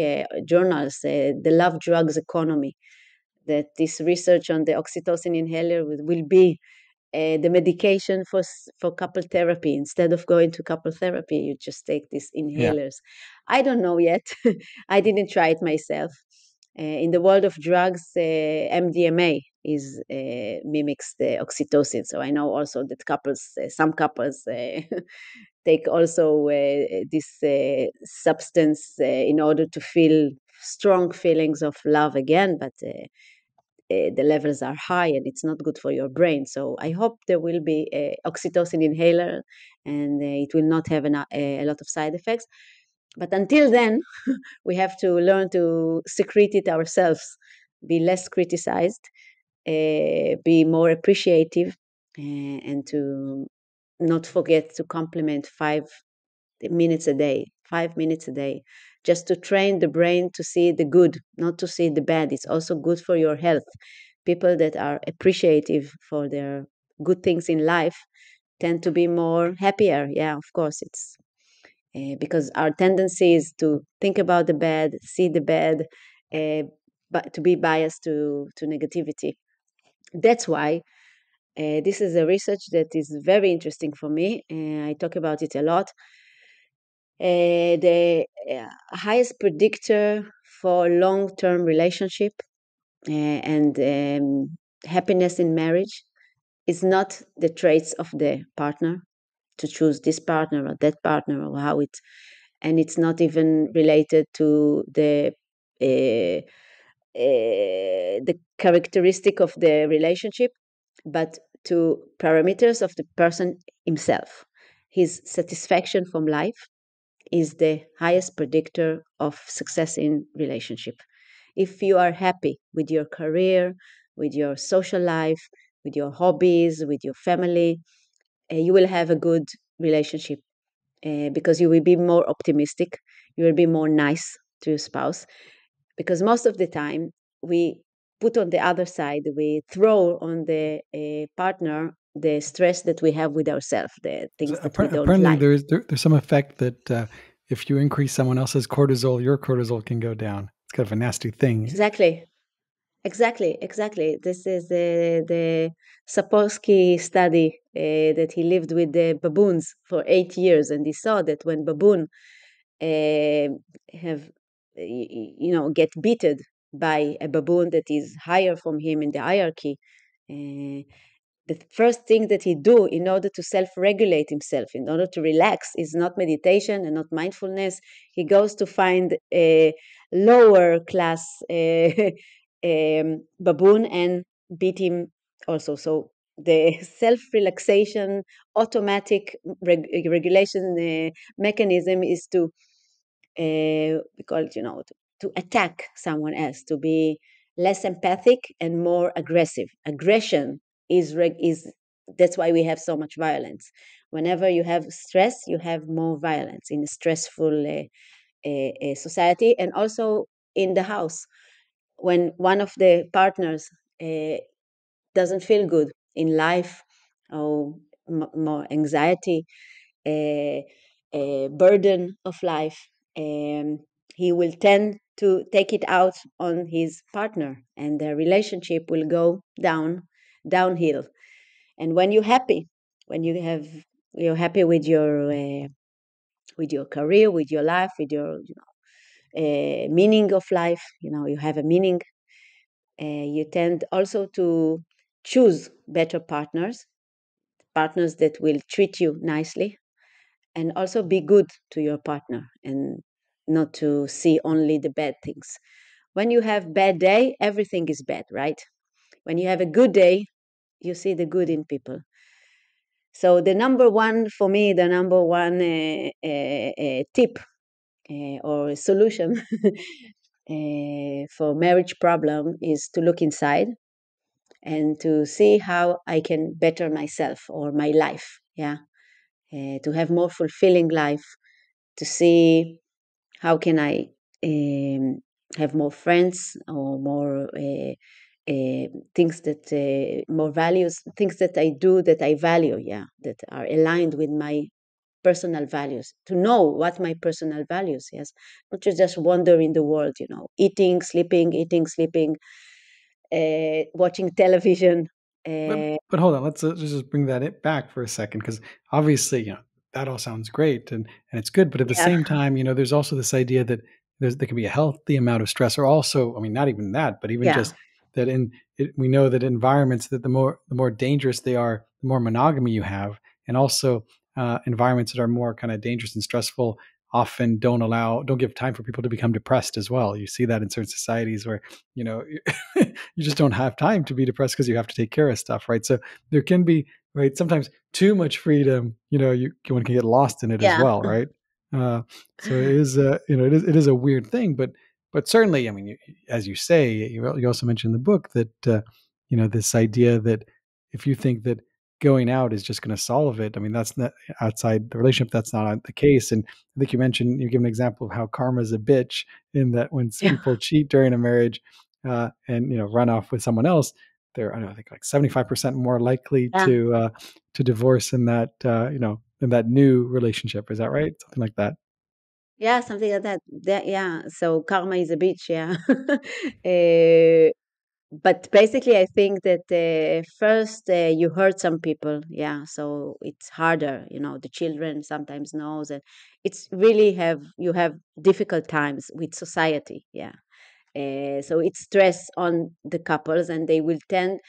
S2: journals, the love drugs economy, that this research on the oxytocin inhaler will be the medication for couple therapy. Instead of going to couple therapy, you just take these
S1: Yeah,
S2: inhalers. I don't know yet. I didn't try it myself. In the world of drugs, MDMA is mimics the oxytocin. So I know also that some couples take also this substance in order to feel strong feelings of love again, but the levels are high and it's not good for your brain. So I hope there will be a oxytocin inhaler and it will not have a lot of side effects. But until then, we have to learn to secrete it ourselves, be less criticized, be more appreciative, and to not forget to compliment 5 minutes a day, 5 minutes a day, just to train the brain to see the good, not to see the bad. It's also good for your health. People that are appreciative for their good things in life tend to be more happier. Yeah, of course, it's because our tendency is to think about the bad, see the bad, uh, but to be biased to negativity. That's why this is a research that is very interesting for me. I talk about it a lot. The highest predictor for long-term relationship and happiness in marriage is not the traits of the partner, to choose this partner or that partner or how it, and it's not even related to the uh, the characteristic of the relationship, but to parameters of the person himself. His satisfaction from life is the highest predictor of success in relationship. If you are happy with your career, with your social life, with your hobbies, with your family, you will have a good relationship because you will be more optimistic, you will be more nice to your spouse, because most of the time we put on the other side, we throw on the partner the stress that we have with ourselves, the
S1: So
S2: things that we don't
S1: apparently,
S2: like.
S1: there's some effect that if you increase someone else's cortisol, your cortisol can go down. It's kind of a nasty thing.
S2: Exactly. Exactly, exactly. This is the Sapolsky study that he lived with the baboons for 8 years, and he saw that when baboon uh, have get beaten by a baboon that is higher from him in the hierarchy, uh, the first thing that he do in order to self-regulate himself, in order to relax, is not meditation and not mindfulness. He goes to find a lower class baboon and beat him also. So the self-relaxation automatic regulation mechanism is to we call it, to attack someone else, to be less empathic and more aggressive. Aggression is that's why we have so much violence. Whenever you have stress, you have more violence in a stressful society, and also in the house. When one of the partners uh, doesn't feel good in life, or more anxiety, a, a burden of life, he will tend to take it out on his partner, and the relationship will go downhill. And when you're happy, when you're happy with your career, with your life, with your meaning of life, you have a meaning. You tend also to choose better partners that will treat you nicely, and also be good to your partner and not to see only the bad things. When you have bad day, everything is bad, right? When you have a good day, you see the good in people. So the number one for me, the number one tip or solution for marriage problem is to look inside and to see how I can better myself or my life. Yeah, to have more fulfilling life, to see how can I have more friends or more things that more values, things that I do that I value, yeah, that are aligned with my personal values. To know what my personal values, yes, not to just wander in the world, eating, sleeping, watching television.
S1: But
S2: Uh,
S1: but hold on, let's just bring that back for a second, because obviously, that all sounds great and it's good, but at the
S2: yeah,
S1: same time, there's also this idea that there can be a healthy amount of stress, or also, I mean, not even that, but even
S2: yeah,
S1: just that we know that environments, that the more dangerous they are, the more monogamy you have, and also environments that are more kind of dangerous and stressful often don't give time for people to become depressed as well. You see that in certain societies where you know you just don't have time to be depressed because you have to take care of stuff, right? So there can be, right, sometimes too much freedom, one can get lost in it as
S2: yeah,
S1: well, right? uh, so it is it is a weird thing, but certainly, I mean, as you say, you also mentioned in the book that this idea that if you think that going out is just going to solve it, I mean, that's not outside the relationship, that's not the case. And I think you give an example of how karma is a bitch, in that when
S2: yeah,
S1: people cheat during a marriage, and run off with someone else, they're, I don't know, I think like 75% more likely
S2: yeah.
S1: to divorce in that in that new relationship. Is that right? Something like that.
S2: Yeah, something like that. Yeah. So karma is a bitch. Yeah. uh, but basically, I think that first you hurt some people. Yeah. So it's harder. The children sometimes knows, and it's really you have difficult times with society. Yeah. So it's stress on the couples, and they will tend,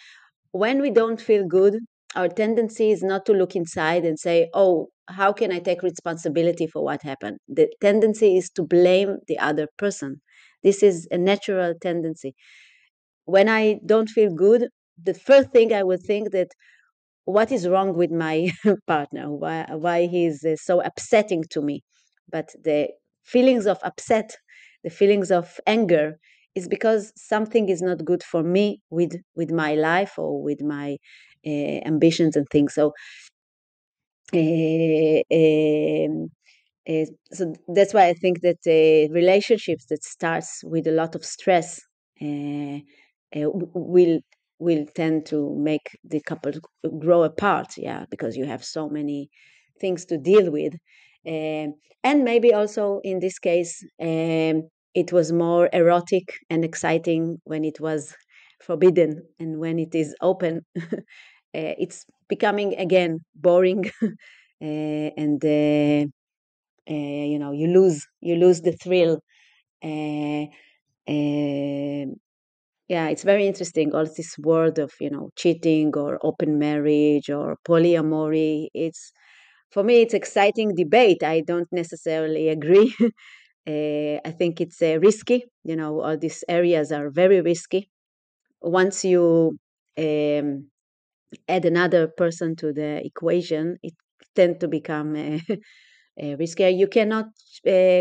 S2: when we don't feel good, our tendency is not to look inside and say, oh, how can I take responsibility for what happened? The tendency is to blame the other person. This is a natural tendency. When I don't feel good, the first thing I would think that what is wrong with my partner? Why he's so upsetting to me? But the feelings of upset, the feelings of anger, is because something is not good for me with my life or with my ambitions and things. So uh, um, so that's why I think that relationships that starts with a lot of stress uh, will tend to make the couple grow apart. Yeah, because you have so many things to deal with, and maybe also in this case, it was more erotic and exciting when it was forbidden, and when it is open, it's becoming again boring, and you lose the thrill. Uh, uh, yeah, it's very interesting. All this word of cheating or open marriage or polyamory. It's for me, it's exciting debate. I don't necessarily agree. I think it's risky. All these areas are very risky. Once you add another person to the equation, it tends to become riskier. You cannot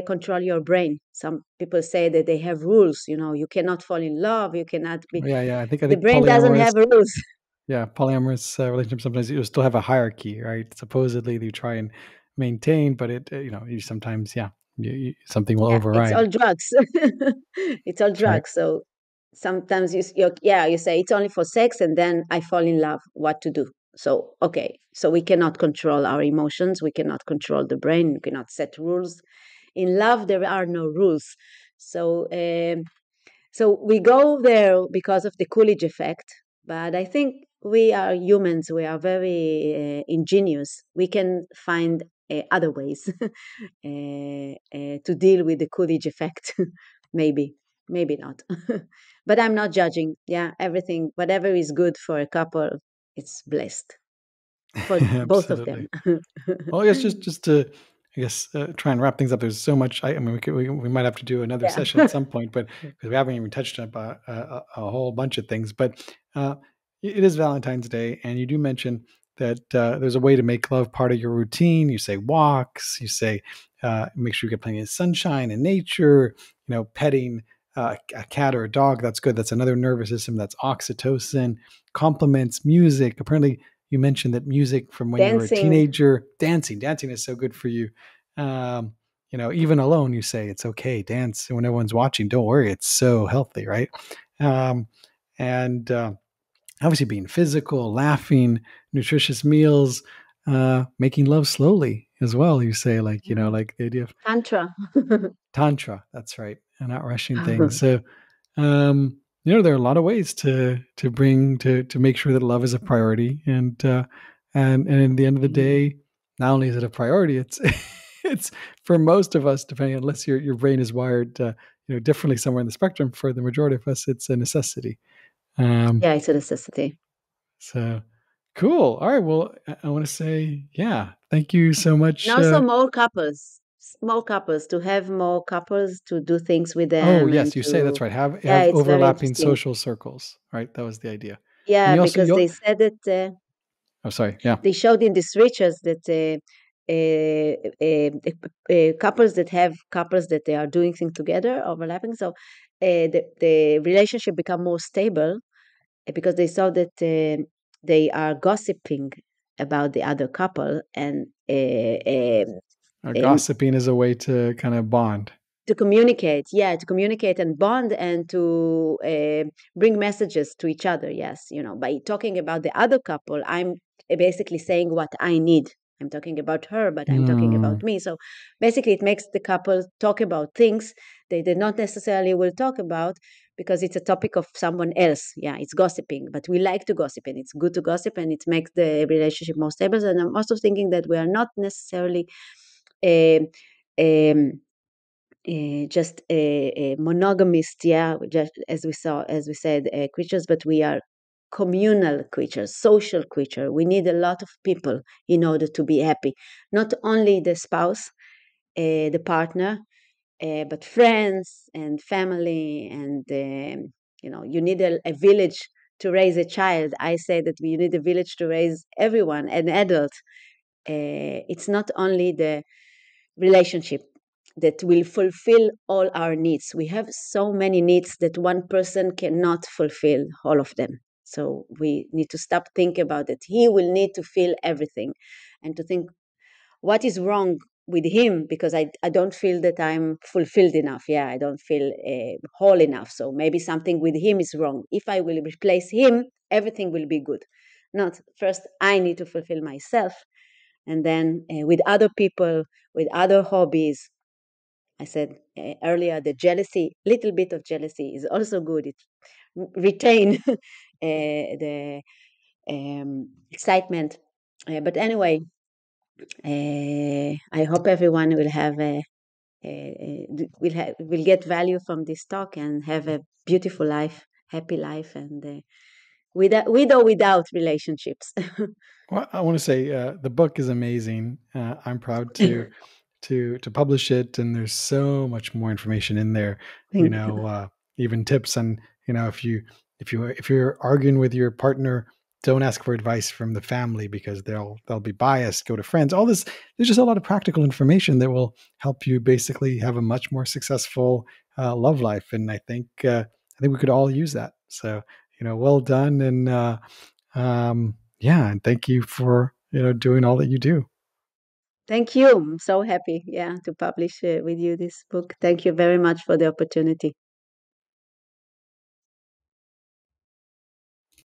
S2: control your brain. Some people say that they have rules. You cannot fall in love. You cannot be.
S1: Yeah, yeah. I
S2: The
S1: think
S2: brain doesn't
S1: polyamorous.
S2: have rules.
S1: Yeah, polyamorous relationships sometimes you still have a hierarchy, right? Supposedly you try and maintain, but you sometimes, yeah, something will
S2: Yeah, it's all
S1: override.
S2: drugs. It's all
S1: That's right.
S2: drugs. So sometimes you say it's only for sex, and then I fall in love. What to do? So okay, so we cannot control our emotions. We cannot control the brain. We cannot set rules. In love, there are no rules. So so we go there because of the Coolidge effect. But I think we are humans. We are very ingenious. We can find other ways to deal with the Coolidge effect. Maybe, maybe not. But I'm not judging. Yeah, everything, whatever is good for a couple, it's blessed for both of them.
S1: Absolutely. Well, I guess just to, I guess, try and wrap things up. There's so much. I mean, we might have to do another
S2: Yeah.
S1: session at some point, but because we haven't even touched up a whole bunch of things. But uh, it is Valentine's Day, and you do mention that there's a way to make love part of your routine. You say walks. You say make sure you get plenty of sunshine and nature. Petting a cat or a dog. That's good. That's another nervous system. That's oxytocin. Compliments, music. Apparently, you mentioned that music from when you were a
S2: Dancing.
S1: teenager, dancing is so good for you. Um, even alone, you say it's okay, dance when no one's watching. Don't worry, it's so healthy, right? Um, and Obviously, being physical, laughing, nutritious meals, making love slowly as well. You say, like, like the idea of
S2: Tantra.
S1: tantra. That's right, and not rushing things. So, there are a lot of ways to bring to make sure that love is a priority, and in the end of the day, not only is it a priority, it's it's for most of us, depending unless your brain is wired, differently somewhere in the spectrum. For the majority of us, it's a necessity. Um,
S2: Yeah, it's a necessity.
S1: so cool. All right. Well, I want to say, yeah, thank you so
S2: And
S1: much.
S2: also more couples, to have more couples to do things with
S1: Oh,
S2: them and
S1: yes, you say that's
S2: to,
S1: right. Have
S2: yeah,
S1: have
S2: it's very
S1: overlapping
S2: interesting.
S1: social circles, right? That was the idea. And
S2: Yeah,
S1: you also
S2: because
S1: you
S2: they said that
S1: oh, sorry. Yeah.
S2: they showed in this research that couples that have couples that they are doing things together, overlapping, so the relationship become more stable because they saw that they are gossiping about the other couple and um,
S1: Gossiping is a way to kind of bond.
S2: to communicate, yeah, to communicate and bond and to bring messages to each other. Yes, by talking about the other couple, I'm basically saying what I need. I'm talking about her, but I'm talking
S1: Mm,
S2: about me. So basically it makes the couple talk about things they did not necessarily will talk about because it's a topic of someone else. Yeah, it's gossiping, but we like to gossip and it's good to gossip and it makes the relationship more stable. And I'm also thinking that we are not necessarily um, um, just a monogamist, yeah, just as we said, creatures, but we are communal creatures, social creature. We need a lot of people in order to be happy. Not only the spouse, the partner. but friends and family, and you need a village to raise a child. I say that you need a village to raise everyone, an adult. It's not only the relationship that will fulfill all our needs. We have so many needs that one person cannot fulfill all of them. So we need to stop thinking about it. He will need to feel everything, and to think what is wrong with him, because I don't feel that I'm fulfilled enough. Yeah, I don't feel whole enough. So maybe something with him is wrong. If I will replace him, everything will be good. Not first, I need to fulfill myself, and then with other people, with other hobbies. I said earlier, the jealousy, little bit of jealousy is also good. It retain the excitement. But anyway, I hope everyone will have will get value from this talk and have a beautiful life, happy life, and with or without relationships.
S1: Well, I want to say the book is amazing. I'm proud to publish it, and there's so much more information in there. You
S2: Thank you.
S1: know, even tips on if you're arguing with your partner, don't ask for advice from the family because they'll be biased. Go to friends. All this, there's just a lot of practical information that will help you basically have a much more successful love life. And I think we could all use that. So well done, and yeah, and thank you for doing all that you do.
S2: Thank you. I'm so happy, yeah, to publish with you this book. Thank you very much for the opportunity.